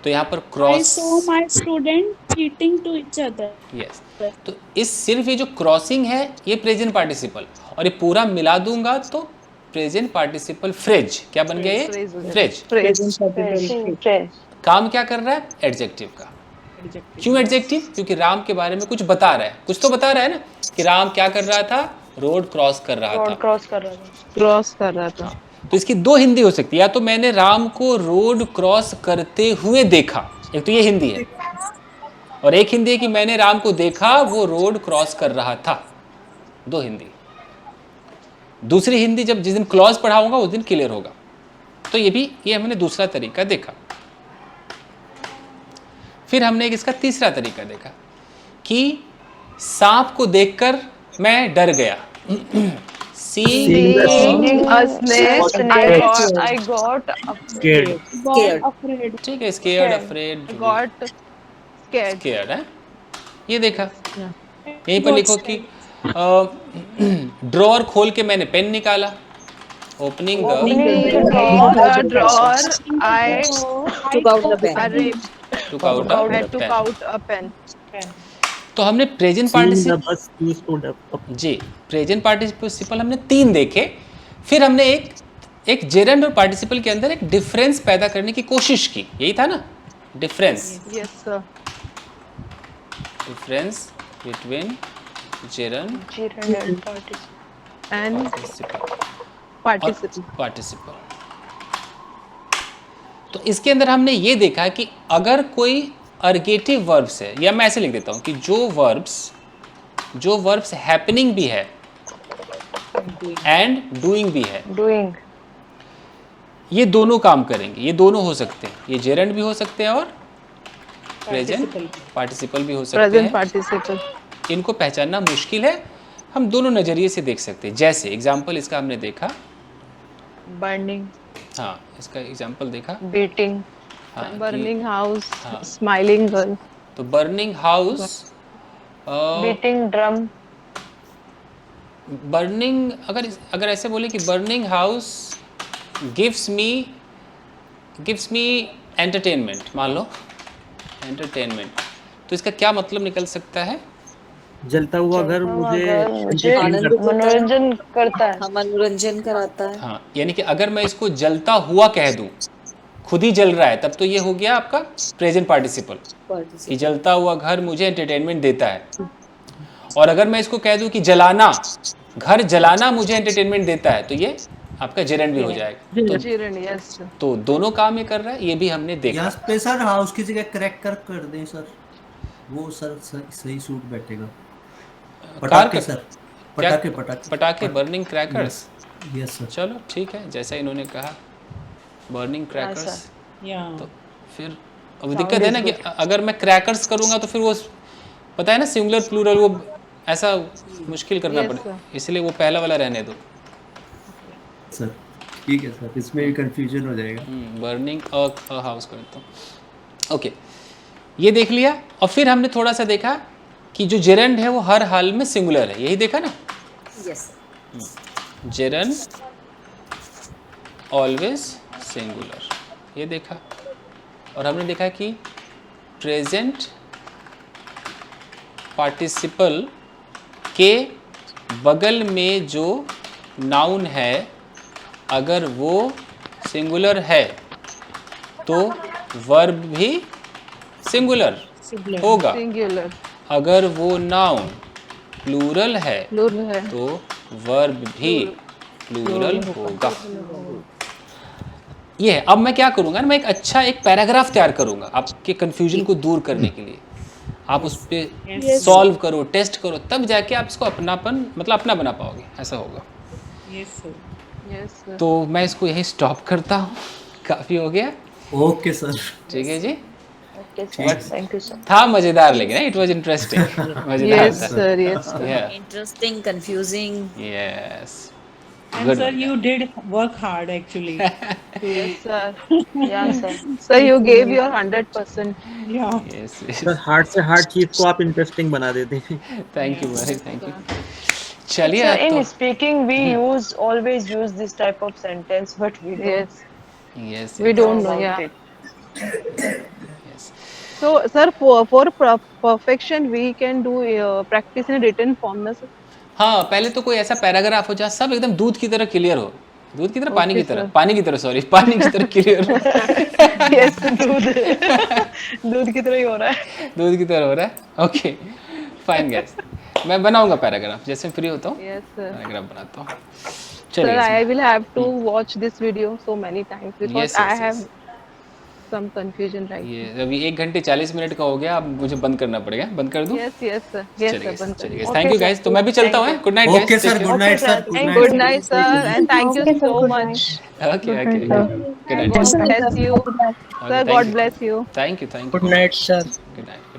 तो यहाँ पर I cross, saw my student cheating to each other. Yes. तो इस सिर्फ ये जो क्रॉसिंग है ये प्रेजेंट पार्टिसिपल, और ये पूरा मिला दूंगा तो प्रेजेंट पार्टिसिपल फ्रेज क्या बन गया? ये फ्रेज। काम क्या कर रहा है? एडजेक्टिव का। क्यों एडजेक्टिव? क्योंकि राम के बारे में कुछ बता रहा है, कुछ तो बता रहा है ना, कि राम क्या कर रहा था? रोड क्रॉस कर रहा था। क्रॉस कर रहा था। तो इसकी दो हिंदी हो सकती है, या तो मैंने राम को रोड क्रॉस करते हुए देखा, एक तो ये हिंदी है, और एक हिंदी है कि मैंने राम को देखा वो रोड क्रॉस कर रहा था। दो हिंदी। दूसरी हिंदी जब जिस दिन क्लॉज पढ़ाऊंगा उस दिन क्लियर होगा। तो ये हमने दूसरा तरीका देखा। फिर हमने एक इसका तीसरा तरीका देखा कि सांप को देखकर मैं डर गया। Seeing a snake, I got Scared. Afraid. ठीक है, scared, afraid, got scared. scared है, ये देखा। यहीं पर लिखो कि ड्रॉअर खोल के मैंने पेन निकाला। Opening the drawer, I took out the pen. took out a pen. तो हमने प्रेजेंट पार्टिसिपल, जी प्रेजेंट पार्टिसिपल हमने 3 देखे। फिर हमने एक जेरेंड और पार्टिसिपल के अंदर एक डिफरेंस पैदा करने की कोशिश की, यही था ना difference? Yes sir. Difference between gerund and participle. तो इसके अंदर हमने ये देखा कि अगर कोई अर्गेटिव वर्ब्स है, या मैं ऐसे लिख देता हूं कि जो वर्ब्स हैपनिंग भी है एंड डूइंग भी है, ये दोनों काम करेंगे। ये दोनों हो सकते हैं, ये जेरेंड भी हो सकते हैं और प्रेजेंट पार्टिसिपल भी हो सकते हैं। इनको पहचानना मुश्किल है, हम दोनों नजरिए से देख सकते हैं। जैसे एग्जाम्पल इसका हमने देखा burning, हाँ इसका एग्जाम्पल देखा, beating, हाँ, burning house, smiling girl, तो burning house, beating drum, burning, अगर ऐसे बोले कि burning house gives me entertainment, मान लो एंटरटेनमेंट, तो इसका क्या मतलब निकल सकता है? जलता हुआ घर मुझे मनोरंजन करता है, मनोरंजन कराता है। हाँ, यानी कि अगर मैं इसको जलता हुआ कह दूं, खुद ही जल रहा है, तब तो ये हो गया आपका प्रेजेंट पार्टिसिपल कि जलता हुआ घर मुझे एंटरटेनमेंट देता है। और अगर मैं इसको कह दूं कि घर जलाना मुझे एंटरटेनमेंट देता है, तो ये आपका जेरेंड भी हो जाएगा। तो दोनों काम ये कर रहा है, ये भी हमने देखा। यहाँ पे सर हाउस की जगह क्रैक कर दें सर, वो सर सही सूट बैठेगा। पटाखे सर, पटाखे बर्निंग क्रैकर्स। Yes sir. चलो ठीक है, जैसा इन्होंने कहा बर्निंग क्रैकर्स। तो फिर अब दिक्कत है ना कि अगर मैं क्रैकर्स करूंगा तो फिर वो पता है ना सिंगुलर प्लूरल, वो ऐसा मुश्किल करना पड़ेगा, इसलिए वो पहला वाला रहने दो सर। ठीक है सर, इसमें भी कंफ्यूजन हो जाएगा। बर्निंग अ हाउस करता हूँ। ओके, ये देख लिया। और फिर हमने थोड़ा सा देखा कि जो जेरेंड है वो हर हाल में सिंगुलर है, यही देखा ना? यस। जेरेंड ऑलवेज सिंगुलर, ये देखा। और हमने देखा कि प्रेजेंट पार्टिसिपल के बगल में जो नाउन है अगर वो सिंगुलर है तो वर्ब भी सिंगुलर होगा। अगर वो नाउन प्लूरल है तो वर्ब भी प्लूरल होगा। ये है। अब मैं क्या करूंगा ना, मैं एक पैराग्राफ तैयार करूंगा आपके कंफ्यूजन को दूर करने के लिए। आप उस पे सॉल्व करो, टेस्ट करो, तब जाके आप इसको अपना बना पाओगे, ऐसा होगा। yes, तो मैं इसको यही स्टॉप करता हूँ, काफी हो गया। ओके सर, ठीक है जी। Thank you sir. था मजेदार, लेकिन इट वाज इंटरेस्टिंग। मजेदार yes sir, yes sir. Interesting, confusing. Yes. And Good. sir, you did work hard actually. Yes sir. Yeah sir. Sir, you gave your 100%. Yeah. Yes. Sir hard से हार्ड चीज को आप इंटरेस्टिंग बना देते हैं। Thank you, thank you. चलिए Sir, in तो speaking, we always use this type of sentence, but we don't. yes We don't know. about Yeah. it. So, sir, for perfection, we can do practice in written form, na sir? हाँ, पहले तो कोई ऐसा पैराग्राफ हो जहाँ सब एकदम दूध की तरह क्लियर हो, दूध की तरह, पानी की तरह, पानी की तरह, सॉरी, पानी की तरह क्लियर हो। Yes, दूध की तरह ही हो रहा है। दूध की तरह हो रहा है। ओके, फाइन गाइस, मैं बनाऊंगा पैराग्राफ, जैसे फ्री होता हूँ Yes, sir. पैराग्राफ बनाता हूँ। Sir, चलिए I will have to watch this video so many times because Yes, I yes, have yes. some confusion right ये अभी 1 घंटे 40 मिनट का हो गया, अब मुझे बंद करना पड़ेगा, बंद कर दूं? now. Yes, sir. Yes, sir. बंद कर चलिए दो. थैंक यू गाइस, तो मैं भी चलता हूँ, good night guys, Okay, sir. Good night, sir. Good night, sir, and thank you so much. Okay okay, good night, God bless you, sir. God bless you. Thank you, Good night, sir. Good night.